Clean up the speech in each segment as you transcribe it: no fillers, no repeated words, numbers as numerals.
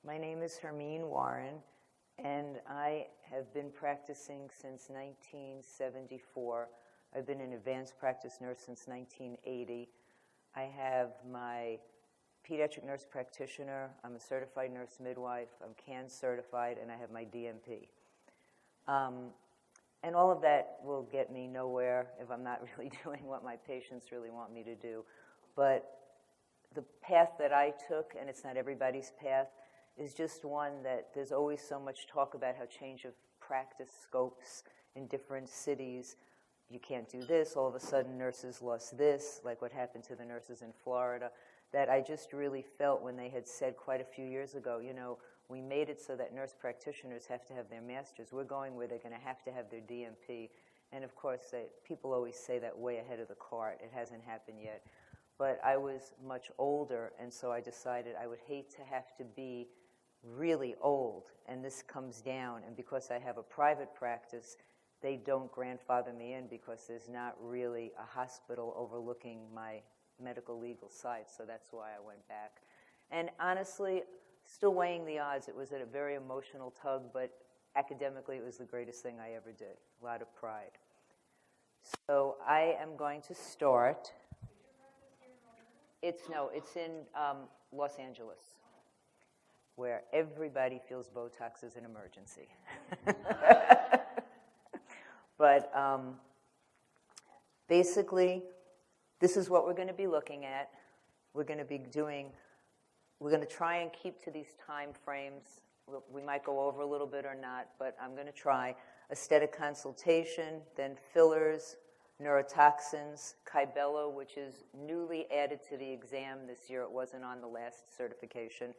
My name is Hermine Warren, and I have been practicing since 1974. I've been an advanced practice nurse since 1980. I have my pediatric nurse practitioner. I'm a certified nurse midwife. I'm CAN certified, and I have my DMP. And all of that will get me nowhere if I'm not really doing what my patients really want me to do. But the path that I took, and it's not everybody's path, is just one that there's always so much talk about how change of practice scopes in different cities. You can't do this. All of a sudden, nurses lost this, like what happened to the nurses in Florida, that I just really felt when they had said quite a few years ago, you know, we made it so that nurse practitioners have to have their masters. We're going where they're going to have their DMP. And of course, people always say that way ahead of the cart. It hasn't happened yet. But I was much older, and so I decided I would hate to have to be really old, and this comes down. And because I have a private practice, they don't grandfather me in because there's not really a hospital overlooking my medical legal side, so that's why I went back. And honestly, still weighing the odds. It was a very emotional tug, but academically it was the greatest thing I ever did. A lot of pride. So I am going to start. It's in Los Angeles, where everybody feels Botox is an emergency. But basically, this is what we're going to be looking at. We're going to try and keep to these time frames. We might go over a little bit or not, but I'm going to try. Aesthetic consultation, then fillers, neurotoxins, Kybello, which is newly added to the exam this year. It wasn't on the last certification.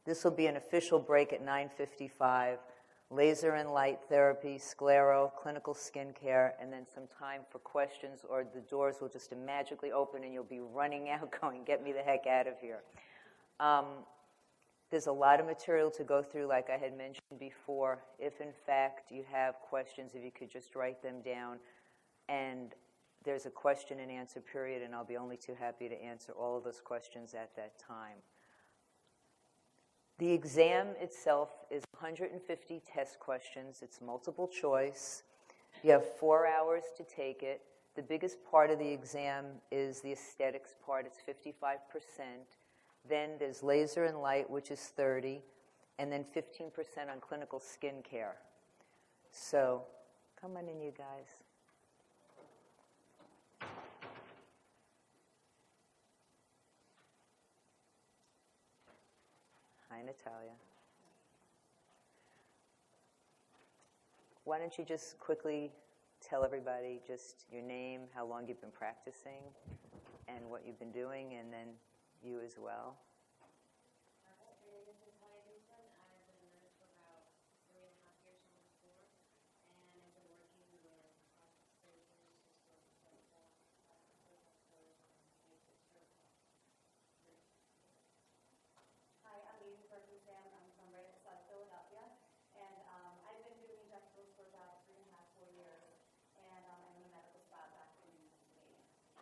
This will be an official break at 9:55. Laser and light therapy, sclero, clinical skincare, and then some time for questions, or the doors will just magically open and you'll be running out going, get me the heck out of here. There's a lot of material to go through, like I had mentioned before. If, in fact, you have questions, if you could just write them down. And there's a question and answer period, and I'll be only too happy to answer all of those questions at that time. The exam itself is 150 test questions. It's multiple choice. You have 4 hours to take it. The biggest part of the exam is the aesthetics part. It's 55%. Then there's laser and light, which is 30%, and then 15% on clinical skincare. So come on in, you guys. Hi, Natalia. Why don't you just quickly tell everybody just your name, how long you've been practicing, and what you've been doing, and then you as well.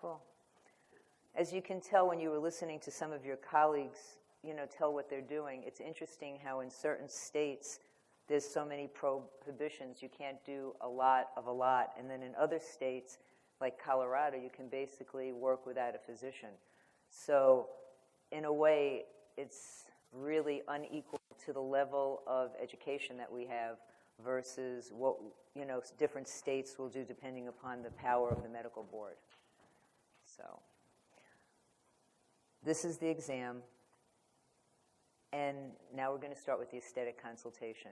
Cool. As you can tell when you were listening to some of your colleagues, tell what they're doing, it's interesting how in certain states there's so many prohibitions. You can't do a lot of a lot. And then in other states, like Colorado, you can basically work without a physician. So in a way, it's really unequal to the level of education that we have versus what different states will do depending upon the power of the medical board. So this is the exam, and now we're going to start with the aesthetic consultation.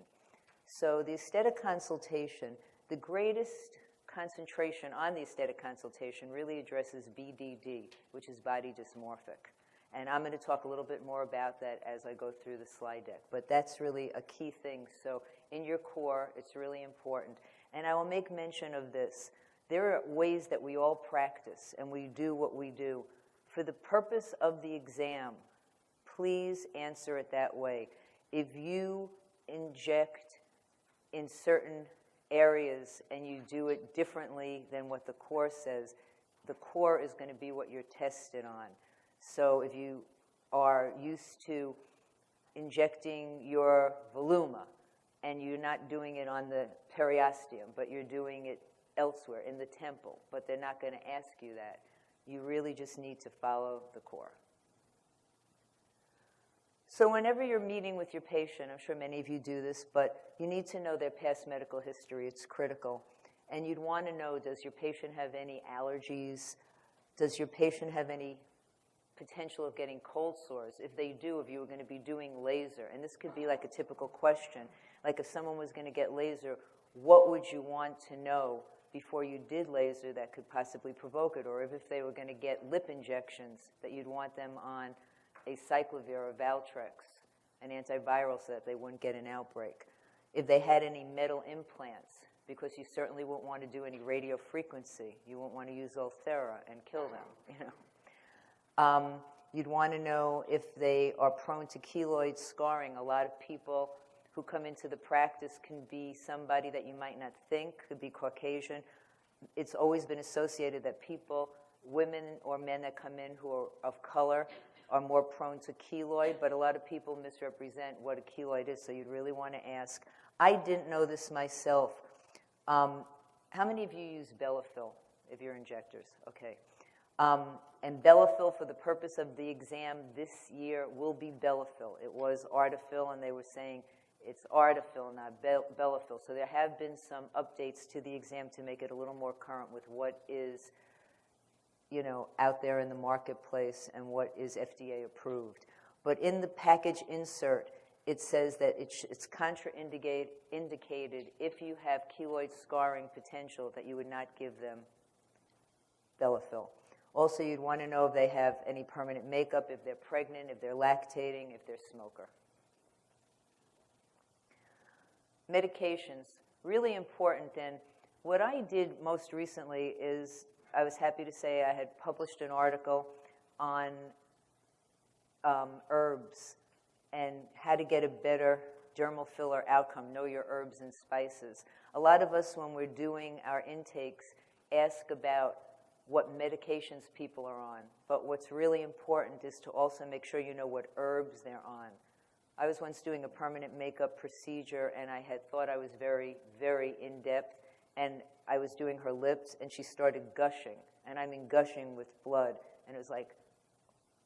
So the aesthetic consultation, the greatest concentration on the aesthetic consultation really addresses BDD, which is body dysmorphic. And I'm going to talk a little bit more about that as I go through the slide deck. But that's really a key thing. So in your core, it's really important. And I will make mention of this. There are ways that we all practice and we do what we do. For the purpose of the exam, please answer it that way. If you inject in certain areas and you do it differently than what the core says, the core is going to be what you're tested on. So if you are used to injecting your voluma, and you're not doing it on the periosteum, but you're doing it elsewhere in the temple, but they're not going to ask you that. You really just need to follow the core. So whenever you're meeting with your patient, I'm sure many of you do this, but you need to know their past medical history. It's critical. And you'd want to know, does your patient have any allergies? Does your patient have any potential of getting cold sores? If they do, if you were going to be doing laser, and this could be like a typical question, like if someone was going to get laser, what would you want to know before you did laser that could possibly provoke it? Or if they were going to get lip injections, that you'd want them on a cyclovir or Valtrex, an antiviral, so that they wouldn't get an outbreak. If they had any metal implants, because you certainly wouldn't want to do any radio frequency. You wouldn't want to use Ulthera and kill them, You'd want to know if they are prone to keloid scarring. A lot of people who come into the practice can be somebody that you might not think, could be Caucasian. It's always been associated that people, women or men that come in who are of color, are more prone to keloid, but a lot of people misrepresent what a keloid is, so you'd really want to ask. I didn't know this myself. How many of you use Belafil if you're injectors? Okay. And Belafil, for the purpose of the exam this year, will be Belafil. It was Artafil, and they were saying it's Artafil, not Belafil. So there have been some updates to the exam to make it a little more current with what is, you know, out there in the marketplace and what is FDA approved. But in the package insert, it says that it's contraindicated if you have keloid scarring potential, that you would not give them Belafil. Also, you'd want to know if they have any permanent makeup, if they're pregnant, if they're lactating, if they're a smoker. Medications, really important. And what I did most recently is, I was happy to say I had published an article on herbs and how to get a better dermal filler outcome. Know your herbs and spices. A lot of us, when we're doing our intakes, ask about what medications people are on. But what's really important is to also make sure you know what herbs they're on. I was once doing a permanent makeup procedure, and I had thought I was very, very in-depth, and I was doing her lips, and she started gushing, and I mean gushing with blood, and it was like,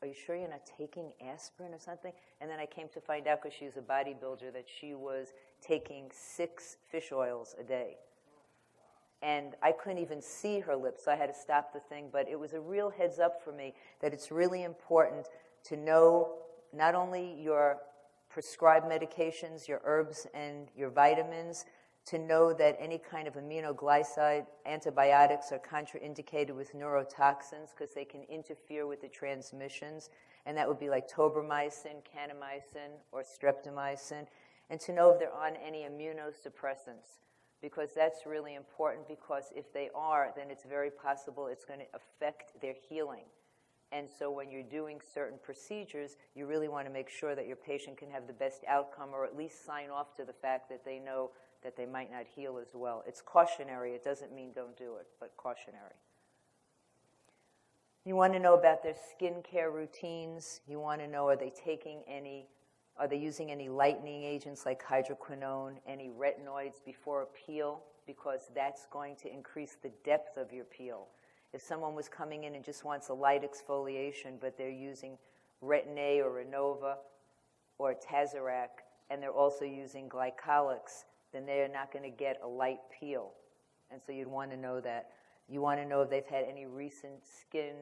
are you sure you're not taking aspirin or something? And then I came to find out, because she was a bodybuilder, that she was taking 6 fish oils a day. And I couldn't even see her lips, so I had to stop the thing. But it was a real heads up for me that it's really important to know not only your prescribed medications, your herbs and your vitamins, to know that any kind of aminoglycoside antibiotics are contraindicated with neurotoxins because they can interfere with the transmissions, and that would be like tobramycin, kanamycin, or streptomycin, and to know if they're on any immunosuppressants, because that's really important, because if they are, then it's very possible it's going to affect their healing. And so when you're doing certain procedures, you really want to make sure that your patient can have the best outcome, or at least sign off to the fact that they know that they might not heal as well. It's cautionary. It doesn't mean don't do it, but cautionary. You want to know about their skincare routines. You want to know, are they using any lightening agents like hydroquinone, any retinoids before a peel, because that's going to increase the depth of your peel. If someone was coming in and just wants a light exfoliation, but they're using Retin-A or Renova or Tazarac, and they're also using glycolics, then they're not going to get a light peel. And so you'd want to know that. You want to know if they've had any recent skin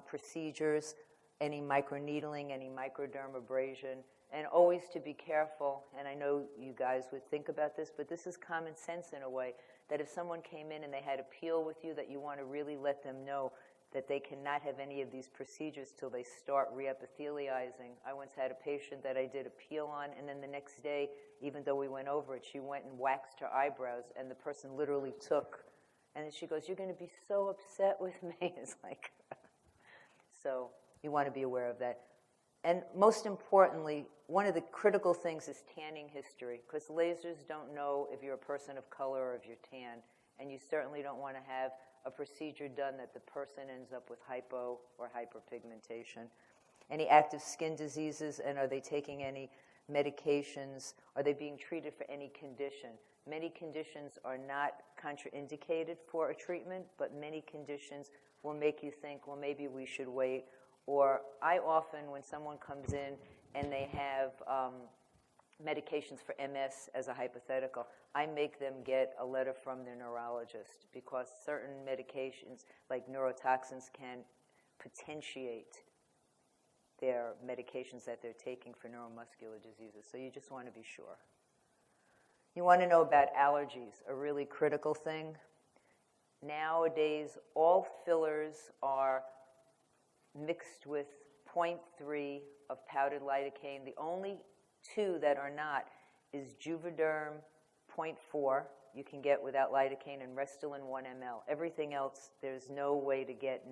procedures, any microneedling, any microdermabrasion, and always to be careful, and I know you guys would think about this, but this is common sense in a way, that if someone came in and they had a peel with you, that you want to really let them know that they cannot have any of these procedures till they start reepithelializing. I once had a patient that I did a peel on, and then the next day, even though we went over it, she went and waxed her eyebrows, and the person literally took, and then she goes, "You're going to be so upset with me." It's like, so you want to be aware of that. And most importantly, one of the critical things is tanning history, because lasers don't know if you're a person of color or if you're tan, and you certainly don't want to have a procedure done that the person ends up with hypo or hyperpigmentation. any active skin diseases, and are they taking any medications? Are they being treated for any condition? Many conditions are not contraindicated for a treatment, but many conditions will make you think, well, maybe we should wait. Or I often, when someone comes in and they have medications for MS as a hypothetical, I make them get a letter from their neurologist because certain medications, like neurotoxins, can potentiate their medications that they're taking for neuromuscular diseases. So you just want to be sure. You want to know about allergies, a really critical thing. Nowadays, all fillers are mixed with 0.3 of powdered lidocaine. The only two that are not is Juvederm 0.4 you can get without lidocaine, and Restylane 1 ml. Everything else, there's no way to get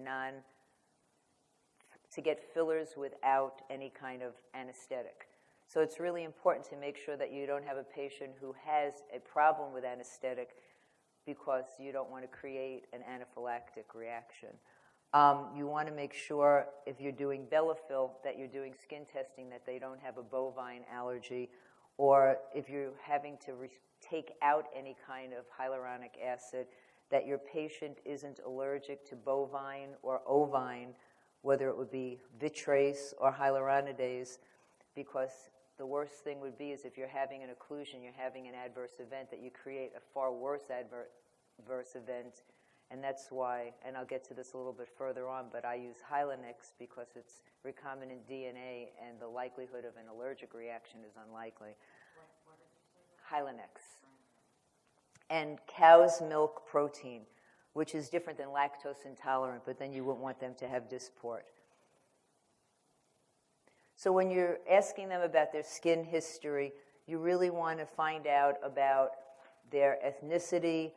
fillers without any kind of anesthetic. So it's really important to make sure that you don't have a patient who has a problem with anesthetic because you don't want to create an anaphylactic reaction. You want to make sure, if you're doing Bellafill, that you're doing skin testing, that they don't have a bovine allergy, or if you're having to take out any kind of hyaluronic acid, that your patient isn't allergic to bovine or ovine, whether it would be Vitrace or hyaluronidase, because the worst thing would be is if you're having an occlusion, you're having an adverse event, that you create a far worse adverse event. And that's why, and I'll get to this a little bit further on, but I use Hylenex because it's recombinant DNA and the likelihood of an allergic reaction is unlikely. What did you say? Hylenex. And cow's milk protein, which is different than lactose intolerant, but then you wouldn't want them to have dysport. So when you're asking them about their skin history, you really want to find out about their ethnicity,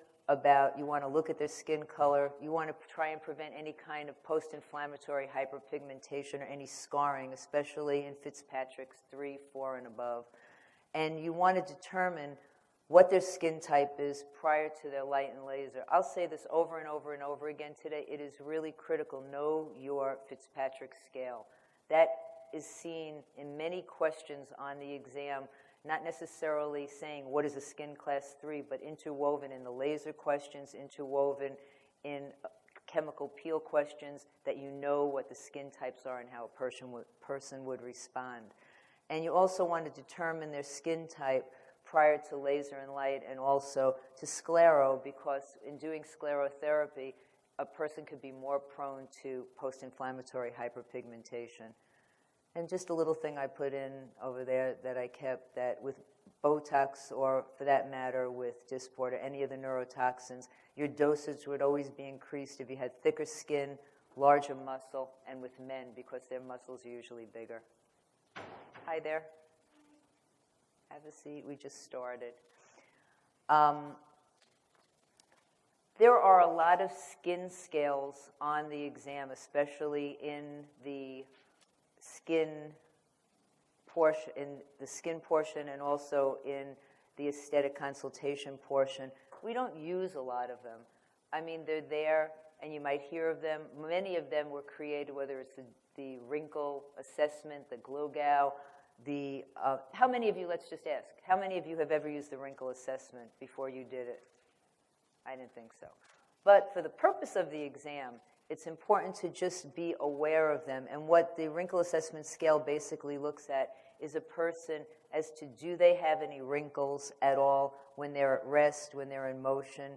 you want to look at their skin color. You want to try and prevent any kind of post-inflammatory hyperpigmentation or any scarring, especially in Fitzpatrick's 3, 4, and above. And you want to determine what their skin type is prior to their light and laser. I'll say this over and over and over again today. It is really critical. Know your Fitzpatrick scale. That is seen in many questions on the exam, not necessarily saying what is a skin class 3, but interwoven in the laser questions, interwoven in chemical peel questions, that you know what the skin types are and how a person would respond. And you also want to determine their skin type prior to laser and light, and also to sclero, because in doing sclerotherapy, a person could be more prone to post-inflammatory hyperpigmentation. And just a little thing I put in over there that I kept, that with Botox, or for that matter with Dysport or any of the neurotoxins, your dosage would always be increased if you had thicker skin, larger muscle, and with men, because their muscles are usually bigger. Hi there. Have a seat. We just started. There are a lot of skin scales on the exam, especially in the skin portion, and also in the aesthetic consultation portion. We don't use a lot of them. I mean, they're there, and you might hear of them. Many of them were created, whether it's the wrinkle assessment, the Glogau, how many of you, let's just ask, how many of you have ever used the wrinkle assessment before you did it? I didn't think so. But for the purpose of the exam, it's important to just be aware of them. And what the wrinkle assessment scale basically looks at is a person as to, do they have any wrinkles at all when they're at rest, when they're in motion?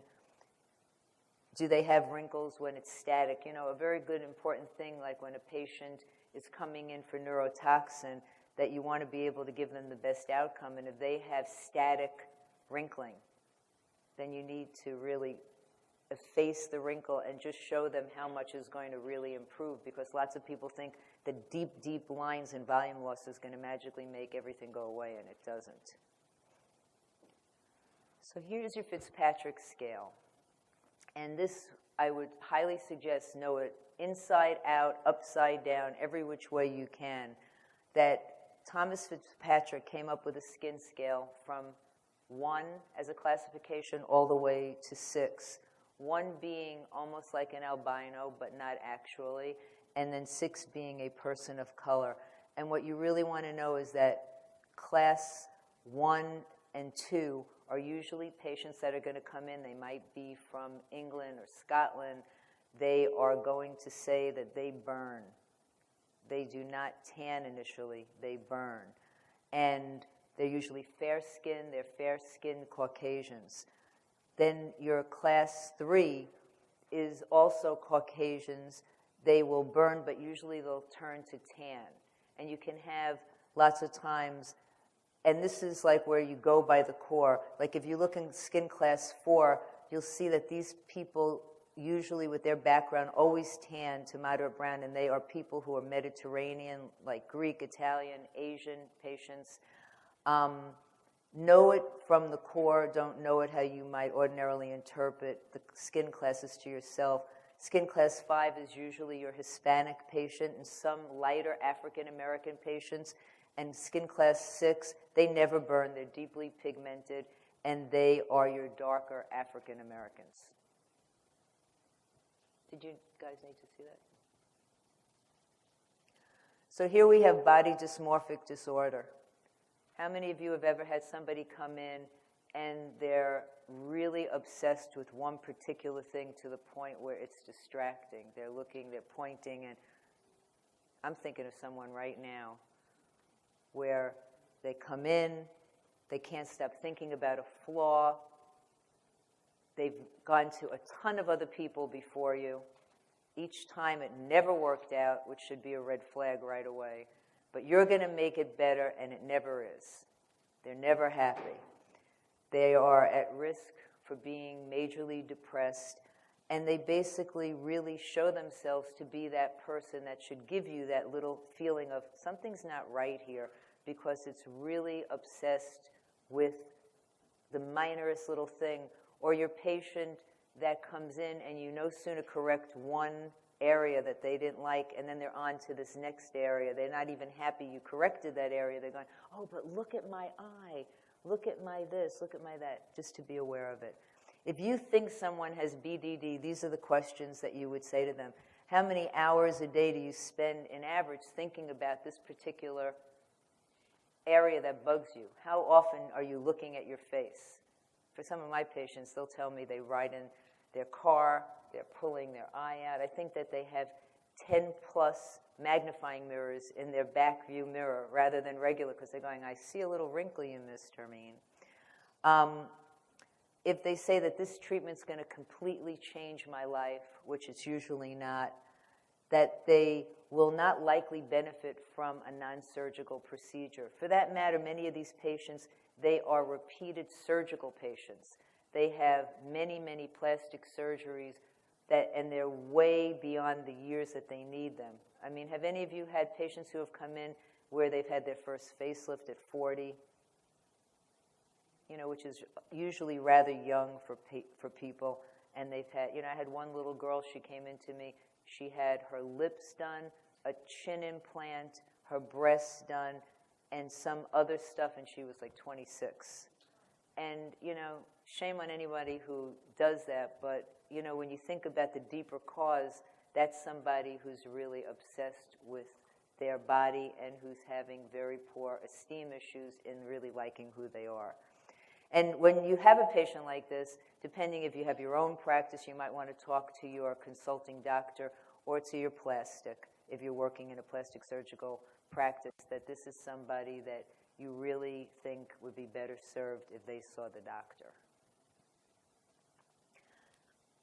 Do they have wrinkles when it's static? You know, a very good important thing, like when a patient is coming in for neurotoxin, that you want to be able to give them the best outcome. And if they have static wrinkling, then you need to really efface the wrinkle and just show them how much is going to really improve, because lots of people think the deep, deep lines in volume loss is going to magically make everything go away, and it doesn't. So here's your Fitzpatrick scale. And this, I would highly suggest, know it inside out, upside down, every which way you can, that Thomas Fitzpatrick came up with a skin scale from 1 as a classification all the way to 6. 1 being almost like an albino, but not actually, and then 6 being a person of color. And what you really want to know is that class 1 and 2 are usually patients that are going to come in. They might be from England or Scotland. They are going to say that they burn. They do not tan initially, they burn. And they're usually fair-skinned, they're fair-skinned Caucasians. Then your class 3 is also Caucasians. They will burn, but usually they'll turn to tan. And you can have lots of times, and this is like where you go by the core. Like if you look in skin class 4, you'll see that these people usually with their background always tan to moderate brown, and they are people who are Mediterranean, like Greek, Italian, Asian patients. Know it from the core. Don't know it how you might ordinarily interpret the skin classes to yourself. Skin class 5 is usually your Hispanic patient and some lighter African American patients. And skin class 6, they never burn. They're deeply pigmented, and they are your darker African Americans. Did you guys need to see that? So here we have body dysmorphic disorder. How many of you have ever had somebody come in and they're really obsessed with one particular thing to the point where it's distracting? They're looking, they're pointing, and I'm thinking of someone right now where they come in, they can't stop thinking about a flaw. They've gone to a ton of other people before you. Each time it never worked out, which should be a red flag right away. But you're going to make it better, and it never is. They're never happy. They are at risk for being majorly depressed, and they basically really show themselves to be that person that should give you that little feeling of something's not right here, because it's really obsessed with the minorest little thing. Or your patient that comes in and you no sooner correct one area that they didn't like, and then they're on to this next area. They're not even happy you corrected that area. They're going, oh, but look at my eye. Look at my this. Look at my that. Just to be aware of it. If you think someone has BDD, these are the questions that you would say to them. How many hours a day do you spend in average thinking about this particular area that bugs you? How often are you looking at your face? For some of my patients, they'll tell me they ride in their car, they're pulling their eye out. I think that they have 10-plus magnifying mirrors in their back view mirror rather than regular, because they're going, I see a little wrinkle in this, Termine. If they say that this treatment's going to completely change my life, which it's usually not, that they will not likely benefit from a non-surgical procedure. For that matter, many of these patients, they are repeated surgical patients. They have many, many plastic surgeries, and they're way beyond the years that they need them. I mean, have any of you had patients who have come in where they've had their first facelift at 40? You know, which is usually rather young for people. And they've had, I had one little girl, she came into me, she had her lips done, a chin implant, her breasts done, and some other stuff, and she was like 26. And, shame on anybody who does that, but, when you think about the deeper cause, that's somebody who's really obsessed with their body and who's having very poor esteem issues in really liking who they are. And when you have a patient like this, depending if you have your own practice, you might want to talk to your consulting doctor or to your plastic, if you're working in a plastic surgical practice, that this is somebody that you really think would be better served if they saw the doctor.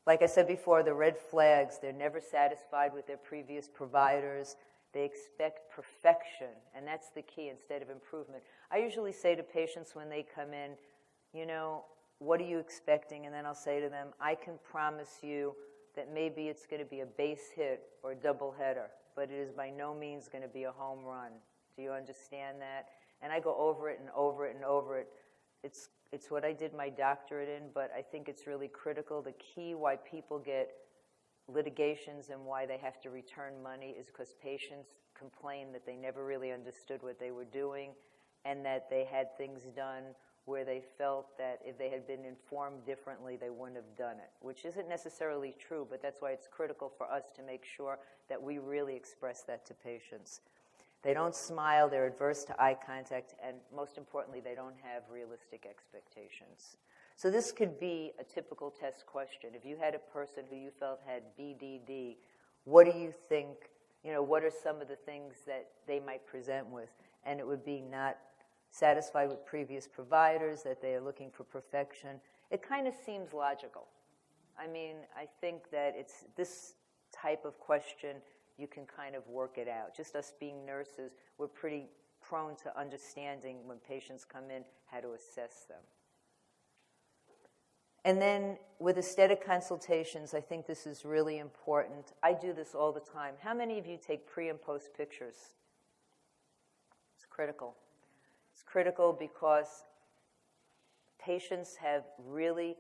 Like I said before, the red flags, they're never satisfied with their previous providers. They expect perfection, and that's the key instead of improvement. I usually say to patients when they come in, what are you expecting? And then I'll say to them, I can promise you that maybe it's going to be a base hit or a double header, but it is by no means going to be a home run. Do you understand that? And I go over it and over it and over it. It's what I did my doctorate in, but I think it's really critical. The key why people get litigations and why they have to return money is because patients complain that they never really understood what they were doing and that they had things done where they felt that if they had been informed differently, they wouldn't have done it, which isn't necessarily true, but that's why it's critical for us to make sure that we really express that to patients. They don't smile, they're adverse to eye contact, and most importantly, they don't have realistic expectations. So this could be a typical test question. If you had a person who you felt had BDD, what do you think, what are some of the things that they might present with? And it would be not satisfied with previous providers, that they are looking for perfection. It kind of seems logical. I mean, I think that it's this type of question, you can kind of work it out. Just us being nurses, we're pretty prone to understanding when patients come in how to assess them. And then with aesthetic consultations, I think this is really important. I do this all the time. How many of you take pre and post pictures? It's critical. It's critical because patients have really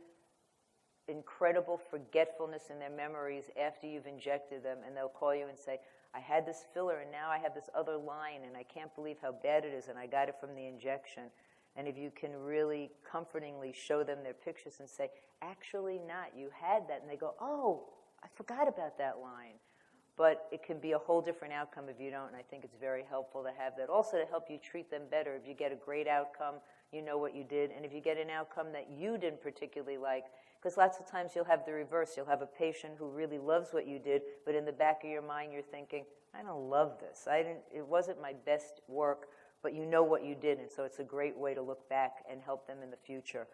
incredible forgetfulness in their memories after you've injected them, and they'll call you and say, I had this filler and now I have this other line and I can't believe how bad it is and I got it from the injection. And if you can really comfortingly show them their pictures and say, actually not, you had that, and they go, oh, I forgot about that line. But it can be a whole different outcome if you don't, and I think it's very helpful to have that. Also to help you treat them better. If you get a great outcome, you know what you did, and if you get an outcome that you didn't particularly like, because lots of times you'll have the reverse. You'll have a patient who really loves what you did, but in the back of your mind you're thinking, I don't love this. It wasn't my best work, but you know what you did, and so it's a great way to look back and help them in the future.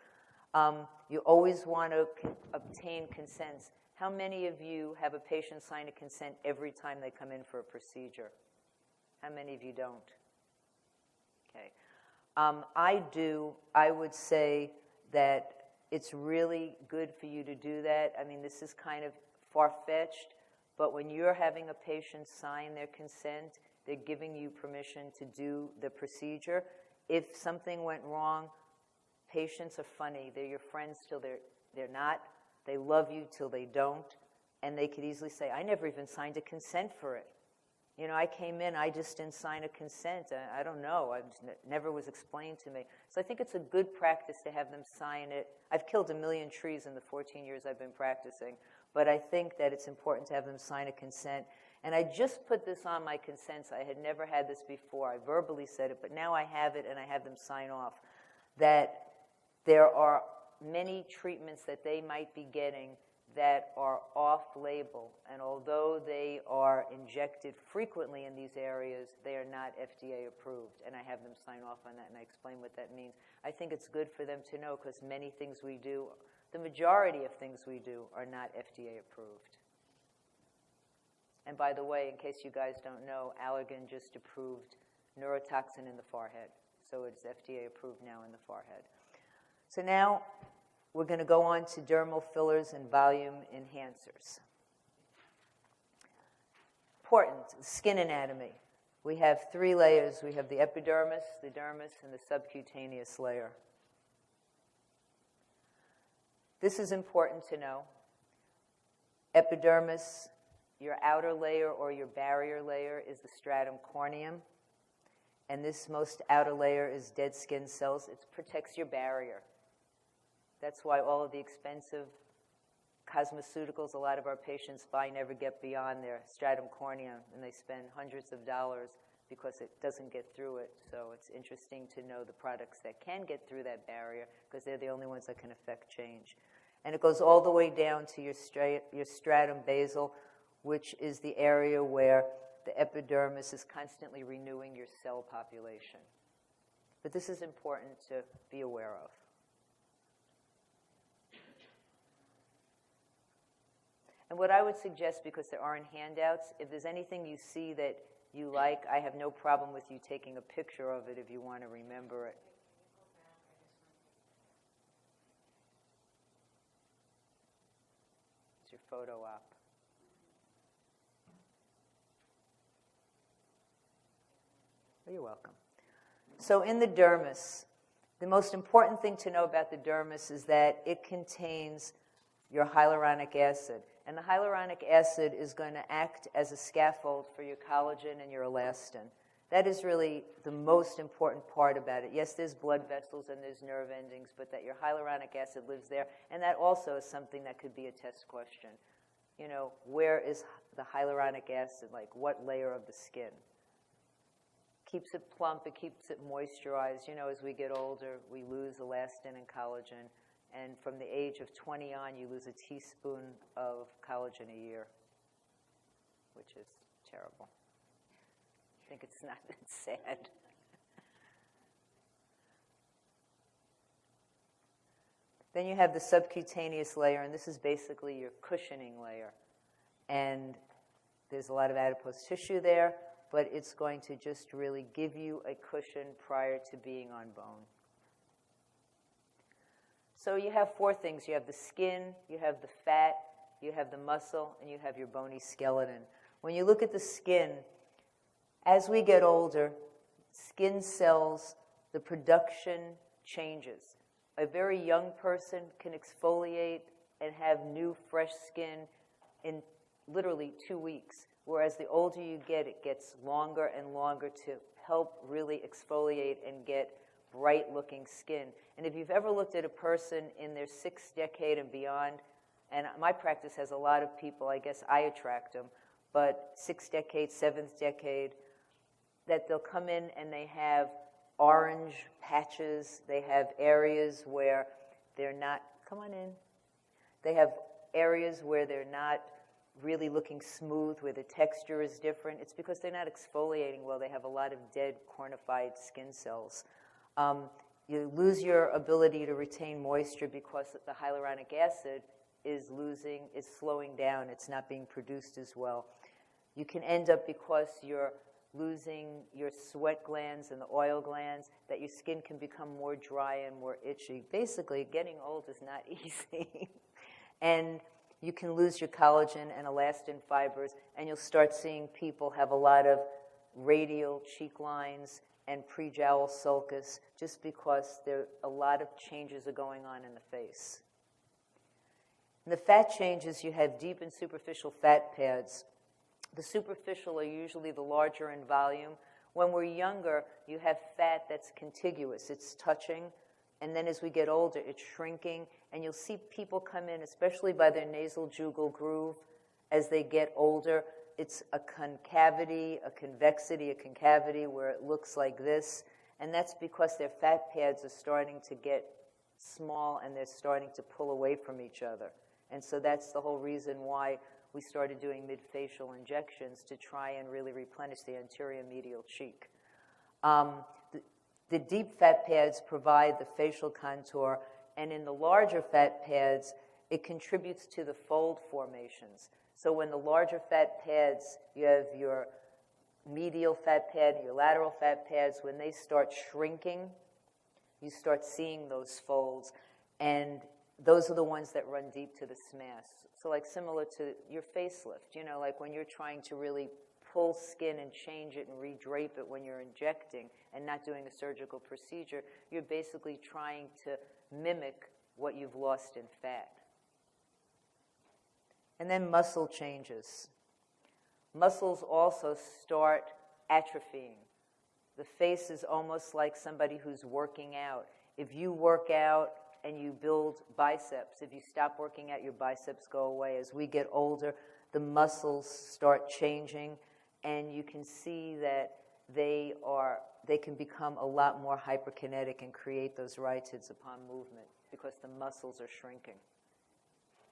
You always want to obtain consents. How many of you have a patient sign a consent every time they come in for a procedure? How many of you don't? Okay. I do. I would say that it's really good for you to do that. I mean, this is kind of far-fetched, but when you're having a patient sign their consent, they're giving you permission to do the procedure. If something went wrong, patients are funny. They're your friends till they're not. They love you till they don't. And they could easily say, I never even signed a consent for it. I came in, I just didn't sign a consent. I don't know. It never was explained to me. So I think it's a good practice to have them sign it. I've killed 1 million trees in the 14 years I've been practicing, but I think that it's important to have them sign a consent. And I just put this on my consents. I had never had this before. I verbally said it, but now I have it, and I have them sign off that there are many treatments that they might be getting that are off-label, and although they are injected frequently in these areas, they are not FDA approved, and I have them sign off on that, and I explain what that means. I think it's good for them to know, because many things we do, the majority of things we do, are not FDA approved. And by the way, in case you guys don't know, Allergan just approved neurotoxin in the forehead, so it's FDA approved now in the forehead. So now we're going to go on to dermal fillers and volume enhancers. Important, skin anatomy. We have 3 layers. We have the epidermis, the dermis, and the subcutaneous layer. This is important to know. Epidermis, your outer layer or your barrier layer, is the stratum corneum. And this most outer layer is dead skin cells. It protects your barrier. That's why all of the expensive cosmeceuticals a lot of our patients buy never get beyond their stratum corneum, and they spend hundreds of dollars because it doesn't get through it. So it's interesting to know the products that can get through that barrier, because they're the only ones that can affect change. And it goes all the way down to your stratum basal, which is the area where the epidermis is constantly renewing your cell population. But this is important to be aware of. And what I would suggest, because there aren't handouts, if there's anything you see that you like, I have no problem with you taking a picture of it if you want to remember it. Is your photo up? Oh, you're welcome. So in the dermis, the most important thing to know about the dermis is that it contains your hyaluronic acid. And the hyaluronic acid is going to act as a scaffold for your collagen and your elastin. That is really the most important part about it. Yes, there's blood vessels and there's nerve endings, but that your hyaluronic acid lives there, and that also is something that could be a test question. You know, where is the hyaluronic acid, like what layer of the skin? Keeps it plump, it keeps it moisturized. You know, as we get older, we lose elastin and collagen, and from the age of 20 on, you lose a teaspoon of collagen a year, which is terrible. I think it's not, it's sad. Then you have the subcutaneous layer, and this is basically your cushioning layer. And there's a lot of adipose tissue there, but it's going to just really give you a cushion prior to being on bone. So you have four things. You have the skin, you have the fat, you have the muscle, and you have your bony skeleton. When you look at the skin, as we get older, skin cells, the production changes. A very young person can exfoliate and have new, fresh skin in literally 2 weeks, whereas the older you get, it gets longer and longer to help really exfoliate and get bright-looking skin. And if you've ever looked at a person in their 6th decade and beyond, and my practice has a lot of people, I guess I attract them, but 6th decade, 7th decade, that they'll come in and they have orange patches. They have areas where they're not, come on in. They have areas where they're not really looking smooth, where the texture is different. It's because they're not exfoliating well. They have a lot of dead cornified skin cells. You lose your ability to retain moisture because the hyaluronic acid is slowing down. It's not being produced as well. You can end up, because you're losing your sweat glands and the oil glands, that your skin can become more dry and more itchy. Basically, getting old is not easy. And you can lose your collagen and elastin fibers, and you'll start seeing people have a lot of radial cheek lines and pre-jowl sulcus, just because a lot of changes are going on in the face. In the fat changes, you have deep and superficial fat pads. The superficial are usually the larger in volume. When we're younger, you have fat that's contiguous. It's touching, and then as we get older, it's shrinking, and you'll see people come in, especially by their nasal jugal groove, as they get older. It's a concavity, a concavity where it looks like this, and that's because their fat pads are starting to get small and they're starting to pull away from each other. And so that's the whole reason why we started doing mid-facial injections, to try and really replenish the anterior medial cheek. The deep fat pads provide the facial contour, and in the larger fat pads, it contributes to the fold formations. So when the larger fat pads, you have your medial fat pad, your lateral fat pads, when they start shrinking, you start seeing those folds, and those are the ones that run deep to the SMAS. So like similar to your facelift, you know, like when you're trying to really pull skin and change it and redrape it when you're injecting and not doing a surgical procedure, you're basically trying to mimic what you've lost in fat. And then muscle changes. Muscles also start atrophying. The face is almost like somebody who's working out. If you work out and you build biceps, if you stop working out, your biceps go away. As we get older, the muscles start changing, and you can see that they can become a lot more hyperkinetic and create those rhytids upon movement because the muscles are shrinking.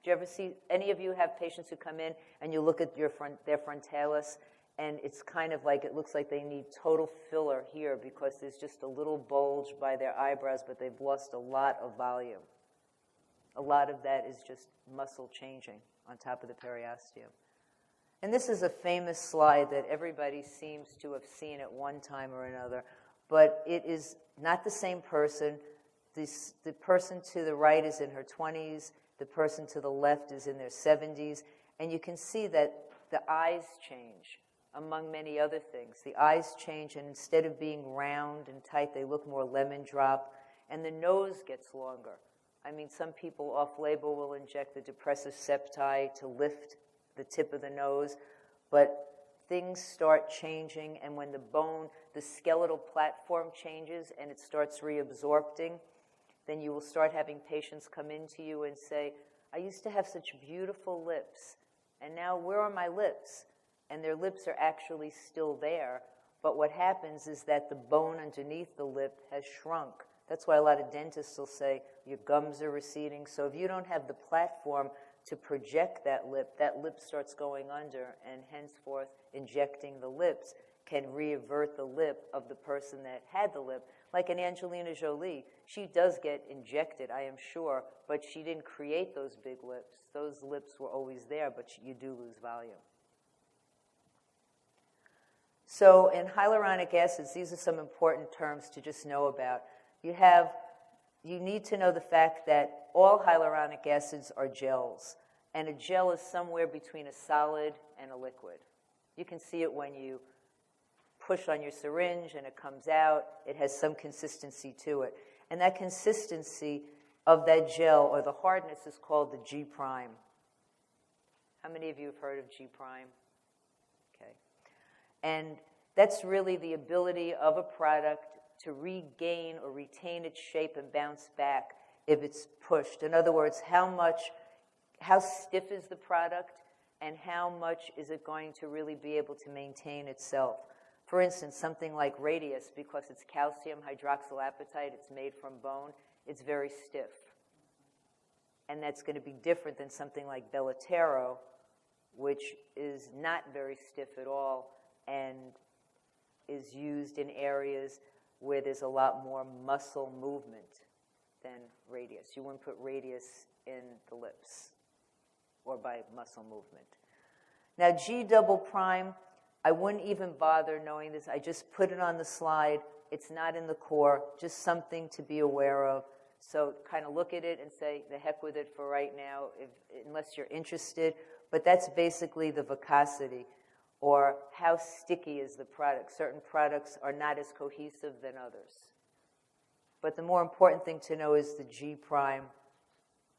Do you ever see, any of you have patients who come in and you look at their frontalis, and it's kind of like, it looks like they need total filler here because there's just a little bulge by their eyebrows, but they've lost a lot of volume. A lot of that is just muscle changing on top of the periosteum. And this is a famous slide that everybody seems to have seen at one time or another, but it is not the same person. The person to the right is in her 20s. The person to the left is in their 70s. And you can see that the eyes change, among many other things. The eyes change, and instead of being round and tight, they look more lemon drop. And the nose gets longer. I mean, some people off-label will inject the depressive septi to lift the tip of the nose, but things start changing, and when the bone, the skeletal platform changes and it starts reabsorpting, then you will start having patients come into you and say, I used to have such beautiful lips, and now where are my lips? And their lips are actually still there, but what happens is that the bone underneath the lip has shrunk. That's why a lot of dentists will say your gums are receding. So if you don't have the platform to project that lip starts going under, and henceforth injecting the lips can reavert the lip of the person that had the lip. Like an Angelina Jolie, she does get injected, I am sure, but she didn't create those big lips. Those lips were always there, but you do lose volume. So in hyaluronic acids, these are some important terms to just know about. You need to know the fact that all hyaluronic acids are gels, and a gel is somewhere between a solid and a liquid. You can see it when you push on your syringe and it comes out. It has some consistency to it. And that consistency of that gel, or the hardness, is called the G prime. How many of you have heard of G prime? Okay. And that's really the ability of a product to regain or retain its shape and bounce back if it's pushed. In other words, how stiff is the product, and how much is it going to really be able to maintain itself? For instance, something like Radius, because it's calcium hydroxylapatite, it's made from bone, it's very stiff. And that's going to be different than something like Bellatero, which is not very stiff at all and is used in areas where there's a lot more muscle movement than Radius. You wouldn't put Radius in the lips or by muscle movement. Now, G double prime, I wouldn't even bother knowing this. I just put it on the slide. It's not in the core, just something to be aware of. So kind of look at it and say, the heck with it for right now, unless you're interested. But that's basically the viscosity, or how sticky is the product. Certain products are not as cohesive than others. But the more important thing to know is the G prime,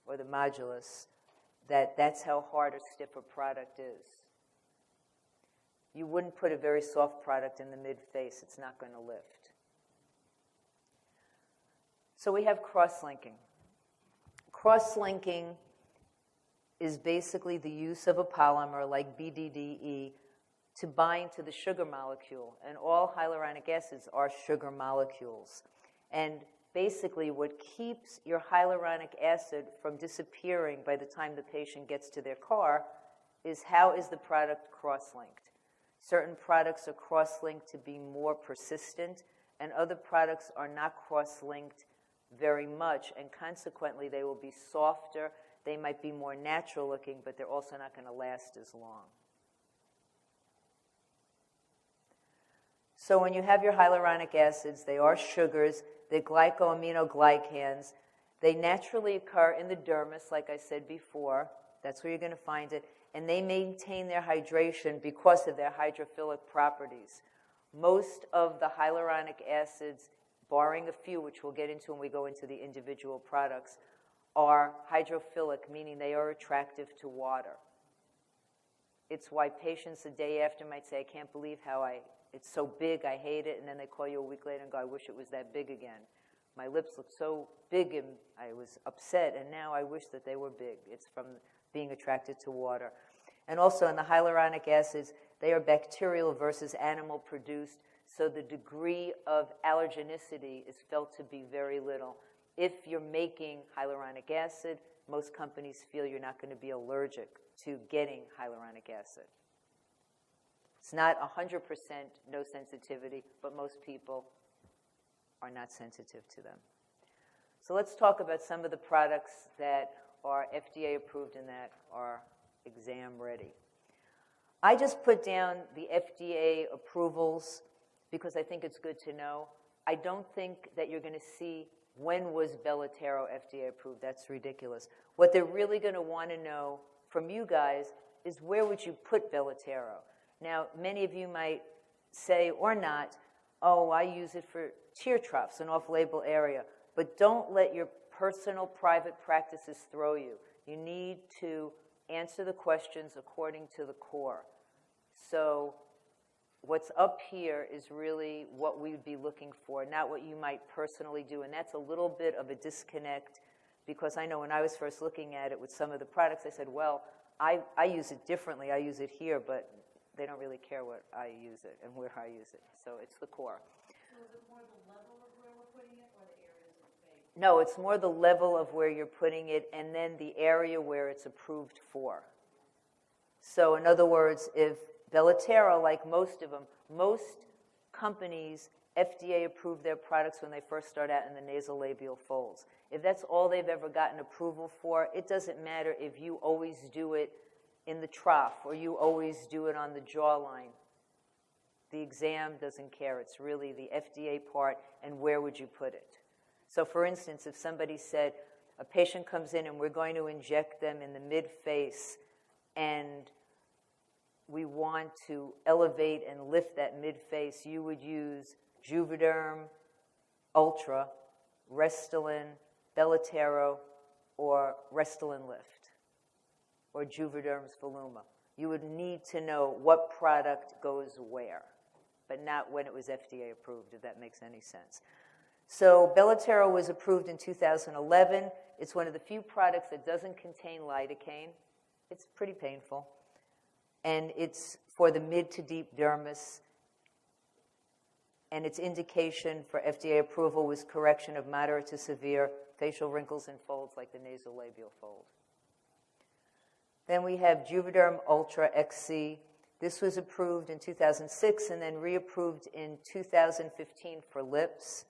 or the modulus, that's how hard or stiff a product is. You wouldn't put a very soft product in the mid-face. It's not going to lift. So we have cross-linking. Cross-linking is basically the use of a polymer like BDDE to bind to the sugar molecule. And all hyaluronic acids are sugar molecules. And basically what keeps your hyaluronic acid from disappearing by the time the patient gets to their car is how is the product cross-linked. Certain products are cross-linked to be more persistent, and other products are not cross-linked very much, and consequently they will be softer. They might be more natural looking, but they're also not going to last as long. So when you have your hyaluronic acids, they are sugars. They're glycoaminoglycans. They naturally occur in the dermis, like I said before. That's where you're going to find it. And they maintain their hydration because of their hydrophilic properties. Most of the hyaluronic acids, barring a few, which we'll get into when we go into the individual products, are hydrophilic, meaning they are attractive to water. It's why patients the day after might say, I can't believe how it's so big, I hate it, and then they call you a week later and go, I wish it was that big again. My lips look so big and I was upset, and now I wish that they were big. It's from being attracted to water. And also in the hyaluronic acids, they are bacterial versus animal produced, so the degree of allergenicity is felt to be very little. If you're making hyaluronic acid, most companies feel you're not going to be allergic to getting hyaluronic acid. It's not 100% no sensitivity, but most people are not sensitive to them. So let's talk about some of the products that are FDA approved and that are exam ready. I just put down the FDA approvals because I think it's good to know. I don't think that you're going to see when was Bellatero FDA approved. That's ridiculous. What they're really going to want to know from you guys is where would you put Bellatero? Now, many of you might say or not, oh, I use it for tear troughs, an off-label area. But don't let your personal private practices throw you. You need to answer the questions according to the core. So what's up here is really what we would be looking for, not what you might personally do. And that's a little bit of a disconnect, because I know when I was first looking at it with some of the products, I said, well, I use it differently. I use it here, but they don't really care what I use it and where I use it. So it's the core. So is it more the level of where we're putting it or the areas of space? No, it's more the level of where you're putting it and then the area where it's approved for. So in other words, if Bellatera, like most of them, most companies, FDA approve their products when they first start out in the nasolabial folds. If that's all they've ever gotten approval for, it doesn't matter if you always do it in the trough or you always do it on the jawline. The exam doesn't care. It's really the FDA part and where would you put it. So for instance, if somebody said a patient comes in and we're going to inject them in the mid-face and we want to elevate and lift that mid-face, you would use Juvederm Ultra, Restylane, Bellatera, or Restylane Lift, or Juvederm's Voluma. You would need to know what product goes where, but not when it was FDA approved, if that makes any sense. So Bellatera was approved in 2011. It's one of the few products that doesn't contain lidocaine. It's pretty painful. And it's for the mid to deep dermis. And its indication for FDA approval was correction of moderate to severe facial wrinkles and folds like the nasolabial fold. Then we have Juvederm Ultra XC. This was approved in 2006 and then reapproved in 2015 for lips,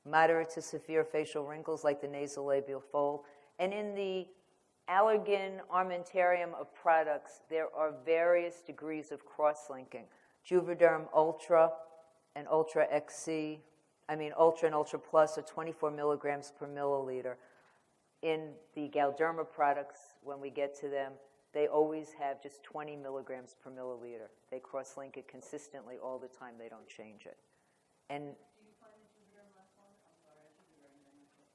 moderate to severe facial wrinkles like the nasolabial fold. And in the Allergan armamentarium of products, there are various degrees of cross-linking. Juvederm Ultra and Ultra XC, Ultra and Ultra Plus are 24 milligrams per milliliter. In the Galderma products, when we get to them, they always have just 20 milligrams per milliliter. They cross-link it consistently all the time. They don't change it. And Do you find the Juvederm last one? I'm sorry, I should be writing down your question.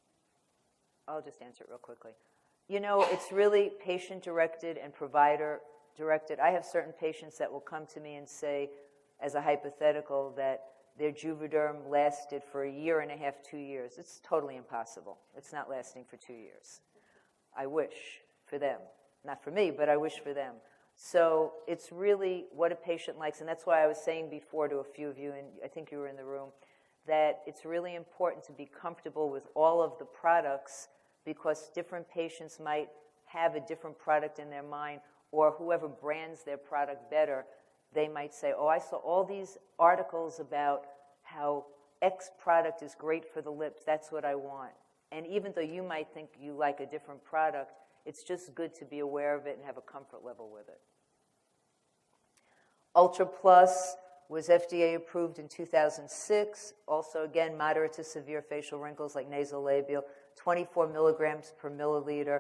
I'll just answer it real quickly. You know, it's really patient-directed and provider-directed. I have certain patients that will come to me and say, as a hypothetical, that their Juvederm lasted for a year and a half, 2 years. It's totally impossible. It's not lasting for 2 years. I wish for them. Not for me, but I wish for them. So it's really what a patient likes, and that's why I was saying before to a few of you, and I think you were in the room, that it's really important to be comfortable with all of the products because different patients might have a different product in their mind, or whoever brands their product better, they might say, oh, I saw all these articles about how X product is great for the lips. That's what I want. And even though you might think you like a different product, it's just good to be aware of it and have a comfort level with it. Ultra Plus was FDA approved in 2006. Also, again, moderate to severe facial wrinkles like nasolabial, 24 milligrams per milliliter.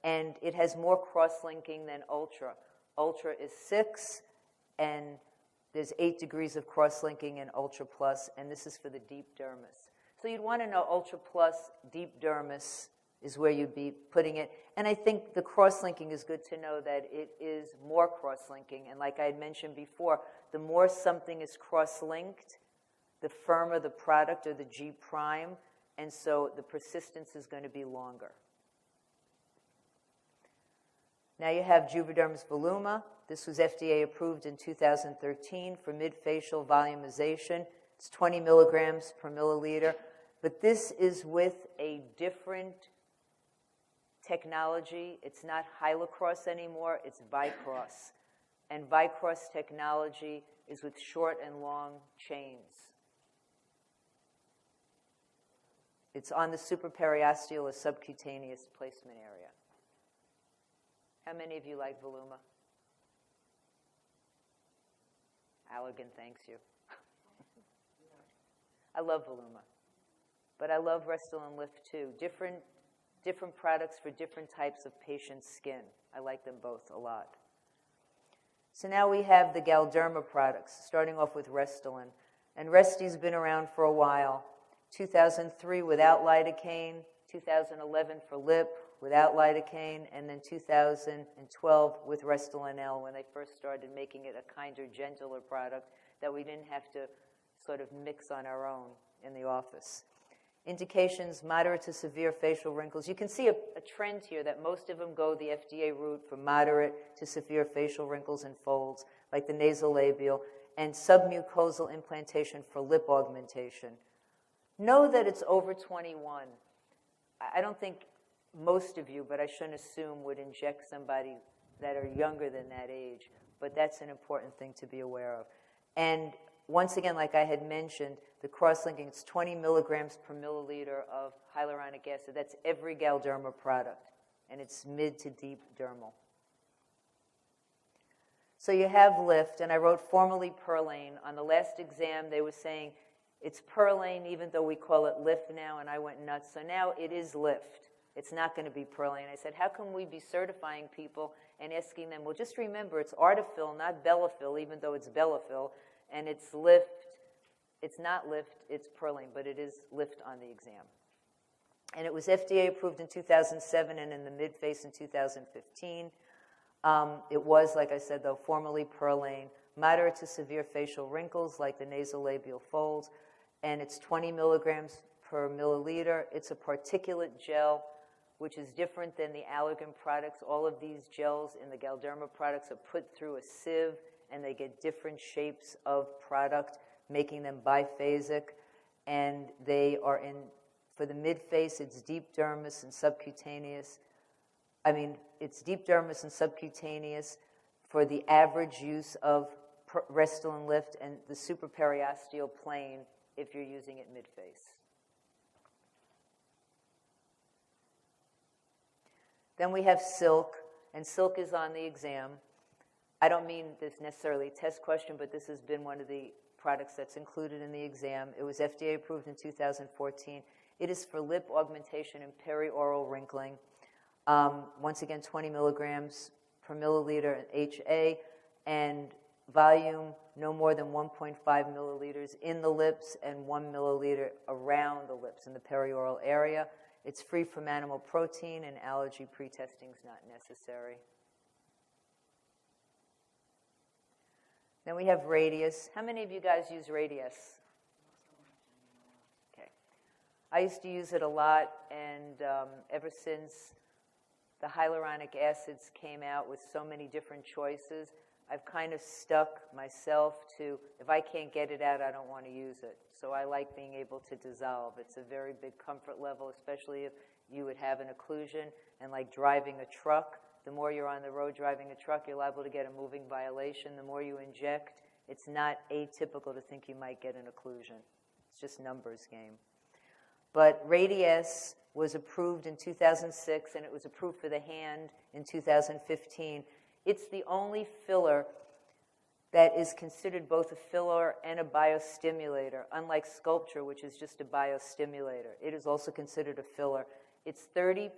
And it has more cross-linking than Ultra. Ultra is 6, and there's 8 degrees of cross-linking in Ultra Plus, and this is for the deep dermis. So you'd want to know Ultra Plus, deep dermis is where you'd be putting it. And I think the cross-linking is good to know that it is more cross-linking. And like I had mentioned before, the more something is cross-linked, the firmer the product or the G prime, and so the persistence is going to be longer. Now you have Juvederm's Voluma. This was FDA approved in 2013 for mid-facial volumization. It's 20 milligrams per milliliter. But this is with a different technology. It's not Hyalocross anymore, it's Vicross. And Vicross technology is with short and long chains. It's on the supraperiosteal or subcutaneous placement area. How many of you like Voluma? Allergan thanks you. I love Voluma. But I love Restylane Lift too. Different products for different types of patients' skin. I like them both a lot. So now we have the Galderma products, starting off with Restylane. And Resty's been around for a while. 2003 without lidocaine, 2011 for lip without lidocaine, and then 2012 with Restylane L when they first started making it a kinder, gentler product that we didn't have to sort of mix on our own in the office. Indications, moderate to severe facial wrinkles. You can see a trend here that most of them go the FDA route for moderate to severe facial wrinkles and folds, like the nasolabial, and submucosal implantation for lip augmentation. Know that it's over 21. I don't think most of you, but I shouldn't assume, would inject somebody that are younger than that age. But that's an important thing to be aware of. And once again, like I had mentioned, the cross-linking, it's 20 milligrams per milliliter of hyaluronic acid. That's every Galderma product, and it's mid to deep dermal. So you have lift, and I wrote formerly Perlane. On the last exam, they were saying it's Perlane, even though we call it lift now, and I went nuts. So now it is lift. It's not going to be Perlane. I said, how can we be certifying people and asking them, well, just remember, it's Artifil, not Belafil, even though it's Belafil, and it's lift. It's not lift, it's Perlane, but it is lift on the exam. And it was FDA approved in 2007 and in the mid-face in 2015. It was, like I said, though, formerly Perlane, moderate to severe facial wrinkles like the nasolabial folds, and it's 20 milligrams per milliliter. It's a particulate gel, which is different than the Allergan products. All of these gels in the Galderma products are put through a sieve, and they get different shapes of product, making them biphasic. And they are in, for the mid-face, it's deep dermis and subcutaneous. It's deep dermis and subcutaneous for the average use of Restylane Lift, and the supraperiosteal plane if you're using it mid-face. Then we have Silk, and Silk is on the exam. I don't mean this necessarily a test question, but this has been one of the products that's included in the exam. It was FDA approved in 2014. It is for lip augmentation and perioral wrinkling. Once again, 20 milligrams per milliliter HA, and volume no more than 1.5 milliliters in the lips and 1 milliliter around the lips in the perioral area. It's free from animal protein, and allergy pre-testing is not necessary. Then we have Radius. How many of you guys use Radius? Okay. I used to use it a lot, and ever since the hyaluronic acids came out with so many different choices, I've kind of stuck myself to, if I can't get it out, I don't want to use it. So I like being able to dissolve. It's a very big comfort level, especially if you would have an occlusion, and like driving a truck. The more you're on the road driving a truck, you're liable to get a moving violation. The more you inject, it's not atypical to think you might get an occlusion. It's just numbers game. But Radius was approved in 2006, and it was approved for the hand in 2015. It's the only filler that is considered both a filler and a biostimulator, unlike Sculpture, which is just a biostimulator. It is also considered a filler. It's 30%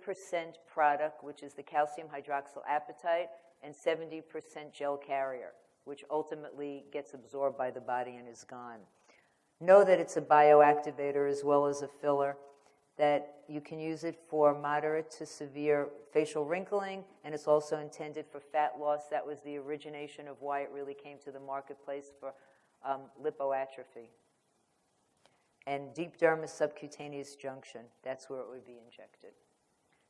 product, which is the calcium hydroxyapatite, and 70% gel carrier, which ultimately gets absorbed by the body and is gone. Know that it's a bioactivator as well as a filler, that you can use it for moderate to severe facial wrinkling, and it's also intended for fat loss. That was the origination of why it really came to the marketplace for lipoatrophy. And deep dermis subcutaneous junction, that's where it would be injected.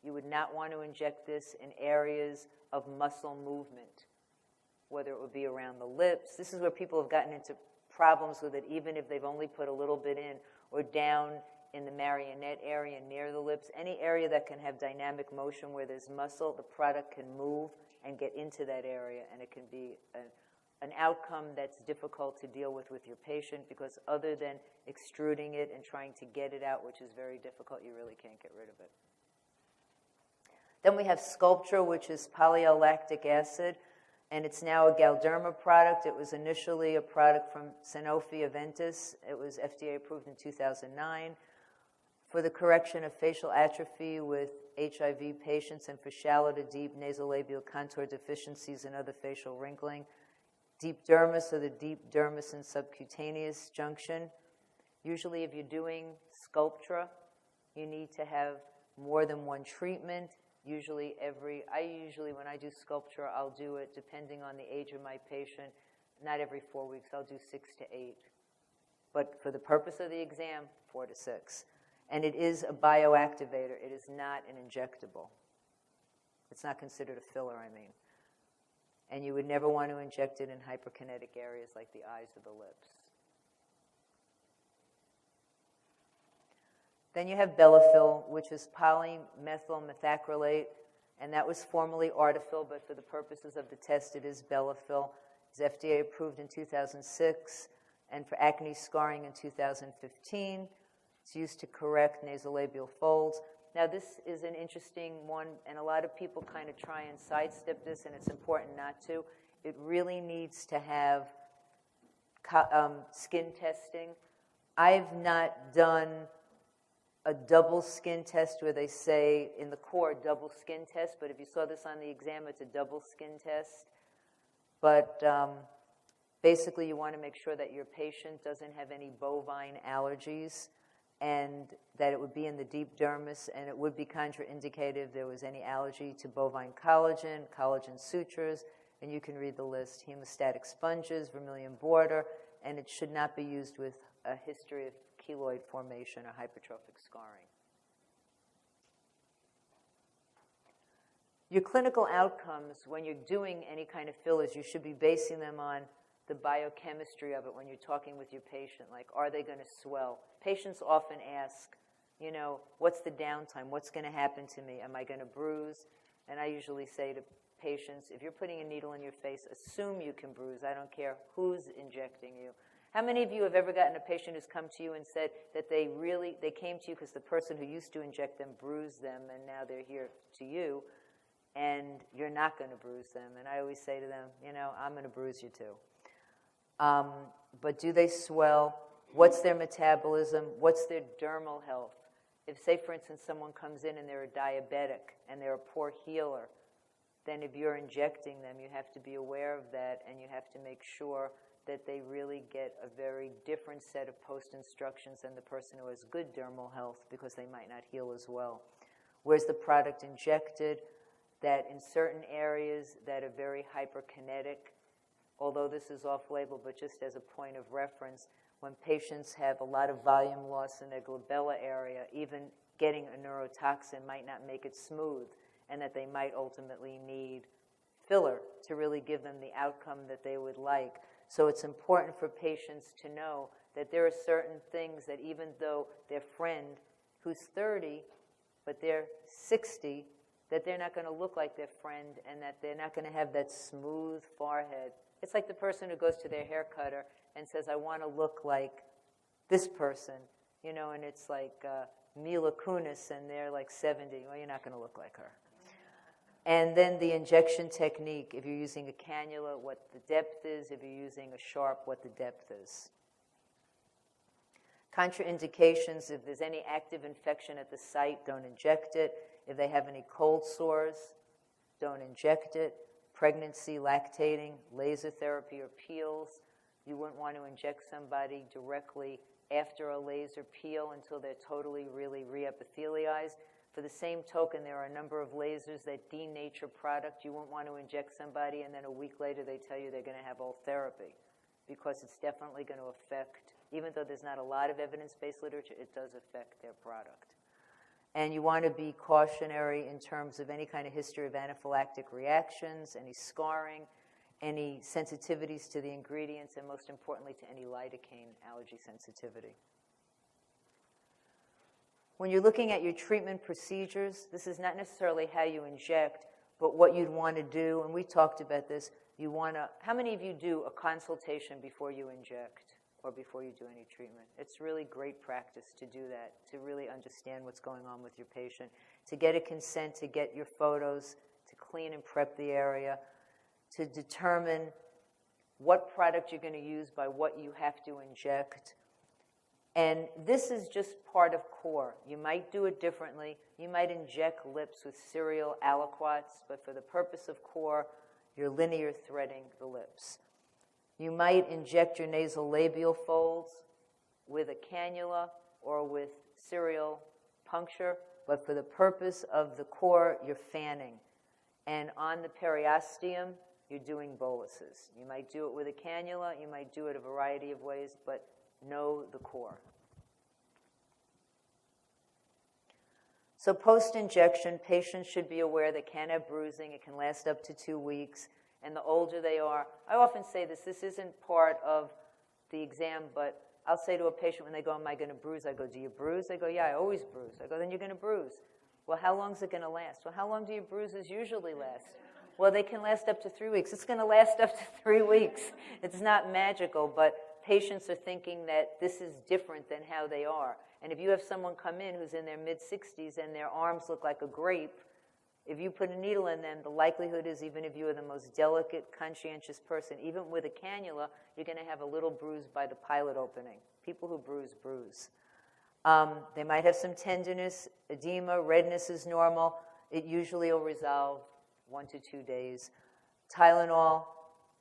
You would not want to inject this in areas of muscle movement, whether it would be around the lips. This is where people have gotten into problems with it, even if they've only put a little bit in, or down in the marionette area near the lips. Any area that can have dynamic motion where there's muscle, the product can move and get into that area, and it can be an outcome that's difficult to deal with your patient, because other than extruding it and trying to get it out, which is very difficult, you really can't get rid of it. Then we have Sculpture, which is polyolactic acid, and it's now a Galderma product. It was initially a product from Sanofi Aventis. It was FDA approved in 2009 for the correction of facial atrophy with HIV patients and for shallow to deep nasolabial contour deficiencies and other facial wrinkling. Deep dermis, or the deep dermis and subcutaneous junction. Usually if you're doing Sculptra, you need to have more than one treatment. When I do Sculptra, I'll do it, depending on the age of my patient, not every 4 weeks. I'll do 6 to 8. But for the purpose of the exam, 4 to 6. And it is a bioactivator. It is not an injectable. It's not considered a filler, I mean. And you would never want to inject it in hyperkinetic areas like the eyes or the lips. Then you have Belafil, which is polymethyl methacrylate, and that was formerly Artefil, but for the purposes of the test, it is Belafil. It's FDA approved in 2006, and for acne scarring in 2015. It's used to correct nasolabial folds. Now, this is an interesting one, and a lot of people kind of try and sidestep this, and it's important not to. It really needs to have skin testing. I've not done a double skin test where they say in the core double skin test, but if you saw this on the exam, it's a double skin test. But basically, you want to make sure that your patient doesn't have any bovine allergies and that it would be in the deep dermis, and it would be contraindicated if there was any allergy to bovine collagen, collagen sutures, and you can read the list: hemostatic sponges, vermilion border, and it should not be used with a history of keloid formation or hypertrophic scarring. Your clinical outcomes, when you're doing any kind of fillers, you should be basing them on the biochemistry of it when you're talking with your patient. Like, are they going to swell? Patients often ask, you know, what's the downtime? What's going to happen to me? Am I going to bruise? And I usually say to patients, if you're putting a needle in your face, assume you can bruise. I don't care who's injecting you. How many of you have ever gotten a patient who's come to you and said that they came to you because the person who used to inject them bruised them, and now they're here to you, and you're not going to bruise them? And I always say to them, you know, I'm going to bruise you too. But do they swell? What's their metabolism? What's their dermal health? If, say, for instance, someone comes in and they're a diabetic and they're a poor healer, then if you're injecting them, you have to be aware of that, and you have to make sure that they really get a very different set of post-instructions than the person who has good dermal health, because they might not heal as well. Where's the product injected? That in certain areas that are very hyperkinetic, although this is off-label, but just as a point of reference, when patients have a lot of volume loss in their glabella area, even getting a neurotoxin might not make it smooth, and that they might ultimately need filler to really give them the outcome that they would like. So it's important for patients to know that there are certain things that even though their friend who's 30, but they're 60, that they're not going to look like their friend, and that they're not going to have that smooth forehead. It's like the person who goes to their hair cutter and says, I want to look like this person, you know, and it's like Mila Kunis, and they're like 70. Well, you're not going to look like her. And then the injection technique, if you're using a cannula, what the depth is. If you're using a sharp, what the depth is. Contraindications: if there's any active infection at the site, don't inject it. If they have any cold sores, don't inject it. Pregnancy, lactating, laser therapy or peels. You wouldn't want to inject somebody directly after a laser peel until they're totally, really reepithelialized. For the same token, there are a number of lasers that denature product. You won't want to inject somebody, and then a week later they tell you they're going to have old therapy, because it's definitely going to affect, even though there's not a lot of evidence-based literature, it does affect their product. And you want to be cautionary in terms of any kind of history of anaphylactic reactions, any scarring, any sensitivities to the ingredients, and most importantly, to any lidocaine allergy sensitivity. When you're looking at your treatment procedures, this is not necessarily how you inject, but what you'd want to do, and we talked about this, you want to, how many of you do a consultation before you inject or before you do any treatment? It's really great practice to do that, to really understand what's going on with your patient, to get a consent, to get your photos, to clean and prep the area, to determine what product you're going to use by what you have to inject. And this is just part of core. You might do it differently. You might inject lips with serial aliquots, but for the purpose of core, you're linear threading the lips. You might inject your nasal labial folds with a cannula or with serial puncture, but for the purpose of the core, you're fanning. And on the periosteum, you're doing boluses. You might do it with a cannula, you might do it a variety of ways, but know the core. So post-injection, patients should be aware they can have bruising. It can last up to 2 weeks. And the older they are, I often say this isn't part of the exam, but I'll say to a patient when they go, am I going to bruise? I go, do you bruise? They go, yeah, I always bruise. I go, then you're going to bruise. Well, how long is it going to last? Well, how long do your bruises usually last? Well, they can last up to 3 weeks. It's going to last up to 3 weeks. It's not magical, but patients are thinking that this is different than how they are. And if you have someone come in who's in their mid-60s and their arms look like a grape, if you put a needle in them, the likelihood is, even if you are the most delicate, conscientious person, even with a cannula, you're going to have a little bruise by the pilot opening. People who bruise, bruise. They might have some tenderness, edema, redness is normal. It usually will resolve 1 to 2 days. Tylenol,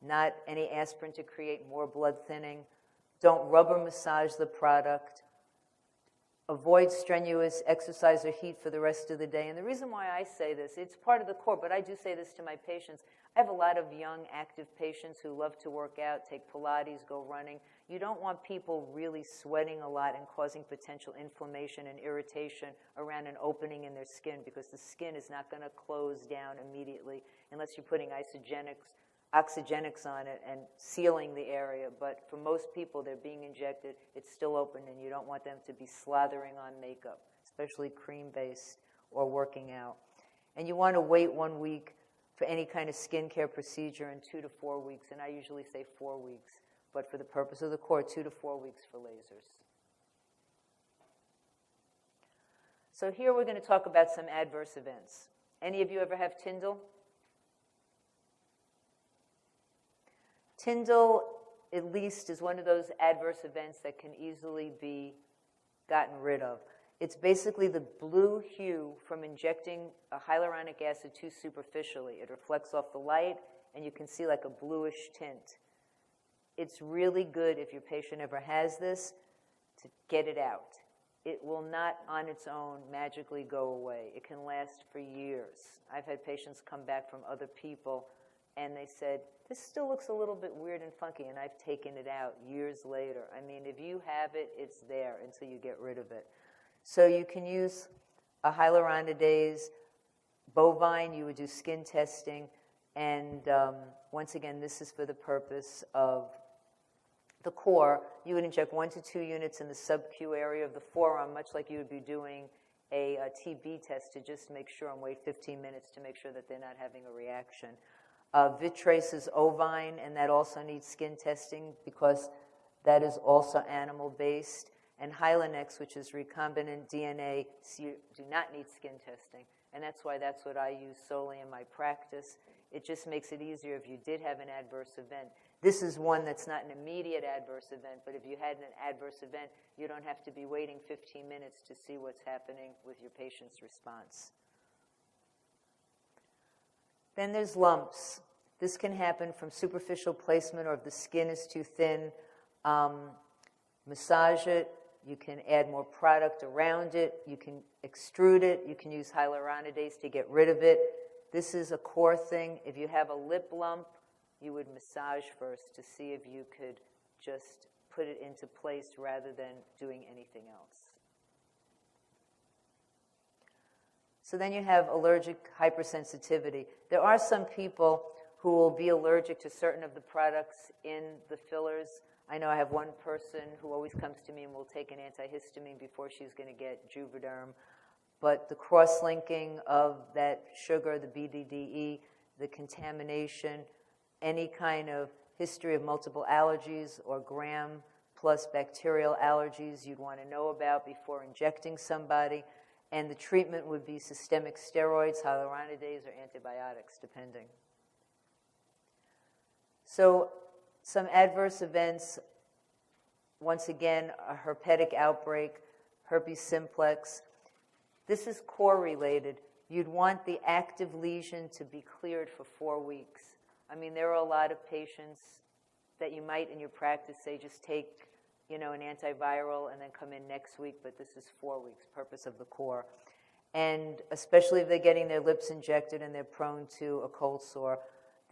not any aspirin to create more blood thinning. Don't rubber massage the product. Avoid strenuous exercise or heat for the rest of the day. And the reason why I say this, it's part of the core, but I do say this to my patients. I have a lot of young, active patients who love to work out, take Pilates, go running. You don't want people really sweating a lot and causing potential inflammation and irritation around an opening in their skin, because the skin is not going to close down immediately unless you're putting oxygenics on it and sealing the area. But for most people, they're being injected, it's still open, and you don't want them to be slathering on makeup, especially cream-based or working out. And you want to wait 1 week for any kind of skincare procedure, and 2 to 4 weeks, and I usually say 4 weeks, but for the purpose of the core, 2 to 4 weeks for lasers. So here we're going to talk about some adverse events. Any of you ever have Tyndall? Tyndall, at least, is one of those adverse events that can easily be gotten rid of. It's basically the blue hue from injecting a hyaluronic acid too superficially. It reflects off the light, and you can see like a bluish tint. It's really good, if your patient ever has this, to get it out. It will not on its own magically go away. It can last for years. I've had patients come back from other people, and they said, this still looks a little bit weird and funky, and I've taken it out years later. I mean, if you have it, it's there until you get rid of it. So you can use a hyaluronidase. Bovine, you would do skin testing. And once again, this is for the purpose of the core. You would inject 1 to 2 units in the sub-Q area of the forearm, much like you would be doing a TB test, to just make sure and wait 15 minutes to make sure that they're not having a reaction. Vitrace is ovine, and that also needs skin testing because that is also animal-based. And Hylenex, which is recombinant DNA, you do not need skin testing. And that's why that's what I use solely in my practice. It just makes it easier if you did have an adverse event. This is one that's not an immediate adverse event, but if you had an adverse event, you don't have to be waiting 15 minutes to see what's happening with your patient's response. Then there's lumps. This can happen from superficial placement, or if the skin is too thin. Massage it. You can add more product around it. You can extrude it. You can use hyaluronidase to get rid of it. This is a core thing. If you have a lip lump, you would massage first to see if you could just put it into place rather than doing anything else. So then you have allergic hypersensitivity. There are some people who will be allergic to certain of the products in the fillers. I know I have one person who always comes to me and will take an antihistamine before she's going to get Juvederm. But the cross-linking of that sugar, the BDDE, the contamination, any kind of history of multiple allergies or gram plus bacterial allergies you'd want to know about before injecting somebody. And the treatment would be systemic steroids, hyaluronidase, or antibiotics, depending. So some adverse events, once again, a herpetic outbreak, herpes simplex. This is core-related. You'd want the active lesion to be cleared for 4 weeks. I mean, there are a lot of patients that you might, in your practice, say just take, an antiviral and then come in next week, but this is 4 weeks, purpose of the core. And especially if they're getting their lips injected and they're prone to a cold sore,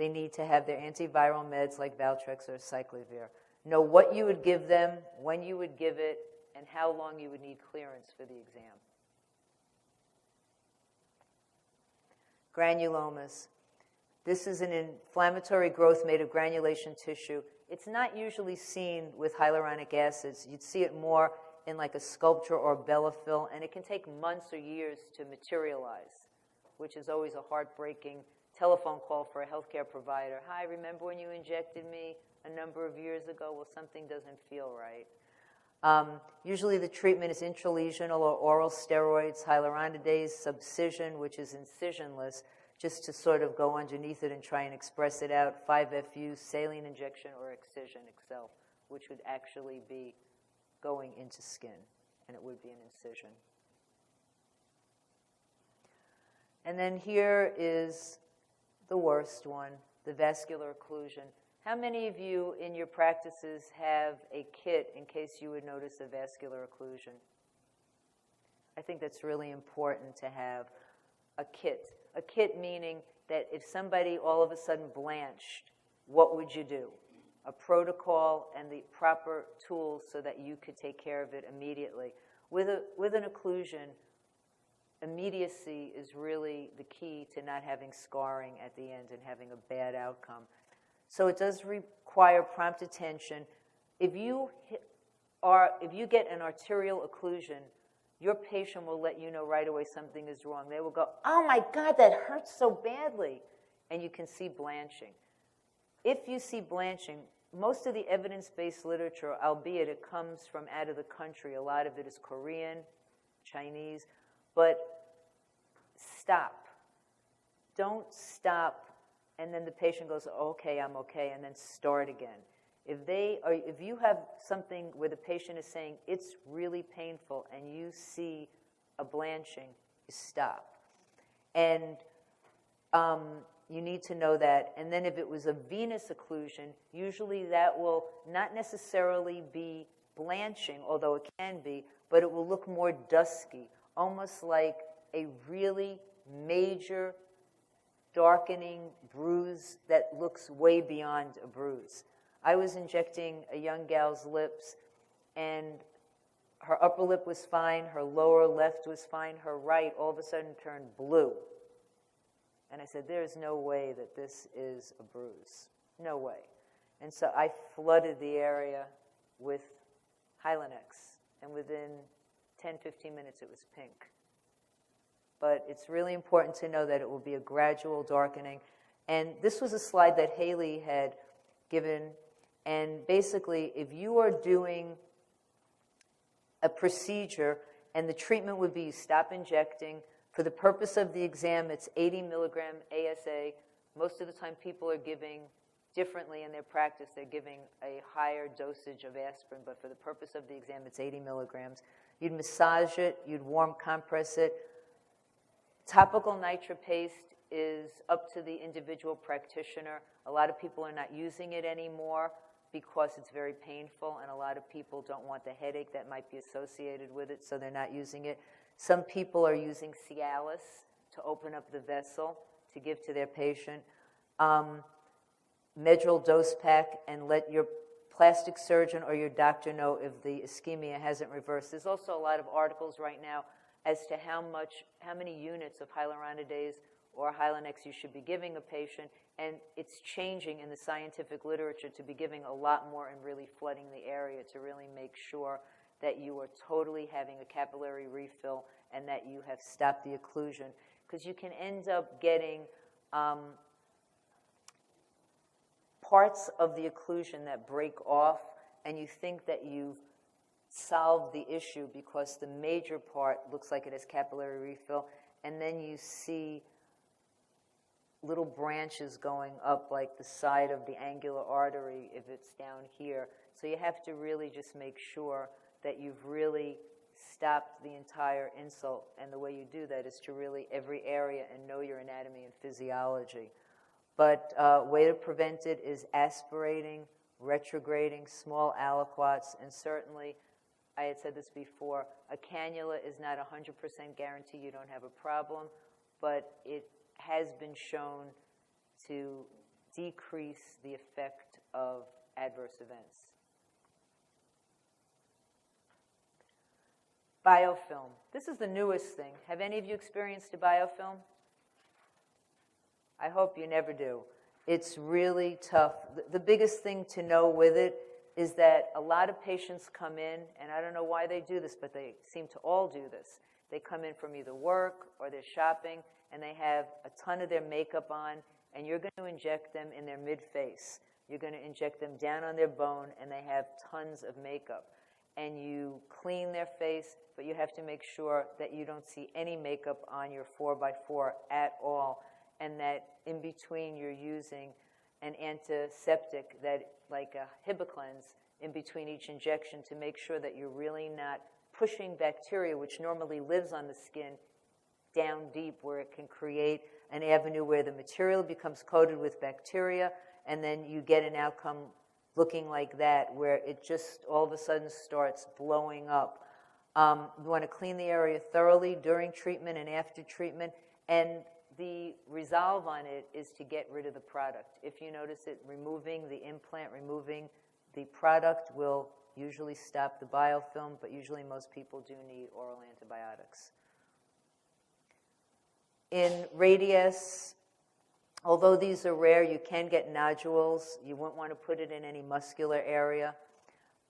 they need to have their antiviral meds like Valtrex or Cyclovir. Know what you would give them, when you would give it, and how long you would need clearance for the exam. Granulomas. This is an inflammatory growth made of granulation tissue. It's not usually seen with hyaluronic acids. You'd see it more in like a sculpture or Bellafill, and it can take months or years to materialize, which is always a heartbreaking telephone call for a healthcare provider. Hi, remember when you injected me a number of years ago? Well, something doesn't feel right. Usually the treatment is intralesional or oral steroids, hyaluronidase, subcision, which is incisionless, just to sort of go underneath it and try and express it out, 5-FU, saline injection, or excision itself, which would actually be going into skin, and it would be an incision. And then here is the worst one, the vascular occlusion. How many of you in your practices have a kit in case you would notice a vascular occlusion? I think that's really important to have a kit. A kit meaning that if somebody all of a sudden blanched, what would you do? A protocol and the proper tools so that you could take care of it immediately. With an occlusion, immediacy is really the key to not having scarring at the end and having a bad outcome. So it does require prompt attention. If you get an arterial occlusion, your patient will let you know right away something is wrong. They will go, oh my God, that hurts so badly. And you can see blanching. If you see blanching, most of the evidence-based literature, albeit it comes from out of the country, a lot of it is Korean, Chinese, but stop. Don't stop, and then the patient goes, okay, I'm okay, and then start again. If you have something where the patient is saying it's really painful and you see a blanching, you stop. And you need to know that. And then if it was a venous occlusion, usually that will not necessarily be blanching, although it can be, but it will look more dusky, almost like a really major darkening bruise that looks way beyond a bruise. I was injecting a young gal's lips, and her upper lip was fine, her lower left was fine, her right all of a sudden turned blue. And I said, there's no way that this is a bruise. No way. And so I flooded the area with Hylenex, and within 10, 15 minutes it was pink. But it's really important to know that it will be a gradual darkening. And this was a slide that Haley had given. And basically, if you are doing a procedure and the treatment would be you stop injecting, for the purpose of the exam, it's 80 milligram ASA. Most of the time people are giving differently in their practice. They're giving a higher dosage of aspirin, but for the purpose of the exam, it's 80 milligrams. You'd massage it, you'd warm compress it. Topical nitropaste is up to the individual practitioner. A lot of people are not using it anymore because it's very painful, and a lot of people don't want the headache that might be associated with it, so they're not using it. Some people are using Cialis to open up the vessel to give to their patient. Medrol dose pack, and let your plastic surgeon or your doctor know if the ischemia hasn't reversed. There's also a lot of articles right now as to how many units of hyaluronidase or Hylenex you should be giving a patient, and it's changing in the scientific literature to be giving a lot more and really flooding the area to really make sure that you are totally having a capillary refill and that you have stopped the occlusion. Because you can end up getting parts of the occlusion that break off, and you think that you've solved the issue because the major part looks like it has capillary refill, and then you see little branches going up like the side of the angular artery if it's down here. So you have to really just make sure that you've really stopped the entire insult, and the way you do that is to really every area and know your anatomy and physiology. But way to prevent it is aspirating, retrograding, small aliquots, and certainly, I had said this before, a cannula is not 100% guarantee you don't have a problem, but it has been shown to decrease the effect of adverse events. Biofilm. This is the newest thing. Have any of you experienced a biofilm? I hope you never do. It's really tough. The biggest thing to know with it is that a lot of patients come in, and I don't know why they do this, but they seem to all do this. They come in from either work or they're shopping, and they have a ton of their makeup on, and you're going to inject them in their mid-face. You're going to inject them down on their bone, and they have tons of makeup. And you clean their face, but you have to make sure that you don't see any makeup on your 4x4 at all, and that in between you're using an antiseptic, that like a Hibiclens, in between each injection to make sure that you're really not pushing bacteria, which normally lives on the skin, down deep where it can create an avenue where the material becomes coated with bacteria, and then you get an outcome looking like that, where it just all of a sudden starts blowing up. You want to clean the area thoroughly during treatment and after treatment, and the resolve on it is to get rid of the product. If you notice it, removing the implant, removing the product will usually stop the biofilm, but usually most people do need oral antibiotics. In radius, although these are rare, you can get nodules. You wouldn't want to put it in any muscular area.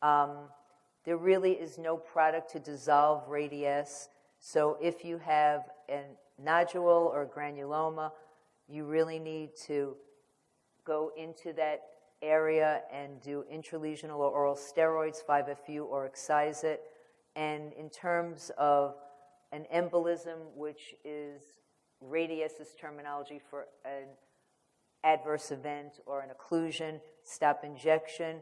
There really is no product to dissolve radius. So if you have a nodule or granuloma, you really need to go into that area and do intralesional or oral steroids, 5-FU, or excise it. And in terms of an embolism, which is radius's terminology for an adverse event or an occlusion, stop injection.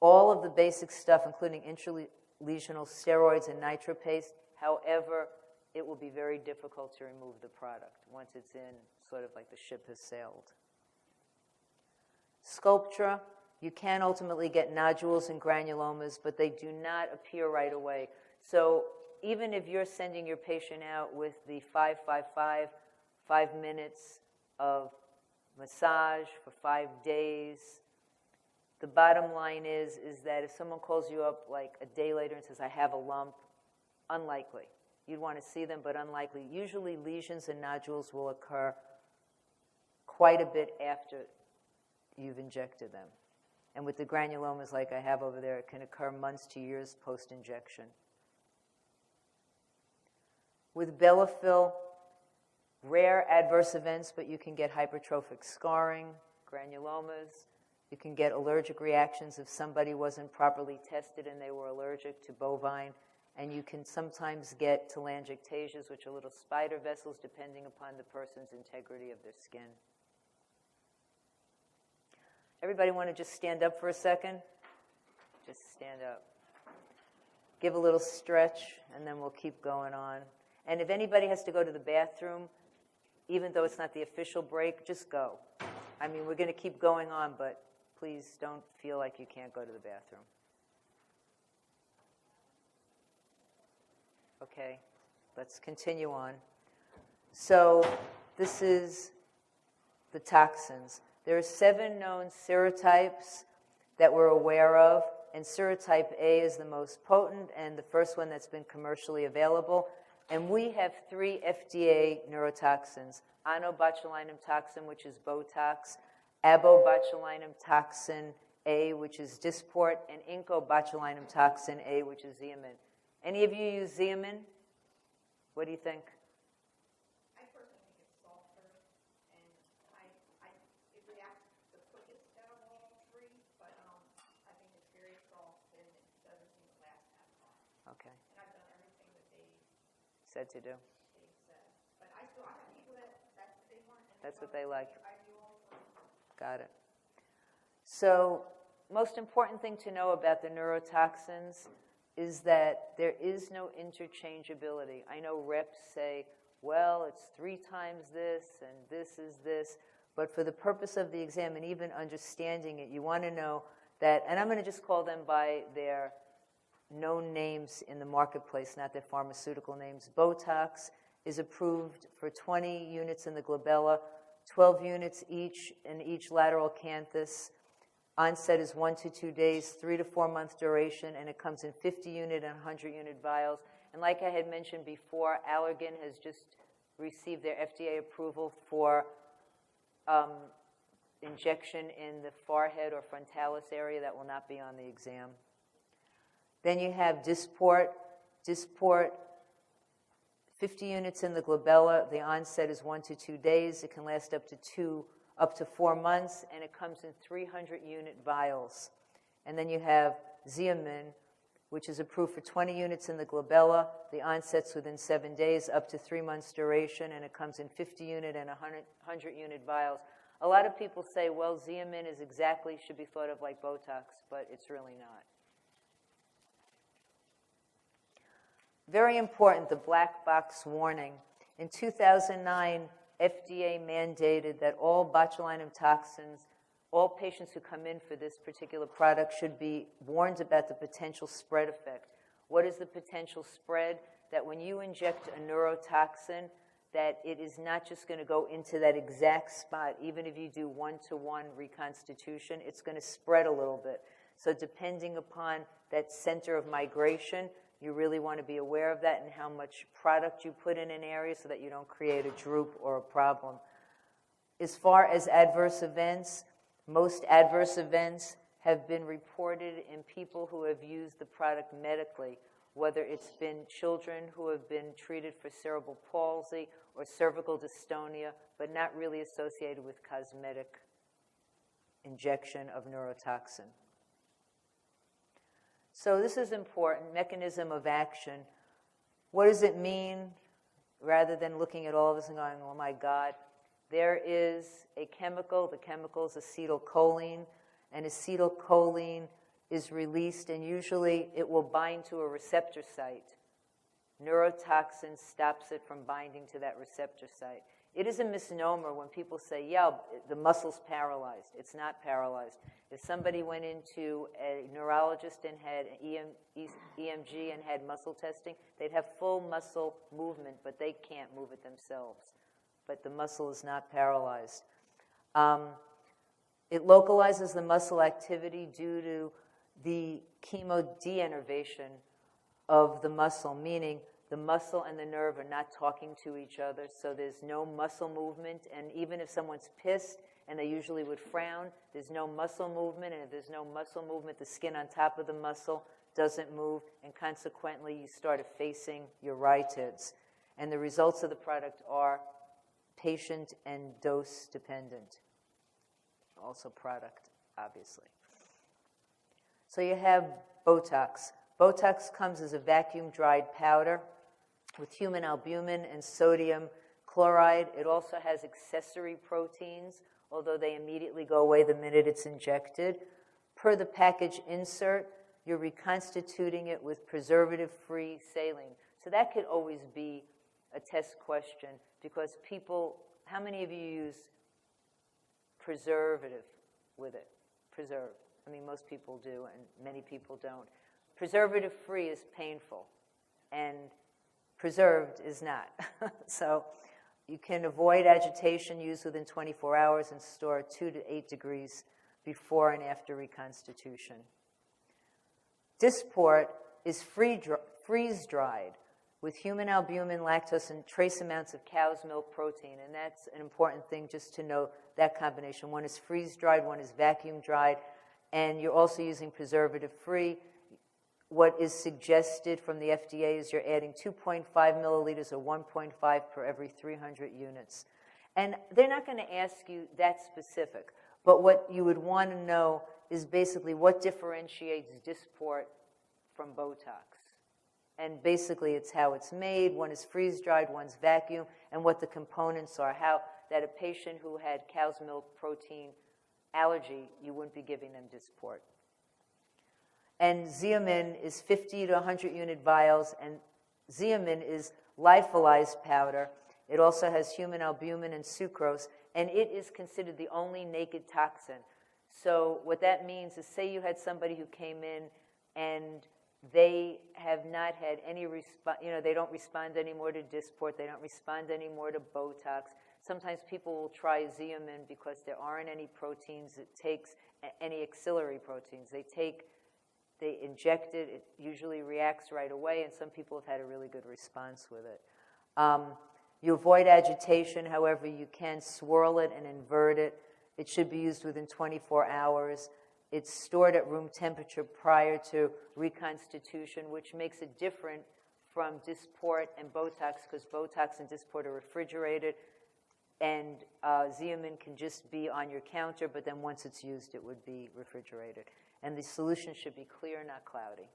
All of the basic stuff, including intralesional steroids and nitropase. However, it will be very difficult to remove the product once it's in, sort of like the ship has sailed. Sculptura, you can ultimately get nodules and granulomas, but they do not appear right away. So even if you're sending your patient out with the 5-5-5, 5 minutes of massage for 5 days, the bottom line is that if someone calls you up like a day later and says, I have a lump, unlikely. You'd want to see them, but unlikely. Usually lesions and nodules will occur quite a bit after you've injected them. And with the granulomas like I have over there, it can occur months to years post-injection. With Bellafill, rare adverse events, but you can get hypertrophic scarring, granulomas. You can get allergic reactions if somebody wasn't properly tested and they were allergic to bovine. And you can sometimes get telangiectasias, which are little spider vessels, depending upon the person's integrity of their skin. Everybody want to just stand up for a second? Just stand up. Give a little stretch, and then we'll keep going on. And if anybody has to go to the bathroom, even though it's not the official break, just go. I mean, we're going to keep going on, but please don't feel like you can't go to the bathroom. Okay, let's continue on. So this is the toxins. There are 7 known serotypes that we're aware of, and serotype A is the most potent and the first one that's been commercially available. And we have 3 FDA neurotoxins: onobotulinum toxin, which is Botox, abobotulinum toxin A, which is Dysport, and incobotulinum toxin A, which is Xeomin. Any of you use Xeomin? What do you think? I personally think it's softer, and it reacts the quickest out of all 3, but I think it's very soft and it doesn't seem to last that long. Okay. And I've done everything that they Said to do. said. But I have people that's what they want. And That's what they like. I do all 3. Got it. So, most important thing to know about the neurotoxins is that there is no interchangeability. I know reps say, well, it's 3 times this and this is this, but for the purpose of the exam and even understanding it, you want to know that, and I'm going to just call them by their known names in the marketplace, not their pharmaceutical names. Botox is approved for 20 units in the glabella 12 units each in each lateral canthus. Onset is 1 to 2 days, 3 to 4 month duration, and it comes in 50 unit and 100 unit vials. And like I had mentioned before, Allergan has just received their FDA approval for injection in the forehead or frontalis area. That will not be on the exam. Then you have Dysport. Dysport, 50 units in the glabella. The onset is 1 to 2 days. It can last up to 4 months, and it comes in 300 unit vials. And then you have Xeomin, which is approved for 20 units in the glabella. The onset's within 7 days, up to 3 months duration, and it comes in 50 unit and 100 unit vials. A lot of people say, well, Xeomin should be thought of like Botox, but it's really not. Very important, the black box warning. In 2009, FDA mandated that all botulinum toxins, all patients who come in for this particular product should be warned about the potential spread effect. What is the potential spread? That when you inject a neurotoxin, that it is not just going to go into that exact spot. Even if you do one-to-one reconstitution, it's going to spread a little bit. So depending upon that center of migration, you really want to be aware of that and how much product you put in an area so that you don't create a droop or a problem. As far as adverse events, most adverse events have been reported in people who have used the product medically, whether it's been children who have been treated for cerebral palsy or cervical dystonia, but not really associated with cosmetic injection of neurotoxin. So this is important, mechanism of action. What does it mean? Rather than looking at all of this and going, oh my God, there is a chemical, the chemical is acetylcholine, and acetylcholine is released, and usually it will bind to a receptor site. Neurotoxin stops it from binding to that receptor site. It is a misnomer when people say, yeah, the muscle's paralyzed. It's not paralyzed. If somebody went into a neurologist and had an EMG and had muscle testing, they'd have full muscle movement, but they can't move it themselves. But the muscle is not paralyzed. It localizes the muscle activity due to the chemodeinnervation of the muscle, meaning the muscle and the nerve are not talking to each other, so there's no muscle movement. And even if someone's pissed, and they usually would frown, there's no muscle movement, and if there's no muscle movement, the skin on top of the muscle doesn't move, and consequently, you start effacing your rhytids. And the results of the product are patient and dose dependent. Also product, obviously. So you have Botox. Botox comes as a vacuum-dried powder with human albumin and sodium chloride. It also has accessory proteins, although they immediately go away the minute it's injected. Per the package insert, you're reconstituting it with preservative-free saline. So that could always be a test question, because people, how many of you use preservative with it? Preserve. I mean, most people do, and many people don't. Preservative-free is painful, and preserved is not. So you can avoid agitation, use within 24 hours, and store at 2 to 8 degrees before and after reconstitution. Dysport is freeze-dried with human albumin, lactose, and trace amounts of cow's milk protein. And that's an important thing just to know that combination. One is freeze-dried, one is vacuum-dried, and you're also using preservative-free. What is suggested from the FDA is you're adding 2.5 milliliters or 1.5 per every 300 units. And they're not going to ask you that specific, but what you would want to know is basically what differentiates Dysport from Botox. And basically it's how it's made. One is freeze-dried, one's vacuum, and what the components are. How that a patient who had cow's milk protein allergy, you wouldn't be giving them Dysport. And Xeomin is 50 to 100 unit vials, and Xeomin is lyophilized powder. It also has human albumin and sucrose, and it is considered the only naked toxin. So what that means is, say you had somebody who came in and they have not had any response, they don't respond anymore to Dysport, they don't respond anymore to Botox. Sometimes people will try Xeomin because there aren't any proteins it takes, any axillary proteins. They inject it, it usually reacts right away, and some people have had a really good response with it. You avoid agitation, however you can swirl it and invert it. It should be used within 24 hours. It's stored at room temperature prior to reconstitution, which makes it different from Dysport and Botox, because Botox and Dysport are refrigerated, and Xeomin can just be on your counter, but then once it's used, it would be refrigerated. And the solution should be clear, not cloudy.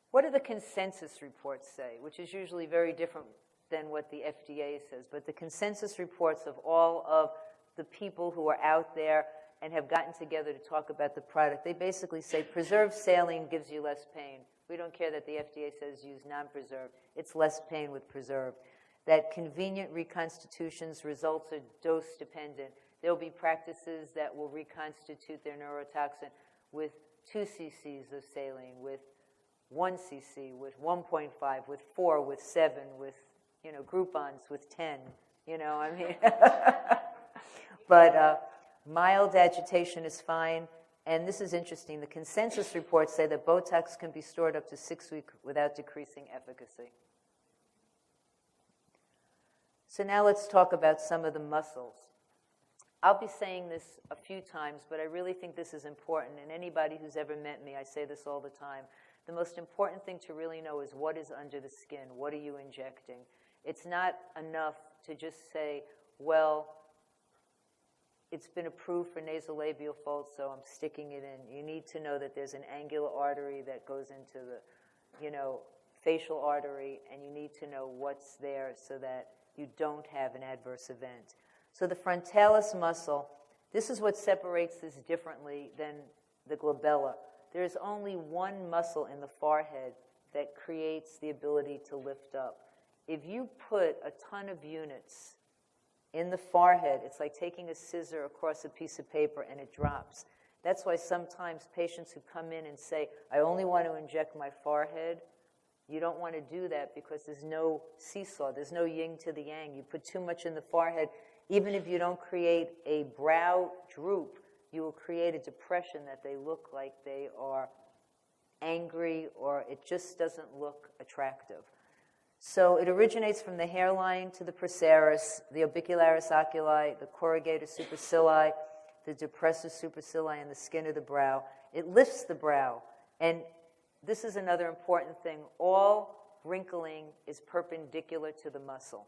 What do the consensus reports say? Which is usually very different than what the FDA says. But the consensus reports of all of the people who are out there and have gotten together to talk about the product, they basically say preserved saline gives you less pain. We don't care that the FDA says use non-preserved. It's less pain with preserved. That convenient reconstitutions results are dose-dependent. There will be practices that will reconstitute their neurotoxin with 2 cc's of saline, with 1 cc, with 1.5, with 4, with 7, with, Groupons with 10, I mean. But mild agitation is fine. And this is interesting. The consensus reports say that Botox can be stored up to 6 weeks without decreasing efficacy. So now let's talk about some of the muscles. I'll be saying this a few times, but I really think this is important. And anybody who's ever met me, I say this all the time. The most important thing to really know is what is under the skin. What are you injecting? It's not enough to just say, well, it's been approved for nasolabial folds, so I'm sticking it in. You need to know that there's an angular artery that goes into the, facial artery, and you need to know what's there so that you don't have an adverse event. So the frontalis muscle, this is what separates this differently than the glabella. There's only one muscle in the forehead that creates the ability to lift up. If you put a ton of units in the forehead, it's like taking a scissor across a piece of paper and it drops. That's why sometimes patients who come in and say, I only want to inject my forehead, you don't want to do that because there's no seesaw, there's no yin to the yang. You put too much in the forehead, even if you don't create a brow droop, you will create a depression that they look like they are angry, or it just doesn't look attractive. So it originates from the hairline to the procerus, the orbicularis oculi, the corrugator supercilii, the depressor supercilii, and the skin of the brow. It lifts the brow. And this is another important thing. All wrinkling is perpendicular to the muscle.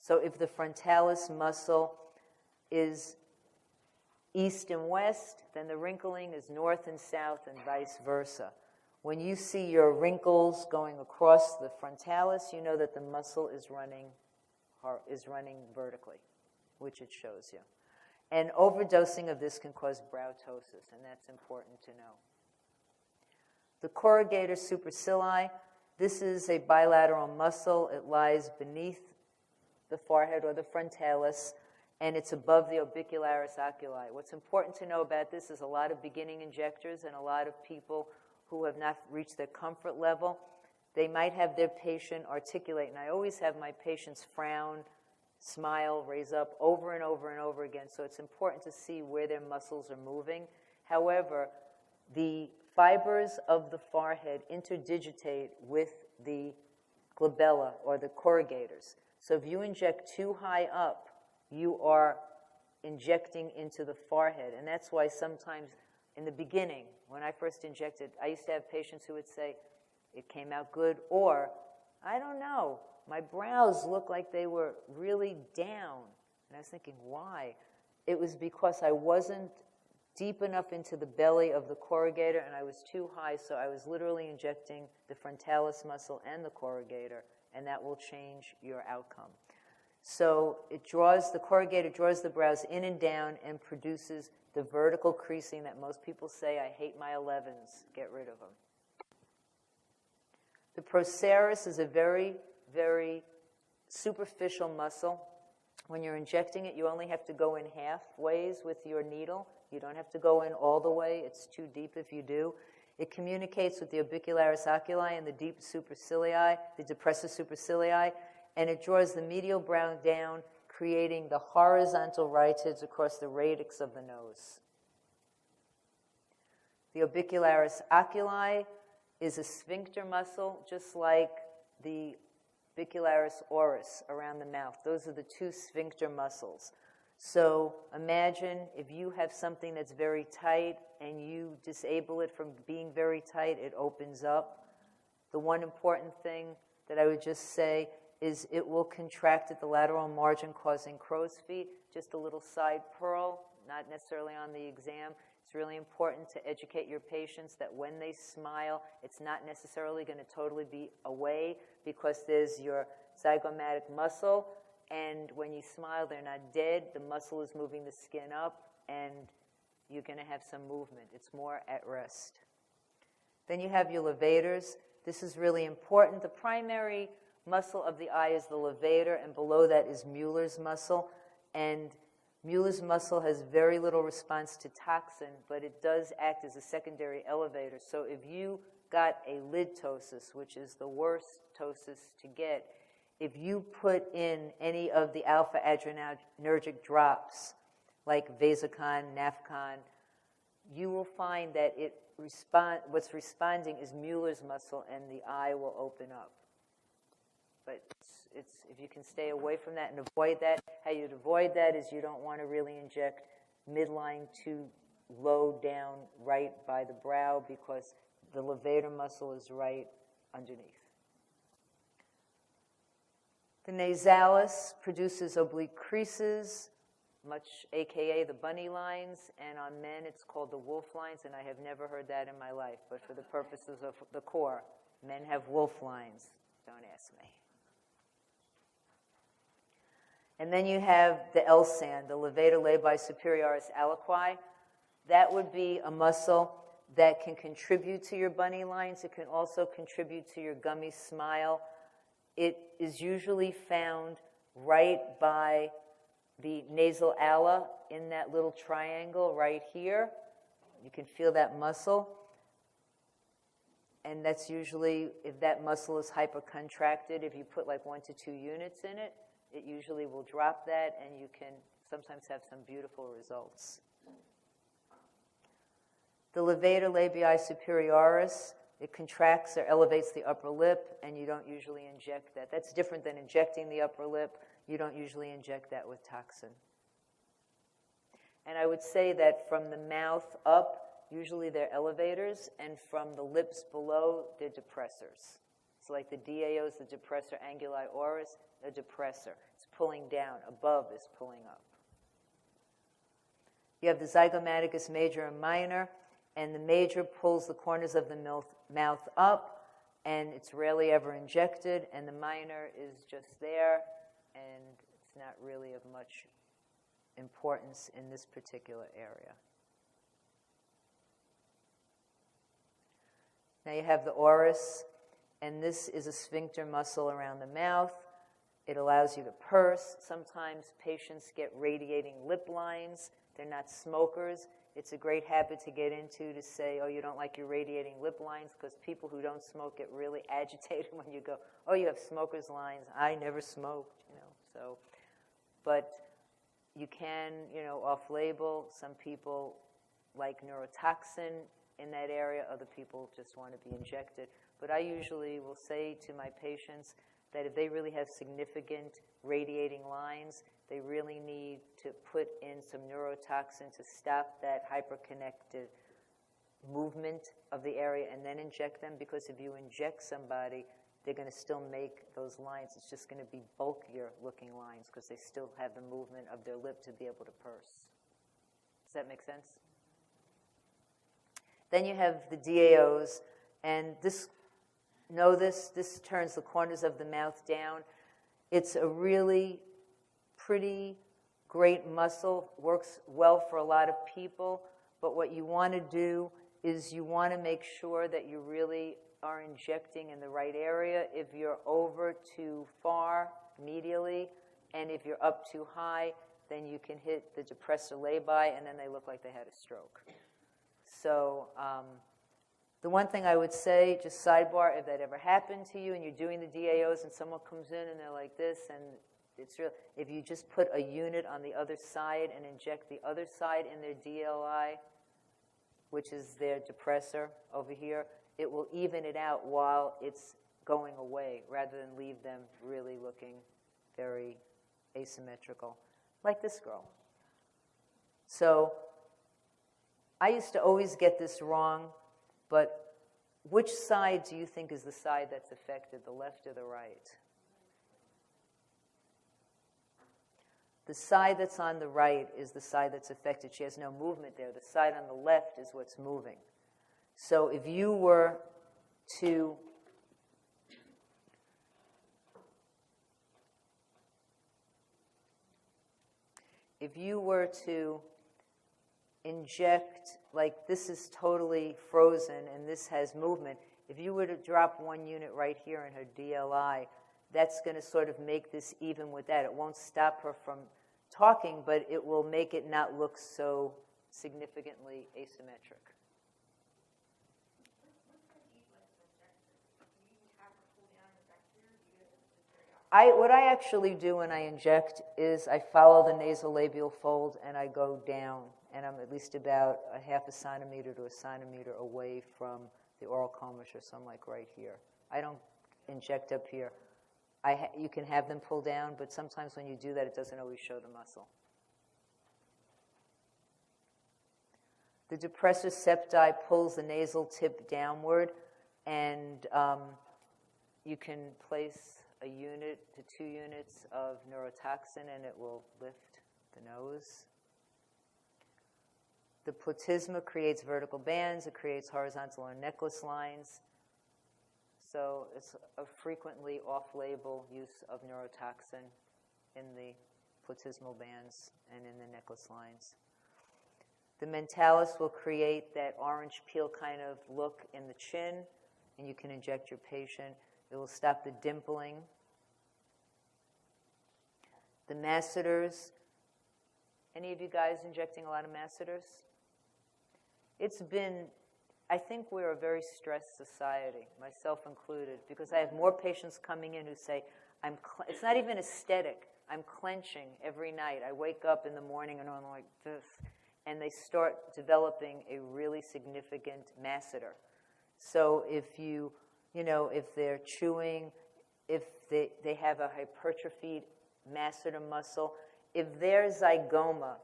So if the frontalis muscle is east and west, then the wrinkling is north and south and vice versa. When you see your wrinkles going across the frontalis, you know that the muscle is running vertically, which it shows you. And overdosing of this can cause brow ptosis, and that's important to know. The corrugator supercilii, this is a bilateral muscle. It lies beneath the forehead or the frontalis, and it's above the orbicularis oculi. What's important to know about this is a lot of beginning injectors and a lot of people who have not reached their comfort level, they might have their patient articulate. And I always have my patients frown, smile, raise up over and over and over again. So it's important to see where their muscles are moving. However, the fibers of the forehead interdigitate with the glabella or the corrugators. So if you inject too high up, you are injecting into the forehead. And that's why sometimes in the beginning, when I first injected, I used to have patients who would say, it came out good, or, I don't know, my brows looked like they were really down. And I was thinking, why? It was because I wasn't deep enough into the belly of the corrugator and I was too high, so I was literally injecting the frontalis muscle and the corrugator, and that will change your outcome. So the corrugator draws the brows in and down and produces the vertical creasing that most people say, I hate my 11s, get rid of them. The procerus is a very, very superficial muscle. When you're injecting it, you only have to go in half ways with your needle. You don't have to go in all the way. It's too deep if you do. It communicates with the orbicularis oculi and the deep supercilii, the depressor supercilii, and it draws the medial brow down, creating the horizontal rhytids across the radix of the nose. The orbicularis oculi is a sphincter muscle, just like the orbicularis oris around the mouth. Those are the two sphincter muscles. So imagine if you have something that's very tight and you disable it from being very tight, it opens up. The one important thing that I would just say is it will contract at the lateral margin, causing crow's feet, just a little side pearl, not necessarily on the exam. It's really important to educate your patients that when they smile, it's not necessarily going to totally be away, because there's your zygomatic muscle, and when you smile, they're not dead. The muscle is moving the skin up, and you're going to have some movement. It's more at rest. Then you have your levators. This is really important. The primary muscle of the eye is the levator, and below that is Mueller's muscle. And Mueller's muscle has very little response to toxin, but it does act as a secondary elevator. So if you got a lid ptosis, which is the worst ptosis to get, if you put in any of the alpha adrenergic drops, like Vasicon, Nafcon, you will find that what's responding is Mueller's muscle, and the eye will open up. But if you can stay away from that and avoid that, how you'd avoid that is you don't want to really inject midline too low down right by the brow, because the levator muscle is right underneath. The nasalis produces oblique creases, much AKA the bunny lines, and on men it's called the wolf lines, and I have never heard that in my life, but for the purposes of the core, men have wolf lines. Don't ask me. And then you have the LSAN, the levator labii superioris aliqui. That would be a muscle that can contribute to your bunny lines. It can also contribute to your gummy smile. It is usually found right by the nasal ala in that little triangle right here. You can feel that muscle. And that's usually, if that muscle is hypercontracted, if you put like 1 to 2 units in it, it usually will drop that, and you can sometimes have some beautiful results. The levator labii superioris, it contracts or elevates the upper lip, and you don't usually inject that. That's different than injecting the upper lip. You don't usually inject that with toxin. And I would say that from the mouth up, usually they're elevators, and from the lips below, they're depressors. So like the DAOs, the depressor anguli oris, a depressor. It's pulling down. Above is pulling up. You have the zygomaticus major and minor, and the major pulls the corners of the mouth up, and it's rarely ever injected, and the minor is just there, and it's not really of much importance in this particular area. Now you have the oris, and this is a sphincter muscle around the mouth. It allows you to purse. Sometimes patients get radiating lip lines. They're not smokers. It's a great habit to get into, to say, oh, you don't like your radiating lip lines, because people who don't smoke get really agitated when you go, oh, you have smoker's lines. I never smoked, So, but you can, off-label. Some people like neurotoxin in that area. Other people just want to be injected. But I usually will say to my patients that if they really have significant radiating lines, they really need to put in some neurotoxin to stop that hyperconnected movement of the area and then inject them, because if you inject somebody, they're going to still make those lines. It's just going to be bulkier looking lines because they still have the movement of their lip to be able to purse. Does that make sense? Then you have the DAOs, and this turns the corners of the mouth down. It's a really pretty great muscle, works well for a lot of people, but what you want to do is you want to make sure that you really are injecting in the right area. If you're over too far medially, and if you're up too high, then you can hit the depressor labii, and then they look like they had a stroke. So The one thing I would say, just sidebar, if that ever happened to you and you're doing the DAOs and someone comes in and they're like this and it's real, if you just put a unit on the other side and inject the other side in their DLI, which is their depressor over here, it will even it out while it's going away rather than leave them really looking very asymmetrical, like this girl. So I used to always get this wrong, but which side do you think is the side that's affected, the left or the right? The side that's on the right is the side that's affected. She has no movement there. The side on the left is what's moving. So if you were to inject, like this is totally frozen and this has movement, if you were to drop one unit right here in her DLI, that's going to sort of make this even with that. It won't stop her from talking, but it will make it not look so significantly asymmetric. What I actually do when I inject is I follow the nasolabial fold and I go down, and I'm at least about a half a centimeter to a centimeter away from the oral combusture, so I'm like right here. I don't inject up here. You can have them pull down, but sometimes when you do that, it doesn't always show the muscle. The depressor septi pulls the nasal tip downward, and you can place a unit to 2 units of neurotoxin, and it will lift the nose. The platysma creates vertical bands. It creates horizontal or necklace lines. So it's a frequently off-label use of neurotoxin in the platysmal bands and in the necklace lines. The mentalis will create that orange peel kind of look in the chin, and you can inject your patient. It will stop the dimpling. The masseters. Any of you guys injecting a lot of masseters? It's been, I think we're a very stressed society, myself included, because I have more patients coming in who say, it's not even aesthetic. I'm clenching every night. I wake up in the morning and I'm like this. And they start developing a really significant masseter. So if if they're chewing, if they have a hypertrophied masseter muscle, if their zygoma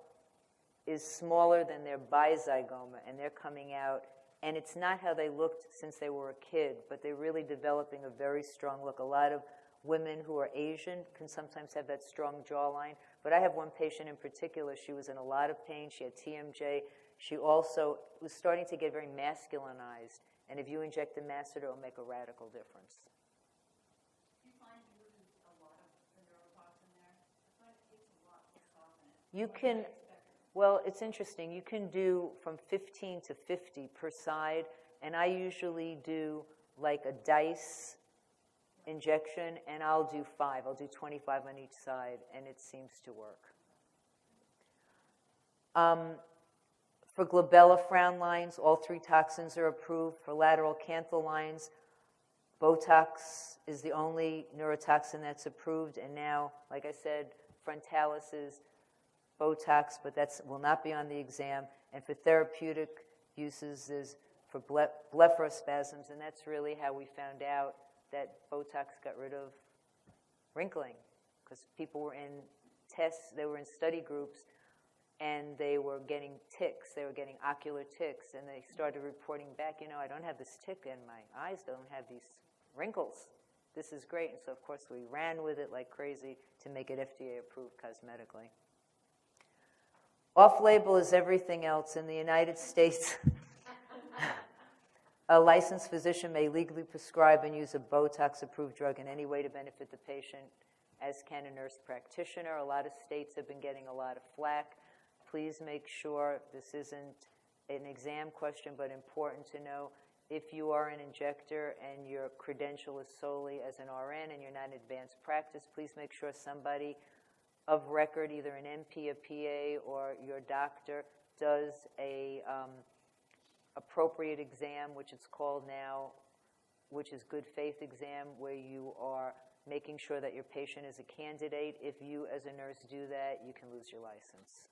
is smaller than their bizygoma and they're coming out, and it's not how they looked since they were a kid, but they're really developing a very strong look. A lot of women who are Asian can sometimes have that strong jawline. But I have one patient in particular, she was in a lot of pain, she had TMJ, she also was starting to get very masculinized, and if you inject the masseter, it will make a radical difference. Do you find you lose a lot of the neurotoxin there? I find it takes a lot to soften it. You can, well, it's interesting, you can do from 15 to 50 per side, and I usually do like a dice injection, and I'll do 5. I'll do 25 on each side, and it seems to work. For glabella frown lines, all 3 toxins are approved. For lateral canthal lines, Botox is the only neurotoxin that's approved, and now, like I said, frontalis is Botox, but that will not be on the exam. And for therapeutic uses is for blepharospasms, and that's really how we found out that Botox got rid of wrinkling, because people were in tests, they were in study groups, and they were getting tics, they were getting ocular tics, and they started reporting back, I don't have this tic and my eyes don't have these wrinkles. This is great. And so, of course, we ran with it like crazy to make it FDA approved cosmetically. Off-label is everything else. In the United States, a licensed physician may legally prescribe and use a Botox-approved drug in any way to benefit the patient, as can a nurse practitioner. A lot of states have been getting a lot of flack. Please make sure, this isn't an exam question, but important to know, if you are an injector and your credential is solely as an RN and you're not in advanced practice, please make sure somebody of record, either an NP, a PA, or your doctor, does a appropriate exam, which it's called now, which is good faith exam, where you are making sure that your patient is a candidate. If you, as a nurse, do that, you can lose your license.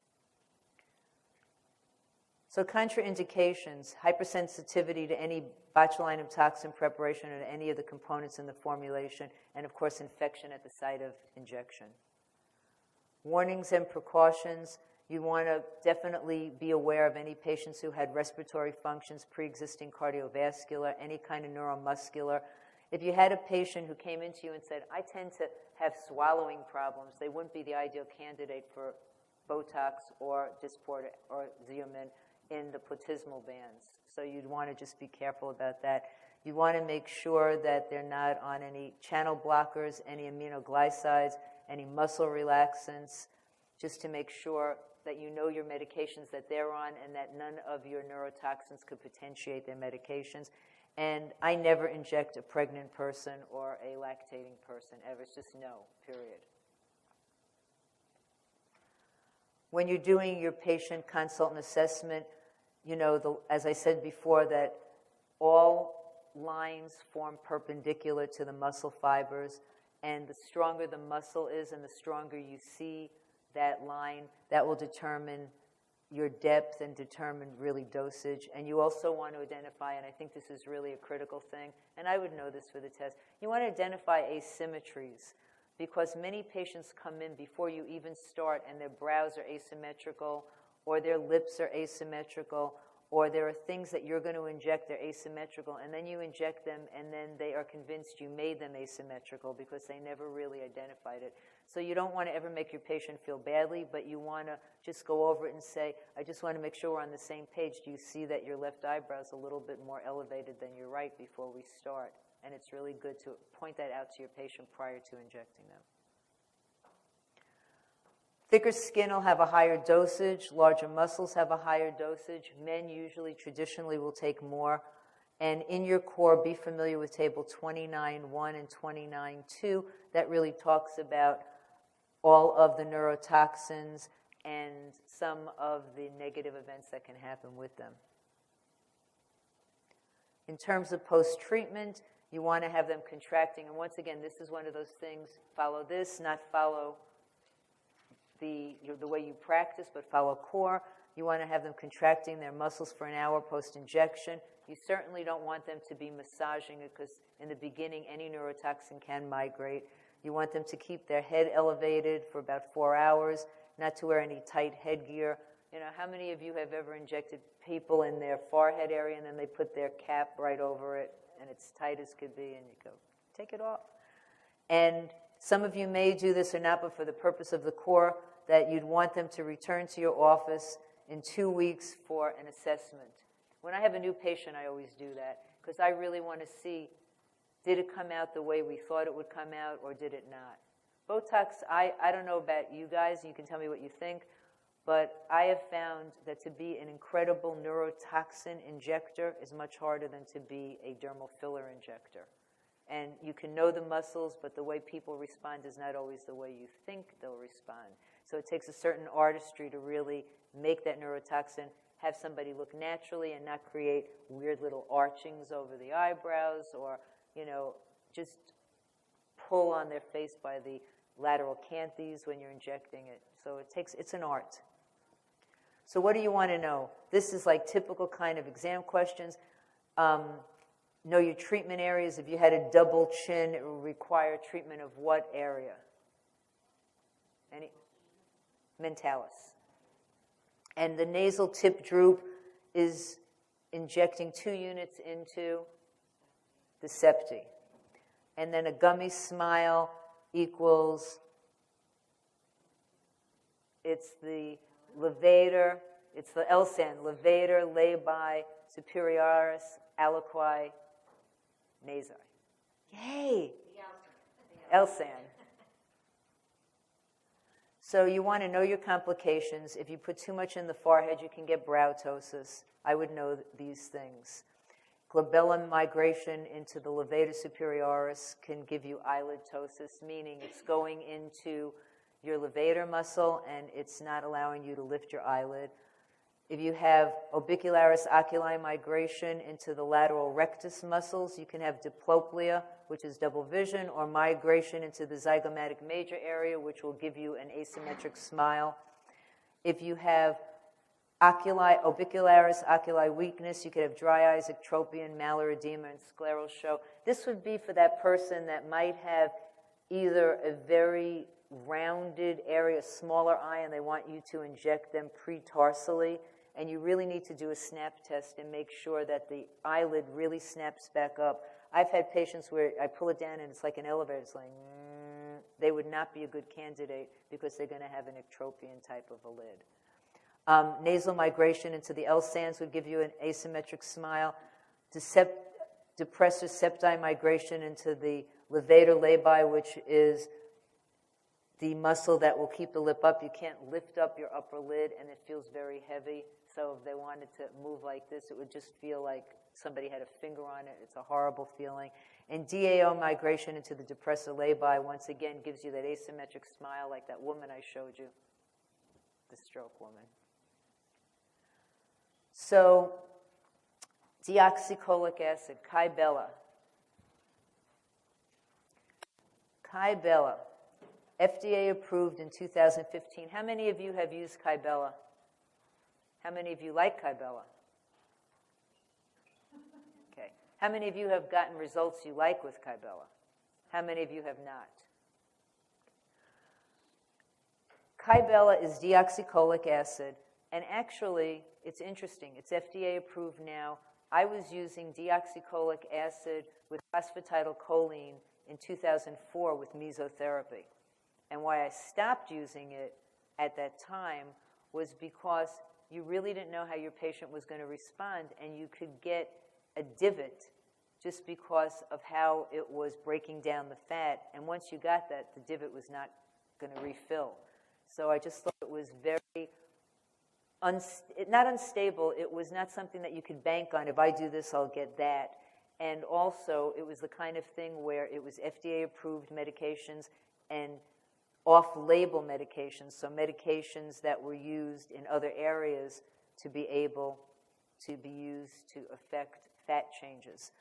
So contraindications, hypersensitivity to any botulinum toxin preparation or to any of the components in the formulation, and of course infection at the site of injection. Warnings and precautions, you want to definitely be aware of any patients who had respiratory functions, pre-existing cardiovascular, any kind of neuromuscular. If you had a patient who came into you and said, I tend to have swallowing problems, they wouldn't be the ideal candidate for Botox or Dysport or Xeomin in the platysmal bands. So you'd want to just be careful about that. You want to make sure that they're not on any channel blockers, any aminoglycides, any muscle relaxants, just to make sure that you know your medications that they're on and that none of your neurotoxins could potentiate their medications. And I never inject a pregnant person or a lactating person ever. It's just no, period. When you're doing your patient consult and assessment, you know, as I said before, that all lines form perpendicular to the muscle fibers, and the stronger the muscle is and the stronger you see that line, that will determine your depth and determine really dosage. And you also want to identify, and I think this is really a critical thing, and I would know this for the test, you want to identify asymmetries, because many patients come in before you even start and their brows are asymmetrical or their lips are asymmetrical, or there are things that you're going to inject, they're asymmetrical, and then you inject them and then they are convinced you made them asymmetrical because they never really identified it. So you don't want to ever make your patient feel badly, but you want to just go over it and say, I just want to make sure we're on the same page. Do you see that your left eyebrow is a little bit more elevated than your right before we start? And it's really good to point that out to your patient prior to injecting them. Thicker skin will have a higher dosage. Larger muscles have a higher dosage. Men usually, traditionally, will take more. And in your core, be familiar with table 29.1 and 29.2. That really talks about all of the neurotoxins and some of the negative events that can happen with them. In terms of post-treatment, you want to have them contracting. And once again, this is one of those things, follow this, not follow the way you practice, but follow core. You want to have them contracting their muscles for an hour post-injection. You certainly don't want them to be massaging it because in the beginning, any neurotoxin can migrate. You want them to keep their head elevated for about 4 hours, not to wear any tight headgear. You know, how many of you have ever injected people in their forehead area and then they put their cap right over it and it's tight as could be and you go, take it off. And some of you may do this or not, but for the purpose of the core, that you'd want them to return to your office in 2 weeks for an assessment. When I have a new patient, I always do that because I really want to see, did it come out the way we thought it would come out or did it not? Botox, I don't know about you guys, you can tell me what you think, but I have found that to be an incredible neurotoxin injector is much harder than to be a dermal filler injector. And you can know the muscles, but the way people respond is not always the way you think they'll respond. So it takes a certain artistry to really make that neurotoxin have somebody look naturally and not create weird little archings over the eyebrows or, you know, just pull on their face by the lateral canths when you're injecting it. So it's an art. So what do you want to know? This is like typical kind of exam questions. Know your treatment areas. If you had a double chin, it would require treatment of what area? Any? Mentalis. And the nasal tip droop is injecting 2 units into the septi. And then a gummy smile equals, it's the levator, it's the LSAN, levator, labii, superioris, aliqui, nasi. Yay! LSAN. So you want to know your complications. If you put too much in the forehead, you can get brow ptosis. I would know these things. Glabellum migration into the levator superioris can give you eyelid ptosis, meaning it's going into your levator muscle and it's not allowing you to lift your eyelid. If you have orbicularis oculi migration into the lateral rectus muscles, you can have diplopia, which is double vision, or migration into the zygomatic major area, which will give you an asymmetric smile. If you have orbicularis oculi weakness, you could have dry eyes, ectropion, malar edema, and scleral show. This would be for that person that might have either a very rounded area, smaller eye, and they want you to inject them pretarsally, and you really need to do a snap test and make sure that the eyelid really snaps back up. I've had patients where I pull it down and it's like an elevator. It's like, they would not be a good candidate because they're going to have an ectropion type of a lid. Nasal migration into the L-sands would give you an asymmetric smile. Depressor septi migration into the levator labii, which is the muscle that will keep the lip up. You can't lift up your upper lid, and it feels very heavy. So if they wanted to move like this, it would just feel like somebody had a finger on it. It's a horrible feeling. And DAO migration into the depressor labii, once again, gives you that asymmetric smile like that woman I showed you, the stroke woman. So deoxycholic acid, Kybella. Kybella, FDA approved in 2015. How many of you have used Kybella? How many of you like Kybella? Okay. How many of you have gotten results you like with Kybella? How many of you have not? Kybella is deoxycholic acid, and actually, it's interesting. It's FDA approved now. I was using deoxycholic acid with phosphatidylcholine in 2004 with mesotherapy. And why I stopped using it at that time was because you really didn't know how your patient was going to respond, and you could get a divot just because of how it was breaking down the fat. And once you got that, the divot was not going to refill. So I just thought it was very, not unstable, it was not something that you could bank on. If I do this, I'll get that. And also, it was the kind of thing where it was FDA-approved medications and off-label medications, so medications that were used in other areas to be able to be used to affect fat changes.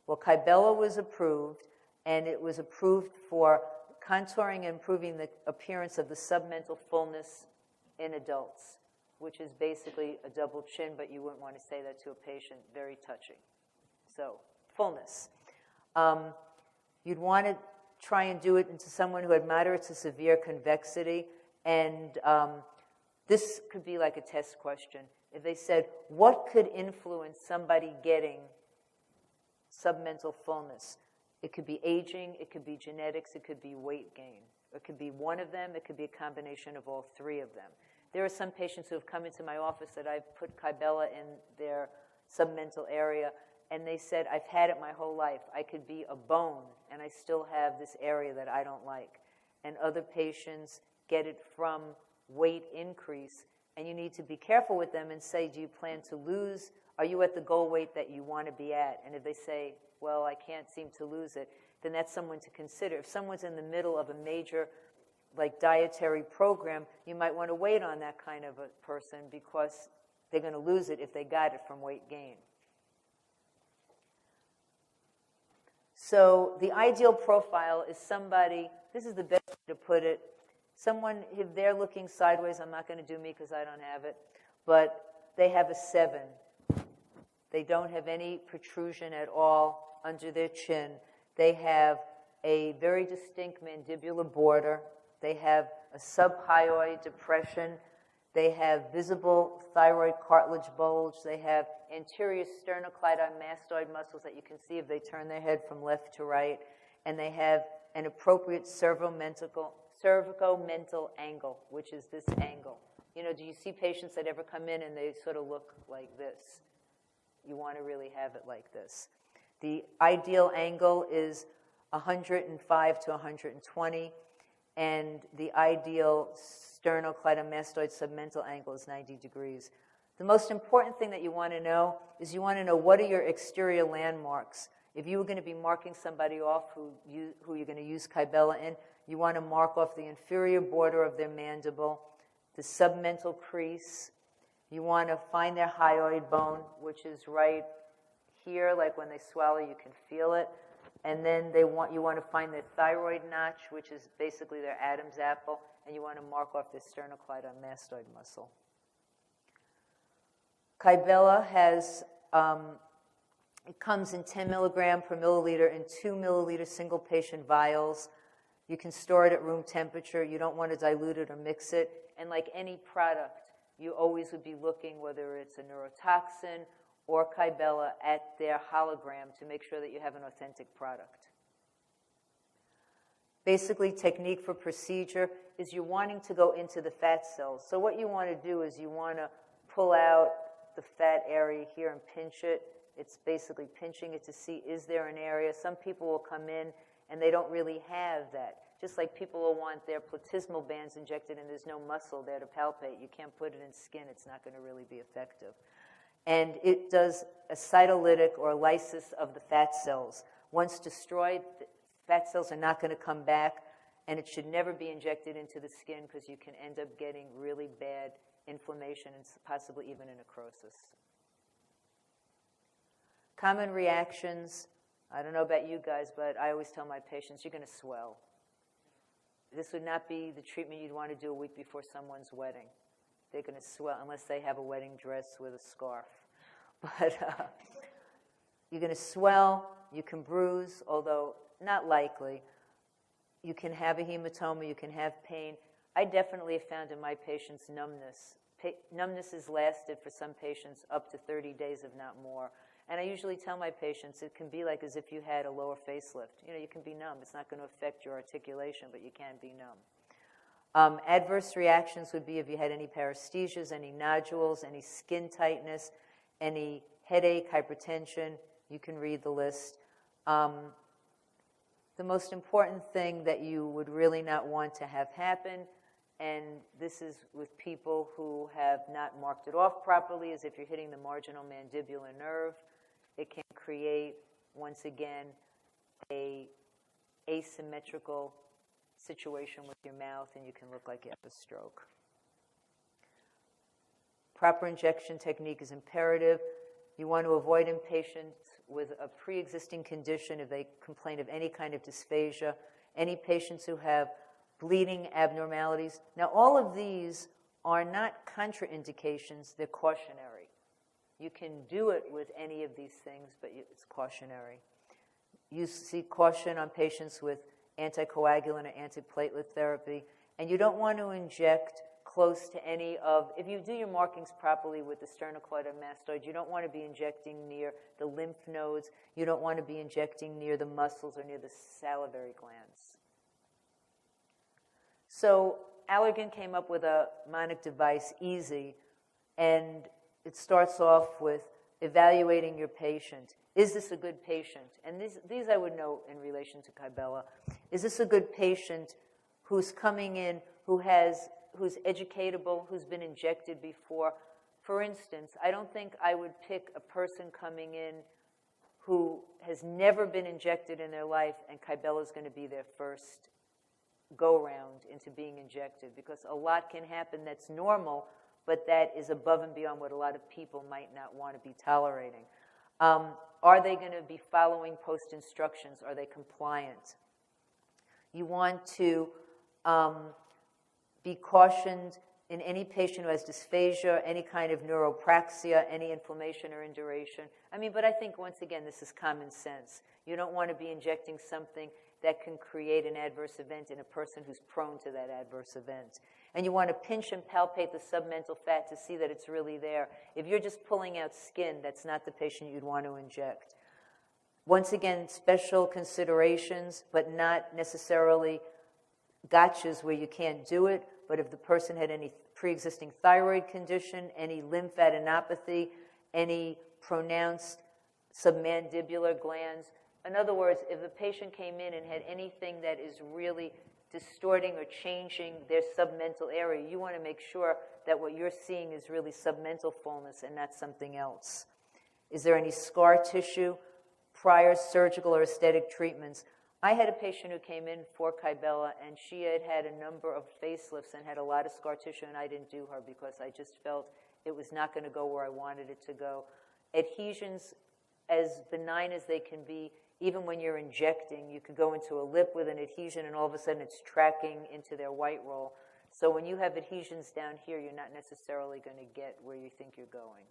Well, Kybella was approved, and it was approved for contouring and improving the appearance of the submental fullness in adults, which is basically a double chin, but you wouldn't want to say that to a patient. Very touching. So, fullness. You'd want to try and do it into someone who had moderate to severe convexity, and this could be like a test question. If they said, what could influence somebody getting submental fullness? It could be aging, it could be genetics, it could be weight gain. It could be one of them, it could be a combination of all three of them. There are some patients who have come into my office that I've put Kybella in their submental area, and they said, I've had it my whole life. I could be a bone, and I still have this area that I don't like. And other patients get it from weight increase, and you need to be careful with them and say, do you plan to lose? Are you at the goal weight that you want to be at? And if they say, well, I can't seem to lose it, then that's someone to consider. If someone's in the middle of a major dietary program, you might want to wait on that kind of a person because they're going to lose it if they got it from weight gain. So the ideal profile is somebody, this is the best way to put it, someone, if they're looking sideways, I'm not going to do me because I don't have it, but they have a 7. They don't have any protrusion at all under their chin. They have a very distinct mandibular border. They have a subhyoid depression. They have visible thyroid cartilage bulge. They have anterior sternocleidomastoid muscles that you can see if they turn their head from left to right. And they have an appropriate cervicomental angle, which is this angle. You know, do you see patients that ever come in and they sort of look like this? You want to really have it like this. The ideal angle is 105 to 120, and the ideal sternocleidomastoid submental angle is 90 degrees. The most important thing that you want to know is you want to know what are your exterior landmarks. If you were going to be marking somebody off who you're going to use Kybella in, you want to mark off the inferior border of their mandible, the submental crease. You want to find their hyoid bone, which is right here, like when they swallow, you can feel it. And then you want to find their thyroid notch, which is basically their Adam's apple, and you want to mark off their sternocleidomastoid muscle. Kybella has, it comes in 10 milligram per milliliter in 2 milliliter single patient vials. You can store it at room temperature. You don't want to dilute it or mix it. And like any product, you always would be looking whether it's a neurotoxin or Kybella at their hologram to make sure that you have an authentic product. Basically, technique for procedure is you're wanting to go into the fat cells. So what you want to do is you want to pull out the fat area here and pinch it. It's basically pinching it to see, is there an area? Some people will come in and they don't really have that. Just like people will want their platysmal bands injected and there's no muscle there to palpate. You can't put it in skin. It's not going to really be effective. And it does a cytolytic or lysis of the fat cells. Once destroyed, the fat cells are not going to come back, and it should never be injected into the skin because you can end up getting really bad inflammation and possibly even a necrosis. Common reactions, I don't know about you guys, but I always tell my patients, you're going to swell. This would not be the treatment you'd want to do a week before someone's wedding. They're going to swell unless they have a wedding dress with a scarf. But you're going to swell, you can bruise, although not likely. You can have a hematoma, you can have pain. I definitely have found in my patients numbness. Numbness has lasted for some patients up to 30 days, if not more. And I usually tell my patients it can be like as if you had a lower facelift. You know, you can be numb. It's not going to affect your articulation, but you can be numb. Adverse reactions would be if you had any paresthesias, any nodules, any skin tightness, any headache, hypertension. You can read the list. The most important thing that you would really not want to have happen, and this is with people who have not marked it off properly, is if you're hitting the marginal mandibular nerve, it can create, once again, a asymmetrical situation with your mouth, and you can look like you have a stroke. Proper injection technique is imperative. You want to avoid in patients with a pre-existing condition if they complain of any kind of dysphagia, any patients who have bleeding abnormalities. Now, all of these are not contraindications, they're cautionary. You can do it with any of these things, but it's cautionary. You see caution on patients with anticoagulant or antiplatelet therapy, and you don't want to inject close to any of, if you do your markings properly with the sternocleidomastoid, you don't want to be injecting near the lymph nodes, you don't want to be injecting near the muscles or near the salivary glands. So Allergan came up with a mnemonic device, EASY, and it starts off with evaluating your patient. Is this a good patient? And these I would know in relation to Kybella. Is this a good patient who's coming in, who's educatable, who's been injected before? For instance, I don't think I would pick a person coming in who has never been injected in their life, and Kybella is going to be their first go-round into being injected, because a lot can happen that's normal, but that is above and beyond what a lot of people might not want to be tolerating. Are they going to be following post instructions? Are they compliant? You want to be cautioned in any patient who has dysphagia, any kind of neuropraxia, any inflammation or induration. I mean, but I think, once again, this is common sense. You don't want to be injecting something that can create an adverse event in a person who's prone to that adverse event. And you want to pinch and palpate the submental fat to see that it's really there. If you're just pulling out skin, that's not the patient you'd want to inject. Once again, special considerations, but not necessarily gotchas where you can't do it. But if the person had any pre-existing thyroid condition, any lymphadenopathy, any pronounced submandibular glands. In other words, if the patient came in and had anything that is really distorting or changing their submental area, you want to make sure that what you're seeing is really submental fullness and not something else. Is there any scar tissue, prior surgical or aesthetic treatments? I had a patient who came in for Kybella, and she had had a number of facelifts and had a lot of scar tissue, and I didn't do her because I just felt it was not going to go where I wanted it to go. Adhesions, as benign as they can be, even when you're injecting, you could go into a lip with an adhesion and all of a sudden it's tracking into their white roll. So when you have adhesions down here, you're not necessarily going to get where you think you're going.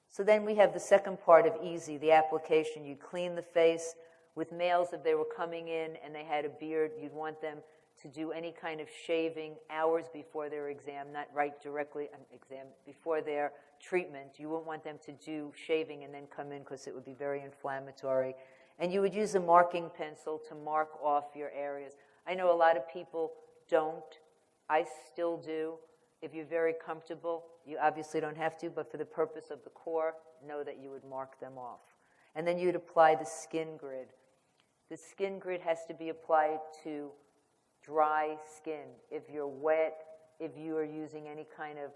So then we have the second part of easy, the application. You'd clean the face. With males, if they were coming in and they had a beard, you'd want them to do any kind of shaving hours before their exam, not right directly before their treatment. You wouldn't want them to do shaving and then come in because it would be very inflammatory. And you would use a marking pencil to mark off your areas. I know a lot of people don't. I still do. If you're very comfortable, you obviously don't have to, but for the purpose of the core, know that you would mark them off. And then you'd apply the skin grid. The skin grid has to be applied to dry skin. If you're wet, if you are using any kind of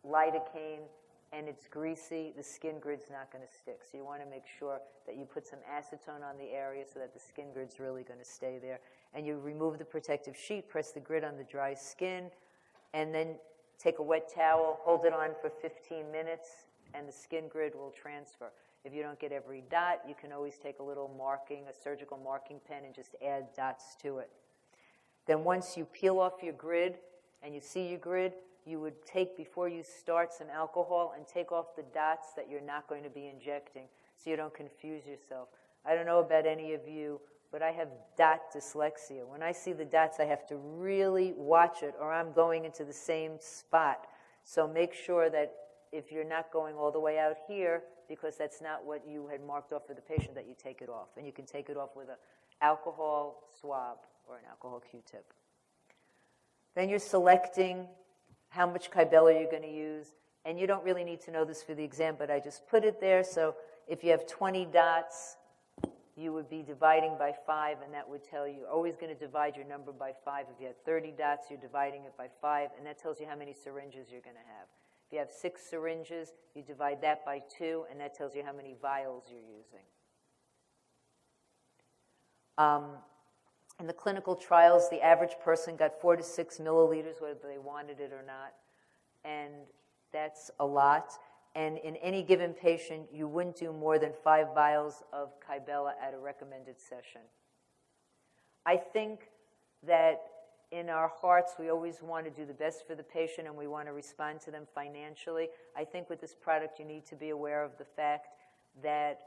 lidocaine and it's greasy, the skin grid's not going to stick. So you want to make sure that you put some acetone on the area so that the skin grid's really going to stay there. And you remove the protective sheet, press the grid on the dry skin, and then take a wet towel, hold it on for 15 minutes, and the skin grid will transfer. If you don't get every dot, you can always take a little marking, a surgical marking pen, and just add dots to it. Then once you peel off your grid and you see your grid, you would take, before you start, some alcohol and take off the dots that you're not going to be injecting so you don't confuse yourself. I don't know about any of you, but I have dot dyslexia. When I see the dots, I have to really watch it or I'm going into the same spot. So make sure that if you're not going all the way out here, because that's not what you had marked off for the patient, that you take it off. And you can take it off with an alcohol swab or an alcohol Q-tip. Then you're selecting how much Kybella you're going to use. And you don't really need to know this for the exam, but I just put it there. So if you have 20 dots, you would be dividing by 5, and that would tell you, you're always going to divide your number by 5. If you have 30 dots, you're dividing it by 5, and that tells you how many syringes you're going to have. If you have 6 syringes, you divide that by 2, and that tells you how many vials you're using. In the clinical trials, the average person got 4 to 6 milliliters, whether they wanted it or not, and that's a lot. And in any given patient, you wouldn't do more than 5 vials of Kybella at a recommended session. I think that in our hearts, we always want to do the best for the patient and we want to respond to them financially. I think with this product, you need to be aware of the fact that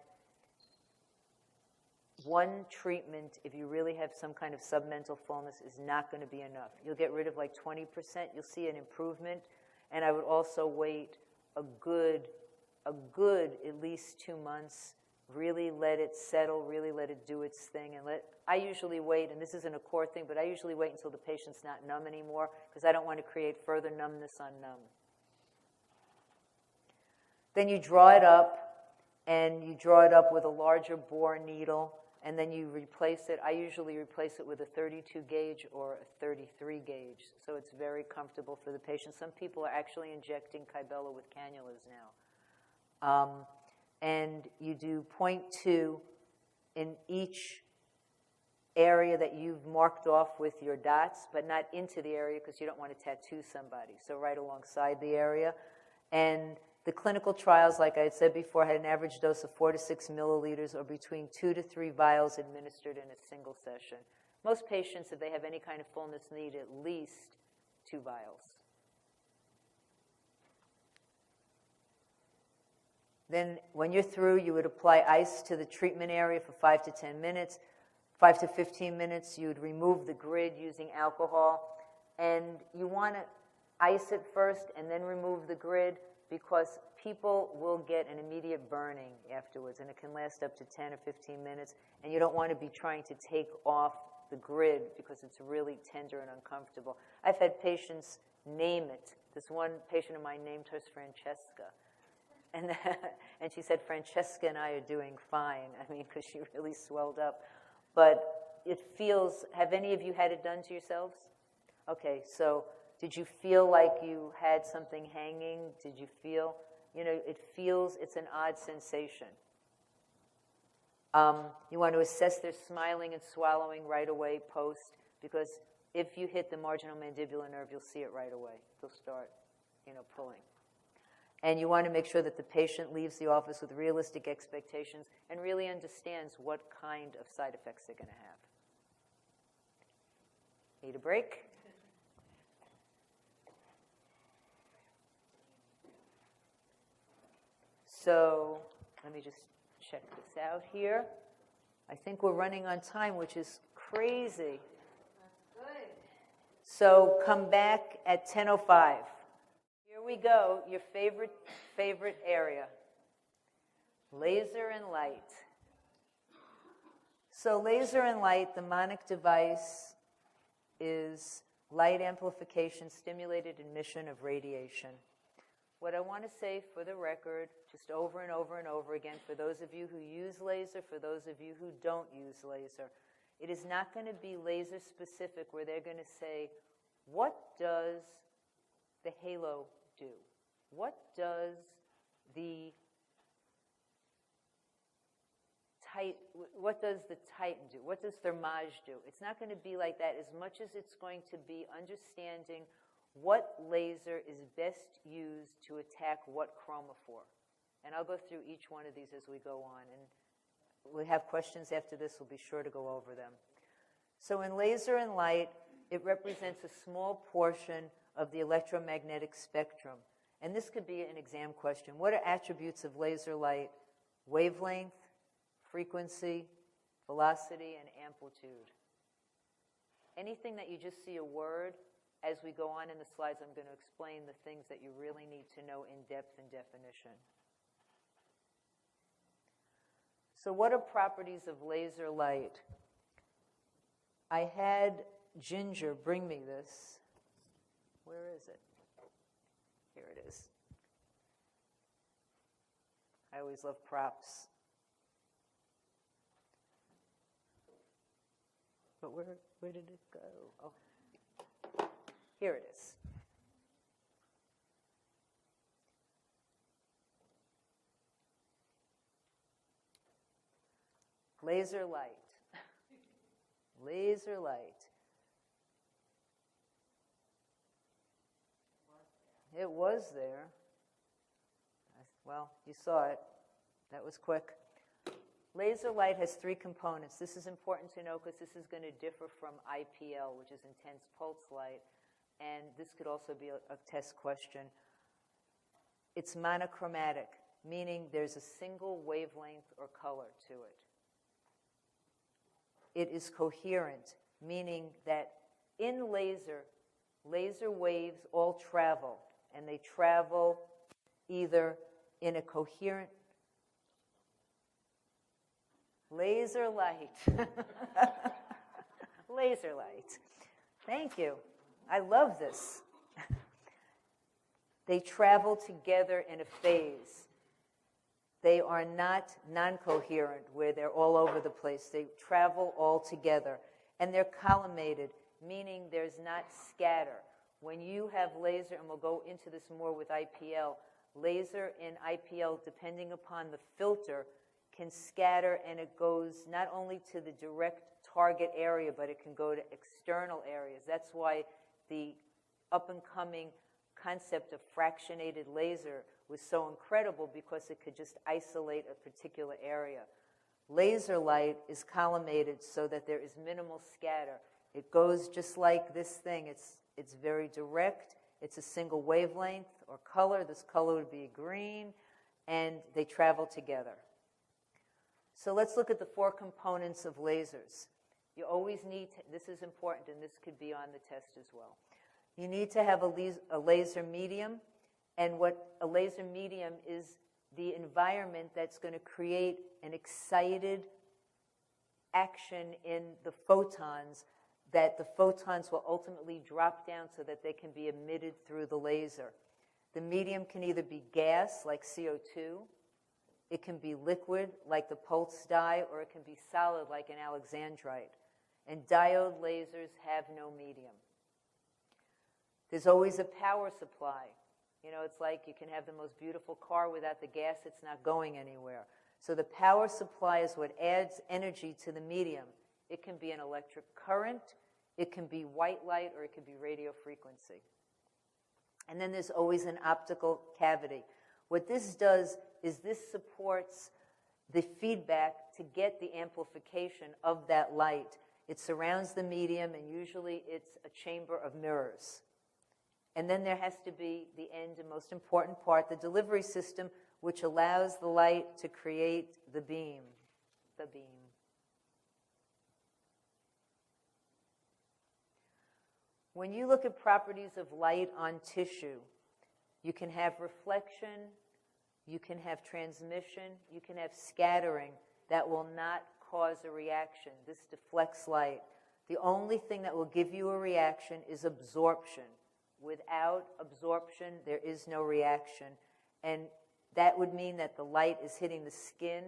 one treatment, if you really have some kind of submental fullness, is not going to be enough. You'll get rid of like 20%. You'll see an improvement. And I would also wait a good at least 2 months. Really let it settle, really let it do its thing. And I usually wait, and this isn't a core thing, but I usually wait until the patient's not numb anymore because I don't want to create further numbness on numb. Then you draw it up, and you draw it up with a larger bore needle, and then you replace it. I usually replace it with a 32 gauge or a 33 gauge, so it's very comfortable for the patient. Some people are actually injecting Kybella with cannulas now. And you do 0.2 in each area that you've marked off with your dots, but not into the area because you don't want to tattoo somebody, so right alongside the area. And the clinical trials, like I had said before, had an average dose of 4 to 6 milliliters or between 2 to 3 vials administered in a single session. Most patients, if they have any kind of fullness, need at least 2 vials. Then when you're through, you would apply ice to the treatment area for 5 to 10 minutes. 5 to 15 minutes, you would remove the grid using alcohol. And you want to ice it first and then remove the grid because people will get an immediate burning afterwards, and it can last up to 10 or 15 minutes. And you don't want to be trying to take off the grid because it's really tender and uncomfortable. I've had patients name it. This one patient of mine named hers Francesca. And she said, Francesca and I are doing fine. I mean, because she really swelled up. But it feels, have any of you had it done to yourselves? Okay, so did you feel like you had something hanging? Did you feel, it feels, it's an odd sensation. You want to assess their smiling and swallowing right away post, because if you hit the marginal mandibular nerve, you'll see it right away. It'll start. pulling. And you want to make sure that the patient leaves the office with realistic expectations and really understands what kind of side effects they're going to have. Need a break? So let me just check this out here. I think we're running on time, which is crazy. Good. So come back at 10:05. Here we go, your favorite area. Laser and light. So laser and light, the mnemonic device is light amplification, stimulated emission of radiation. What I want to say for the record, just over and over and over again, for those of you who use laser, for those of you who don't use laser, it is not going to be laser specific where they're going to say, what does the halo do? What does the Titan do? What does Thermage do? It's not going to be like that as much as it's going to be understanding what laser is best used to attack what chromophore. And I'll go through each one of these as we go on. And we have questions after this. We'll be sure to go over them. So in laser and light, it represents a small portion of the electromagnetic spectrum. And this could be an exam question. What are attributes of laser light? Wavelength, frequency, velocity, and amplitude. Anything that you just see a word, as we go on in the slides, I'm going to explain the things that you really need to know in depth and definition. So what are properties of laser light? I had Ginger bring me this. Where is it? Here it is. I always love props. But where did it go? Oh, here it is. Laser light. Laser light. It was there. Well, you saw it. That was quick. Laser light has three components. This is important to know because this is going to differ from IPL, which is intense pulse light, and this could also be a test question. It's monochromatic, meaning there's a single wavelength or color to it. It is coherent, meaning that in laser waves all travel, and they travel either in a coherent laser light. Laser light. Thank you. I love this. They travel together in a phase. They are not non-coherent where they're all over the place. They travel all together. And they're collimated, meaning there's not scatter. When you have laser, and we'll go into this more with IPL, laser in IPL, depending upon the filter, can scatter, and it goes not only to the direct target area, but it can go to external areas. That's why the up-and-coming concept of fractionated laser was so incredible, because it could just isolate a particular area. Laser light is collimated so that there is minimal scatter. It goes just like this thing. It's very direct. It's a single wavelength or color. This color would be green, and they travel together. So let's look at the four components of lasers. You always need to, this is important, and this could be on the test as well. You need to have a laser medium, and what a laser medium is the environment that's going to create an excited action in the photons, that the photons will ultimately drop down so that they can be emitted through the laser. The medium can either be gas, like CO2, it can be liquid, like the pulse dye, or it can be solid, like an alexandrite. And diode lasers have no medium. There's always a power supply. You know, it's like you can have the most beautiful car without the gas, it's not going anywhere. So the power supply is what adds energy to the medium. It can be an electric current, it can be white light, or it can be radio frequency. And then there's always an optical cavity. What this does is this supports the feedback to get the amplification of that light. It surrounds the medium, and usually it's a chamber of mirrors. And then there has to be the end and most important part, the delivery system, which allows the light to create the beam. The beam. When you look at properties of light on tissue, you can have reflection, you can have transmission, you can have scattering that will not cause a reaction. This deflects light. The only thing that will give you a reaction is absorption. Without absorption, there is no reaction. And that would mean that the light is hitting the skin.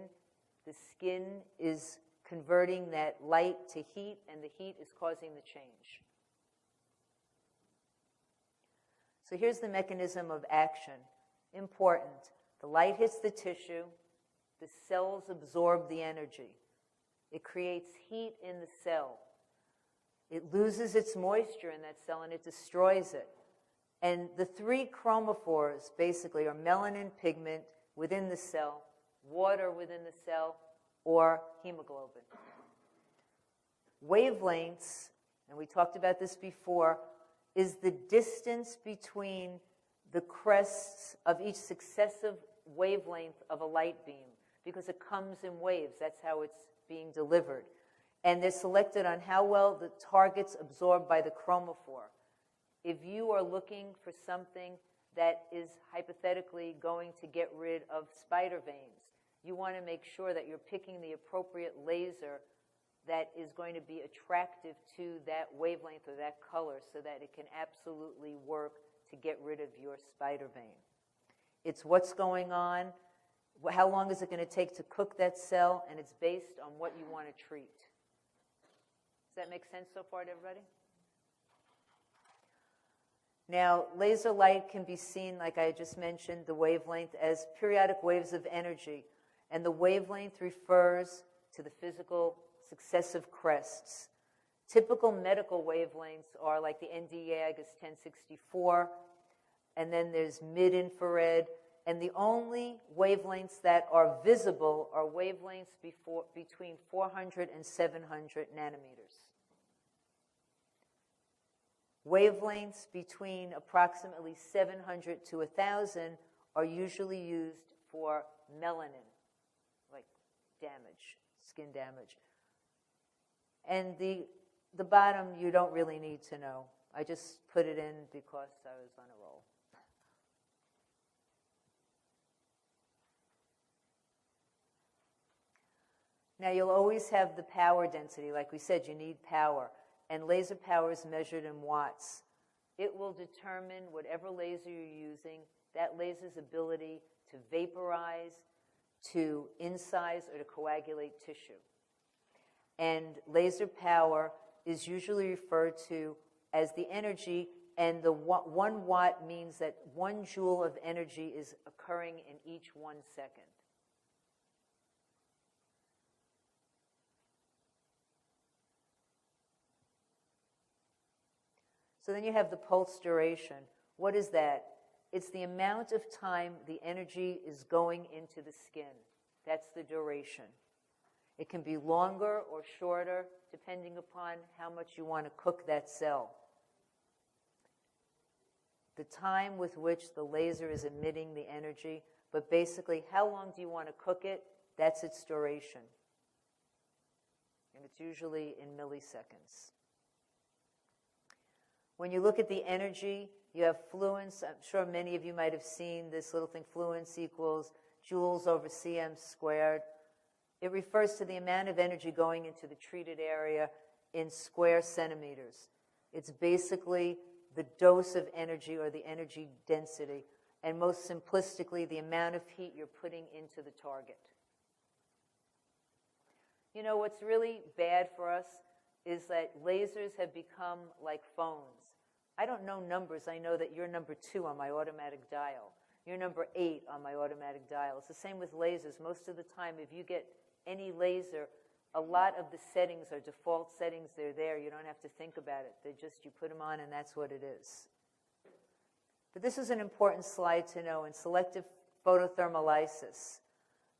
The skin is converting that light to heat, and the heat is causing the change. So here's the mechanism of action. Important. The light hits the tissue. The cells absorb the energy. It creates heat in the cell. It loses its moisture in that cell, and it destroys it. And the three chromophores, basically, are melanin pigment within the cell, water within the cell, or hemoglobin. Wavelengths, and we talked about this before, is the distance between the crests of each successive wavelength of a light beam, because it comes in waves. That's how it's being delivered. And they're selected on how well the target's absorbed by the chromophore. If you are looking for something that is hypothetically going to get rid of spider veins, you want to make sure that you're picking the appropriate laser that is going to be attractive to that wavelength or that color so that it can absolutely work to get rid of your spider vein. It's what's going on, how long is it going to take to cook that cell, and it's based on what you want to treat. Does that make sense so far to everybody? Now, laser light can be seen, like I just mentioned, the wavelength, as periodic waves of energy. And the wavelength refers to the physical successive crests. Typical medical wavelengths are like the ND-Agus 1064, and then there's mid-infrared. And the only wavelengths that are visible are wavelengths between 400 and 700 nanometers. Wavelengths between approximately 700 to 1,000 are usually used for melanin, like damage, skin damage. And the bottom you don't really need to know. I just put it in because I was on a roll. Now you'll always have the power density. Like we said, you need power. And laser power is measured in watts. It will determine whatever laser you're using, that laser's ability to vaporize, to incise, or to coagulate tissue. And laser power is usually referred to as the energy, and the 1 watt means that 1 joule of energy is occurring in each 1 second. So then you have the pulse duration. What is that? It's the amount of time the energy is going into the skin. That's the duration. It can be longer or shorter, depending upon how much you want to cook that cell. The time with which the laser is emitting the energy, but basically, how long do you want to cook it? That's its duration. And it's usually in milliseconds. When you look at the energy, you have fluence. I'm sure many of you might have seen this little thing, fluence equals joules over cm squared. It refers to the amount of energy going into the treated area in square centimeters. It's basically the dose of energy or the energy density, and most simplistically, the amount of heat you're putting into the target. You know, what's really bad for us is that lasers have become like phones. I don't know numbers. I know that you're number 2 on my automatic dial. You're number 8 on my automatic dial. It's the same with lasers. Most of the time, if you get any laser, a lot of the settings are default settings. They're there. You don't have to think about it. They're just, you put them on and that's what it is. But this is an important slide to know in selective photothermolysis.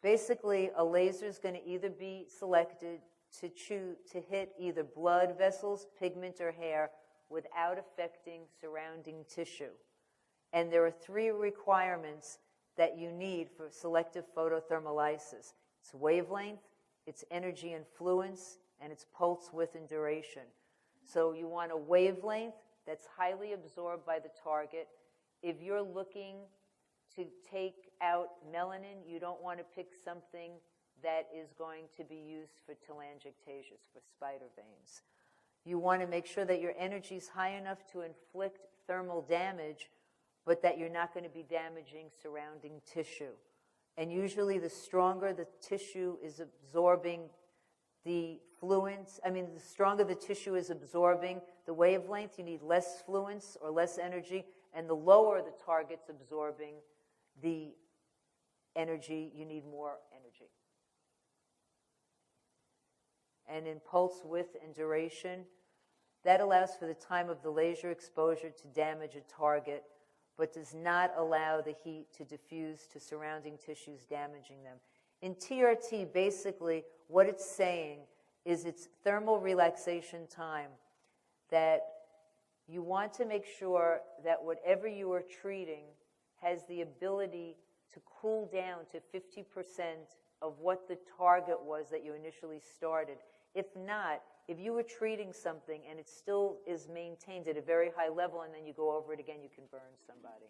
Basically, a laser is going to either be selected to hit either blood vessels, pigment, or hair without affecting surrounding tissue. And there are 3 requirements that you need for selective photothermolysis. It's wavelength, its energy and fluence, and its pulse width and duration. So you want a wavelength that's highly absorbed by the target. If you're looking to take out melanin, you don't want to pick something that is going to be used for telangiectasias, for spider veins. You want to make sure that your energy is high enough to inflict thermal damage, but that you're not going to be damaging surrounding tissue. And usually the stronger the tissue is absorbing the fluence, the stronger the tissue is absorbing the wavelength, you need less fluence or less energy, and the lower the target's absorbing the energy, you need more energy. And in pulse width and duration, that allows for the time of the laser exposure to damage a target, but does not allow the heat to diffuse to surrounding tissues, damaging them. In TRT, basically, what it's saying is it's thermal relaxation time, that you want to make sure that whatever you are treating has the ability to cool down to 50% of what the target was that you initially started. If not, if you were treating something and it still is maintained at a very high level and then you go over it again, you can burn somebody.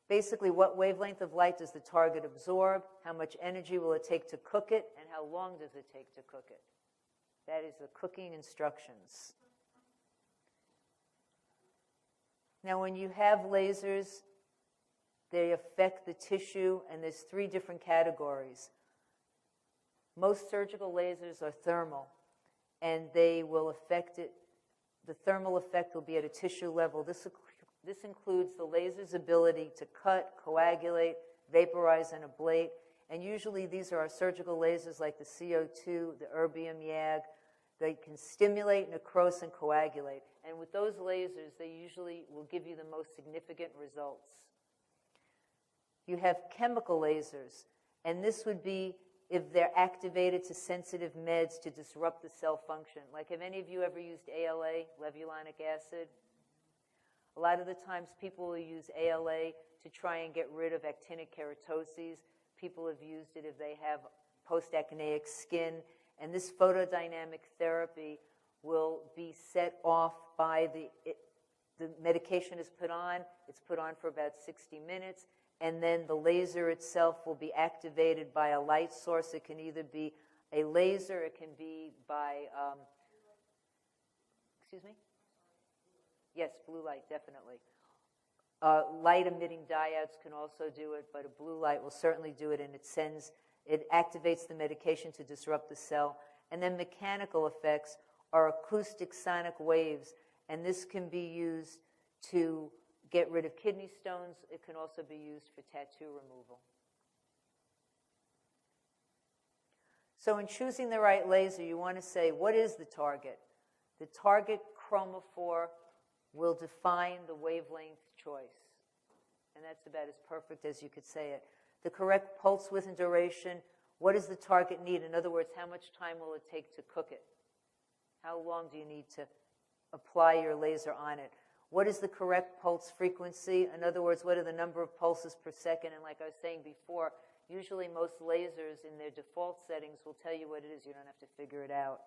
Basically, what wavelength of light does the target absorb? How much energy will it take to cook it? And how long does it take to cook it? That is the cooking instructions. Now, when you have lasers, they affect the tissue, and there's 3 different categories. Most surgical lasers are thermal, and they will affect it. The thermal effect will be at a tissue level. This includes the laser's ability to cut, coagulate, vaporize, and ablate. And usually these are our surgical lasers like the CO2, the erbium YAG. They can stimulate, necrose, and coagulate. And with those lasers, they usually will give you the most significant results. You have chemical lasers, and this would be if they're activated to sensitive meds to disrupt the cell function. Like, have any of you ever used ALA, levulinic acid? A lot of the times people will use ALA to try and get rid of actinic keratoses. People have used it if they have post-acneic skin. And this photodynamic therapy will be set off by the medication is put on. It's put on for about 60 minutes. And then the laser itself will be activated by a light source. It can either be a laser, it can be by, excuse me? Yes, blue light, definitely. Light-emitting diodes can also do it, but a blue light will certainly do it, and it activates the medication to disrupt the cell. And then mechanical effects are acoustic sonic waves, and this can be used to get rid of kidney stones. It can also be used for tattoo removal. So in choosing the right laser, you want to say, what is the target? The target chromophore will define the wavelength choice. And that's about as perfect as you could say it. The correct pulse width and duration, what does the target need? In other words, how much time will it take to cook it? How long do you need to apply your laser on it? What is the correct pulse frequency? In other words, what are the number of pulses per second? And like I was saying before, usually most lasers in their default settings will tell you what it is. You don't have to figure it out.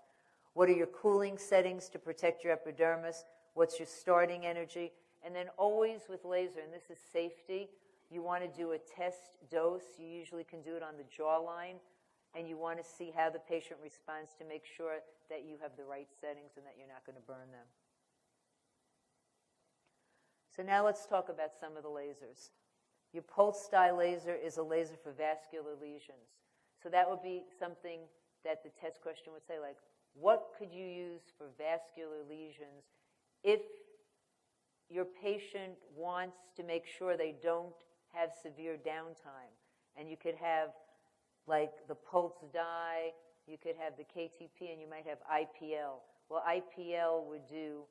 What are your cooling settings to protect your epidermis? What's your starting energy? And then always with laser, and this is safety, you want to do a test dose. You usually can do it on the jawline, and you want to see how the patient responds to make sure that you have the right settings and that you're not going to burn them. So now let's talk about some of the lasers. Your pulse dye laser is a laser for vascular lesions. So that would be something that the test question would say, like, what could you use for vascular lesions if your patient wants to make sure they don't have severe downtime? And you could have, like, the pulse dye, you could have the KTP, and you might have IPL. Well, IPL would do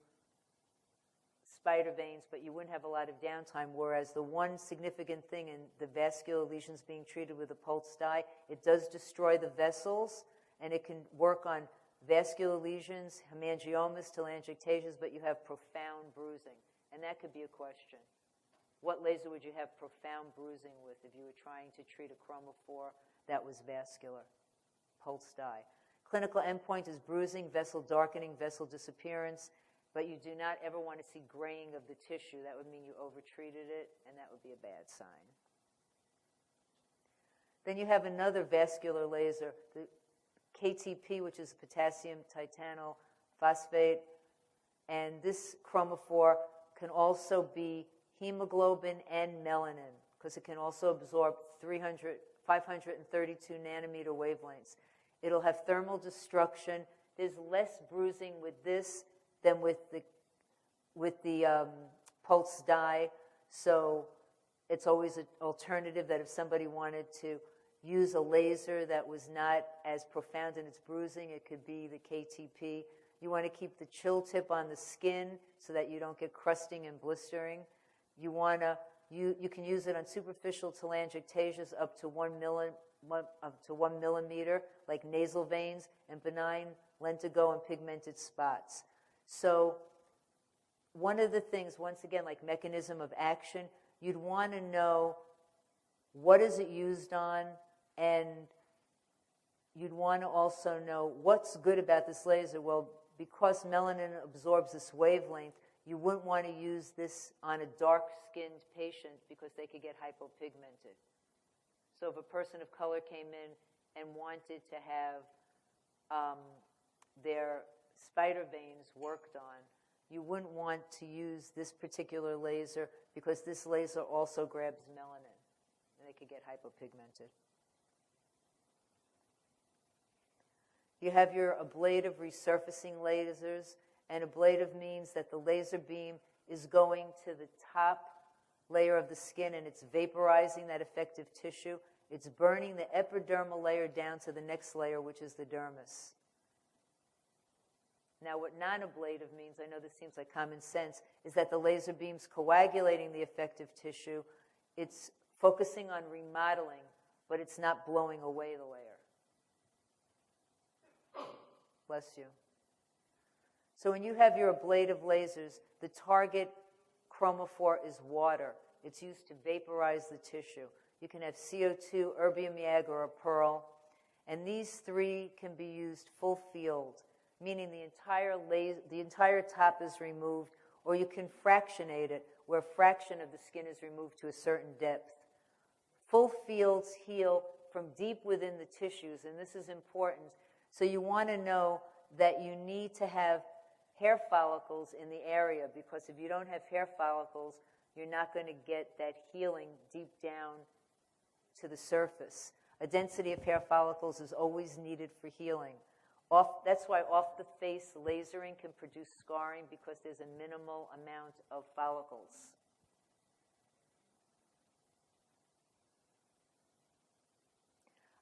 spider veins, but you wouldn't have a lot of downtime, whereas the one significant thing in the vascular lesions being treated with a pulse dye, it does destroy the vessels, and it can work on vascular lesions, hemangiomas, telangiectasias, but you have profound bruising. And that could be a question. What laser would you have profound bruising with if you were trying to treat a chromophore that was vascular? Pulse dye. Clinical endpoint is bruising, vessel darkening, vessel disappearance, but you do not ever want to see graying of the tissue. That would mean you overtreated it, and that would be a bad sign. Then you have another vascular laser, the KTP, which is potassium titanyl phosphate, and this chromophore can also be hemoglobin and melanin, because it can also absorb 532 nanometer wavelengths. It'll have thermal destruction. There's less bruising with this than with the pulse dye, so it's always an alternative that if somebody wanted to use a laser that was not as profound in its bruising, it could be the KTP. You want to keep the chill tip on the skin so that you don't get crusting and blistering. You can use it on superficial telangiectasias up to 1 millimeter, like nasal veins, and benign lentigo and pigmented spots. So one of the things, once again, like mechanism of action, you'd want to know what is it used on, and you'd want to also know what's good about this laser. Well, because melanin absorbs this wavelength, you wouldn't want to use this on a dark-skinned patient because they could get hypopigmented. So if a person of color came in and wanted to have their spider veins worked on, you wouldn't want to use this particular laser because this laser also grabs melanin, and they could get hypopigmented. You have your ablative resurfacing lasers, and ablative means that the laser beam is going to the top layer of the skin and it's vaporizing that affected tissue. It's burning the epidermal layer down to the next layer, which is the dermis. Now, what non-ablative means, I know this seems like common sense, is that the laser beam's coagulating the affected tissue. It's focusing on remodeling, but it's not blowing away the layer. Bless you. So when you have your ablative lasers, the target chromophore is water. It's used to vaporize the tissue. You can have CO2, erbium YAG, or a pearl. And these three can be used full field, meaning the entire top is removed, or you can fractionate it, where a fraction of the skin is removed to a certain depth. Full fields heal from deep within the tissues, and this is important. So you want to know that you need to have hair follicles in the area, because if you don't have hair follicles, you're not going to get that healing deep down to the surface. A density of hair follicles is always needed for healing. That's why off-the-face lasering can produce scarring, because there's a minimal amount of follicles.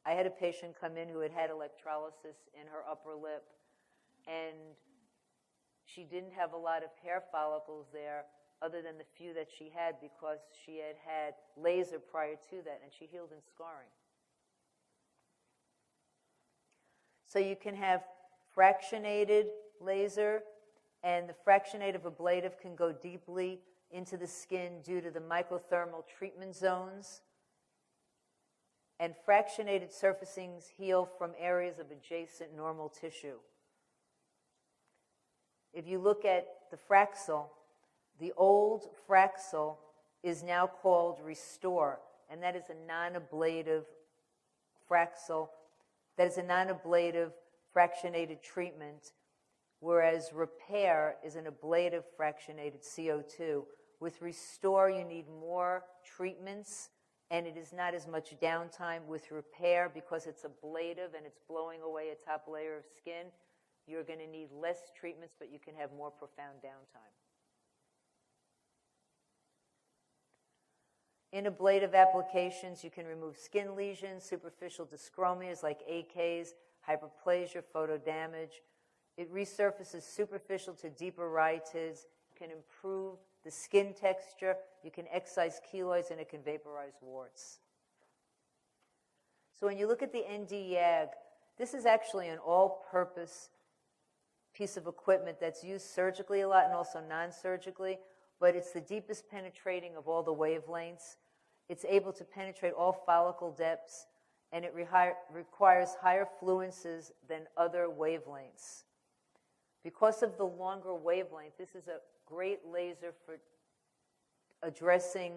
I had a patient come in who had had electrolysis in her upper lip, and she didn't have a lot of hair follicles there other than the few that she had because she had had laser prior to that, and she healed in scarring. So you can have fractionated laser, and the fractionated ablative can go deeply into the skin due to the microthermal treatment zones. And fractionated surfacings heal from areas of adjacent normal tissue. If you look at the Fraxel, the old Fraxel is now called Restore, and that is a non-ablative Fraxel. That is a non-ablative fractionated treatment, whereas Repair is an ablative fractionated CO2. With Restore, you need more treatments, and it is not as much downtime. With Repair, because it's ablative and it's blowing away a top layer of skin, you're going to need less treatments, but you can have more profound downtime. In ablative applications, you can remove skin lesions, superficial dyschromias like AKs, hyperplasia, photo damage. It resurfaces superficial to deeper rhytids, can improve the skin texture, you can excise keloids, and it can vaporize warts. So when you look at the ND-YAG, this is actually an all-purpose piece of equipment that's used surgically a lot and also non-surgically, but it's the deepest penetrating of all the wavelengths. It's able to penetrate all follicle depths, and it requires higher fluences than other wavelengths. Because of the longer wavelength, this is a great laser for addressing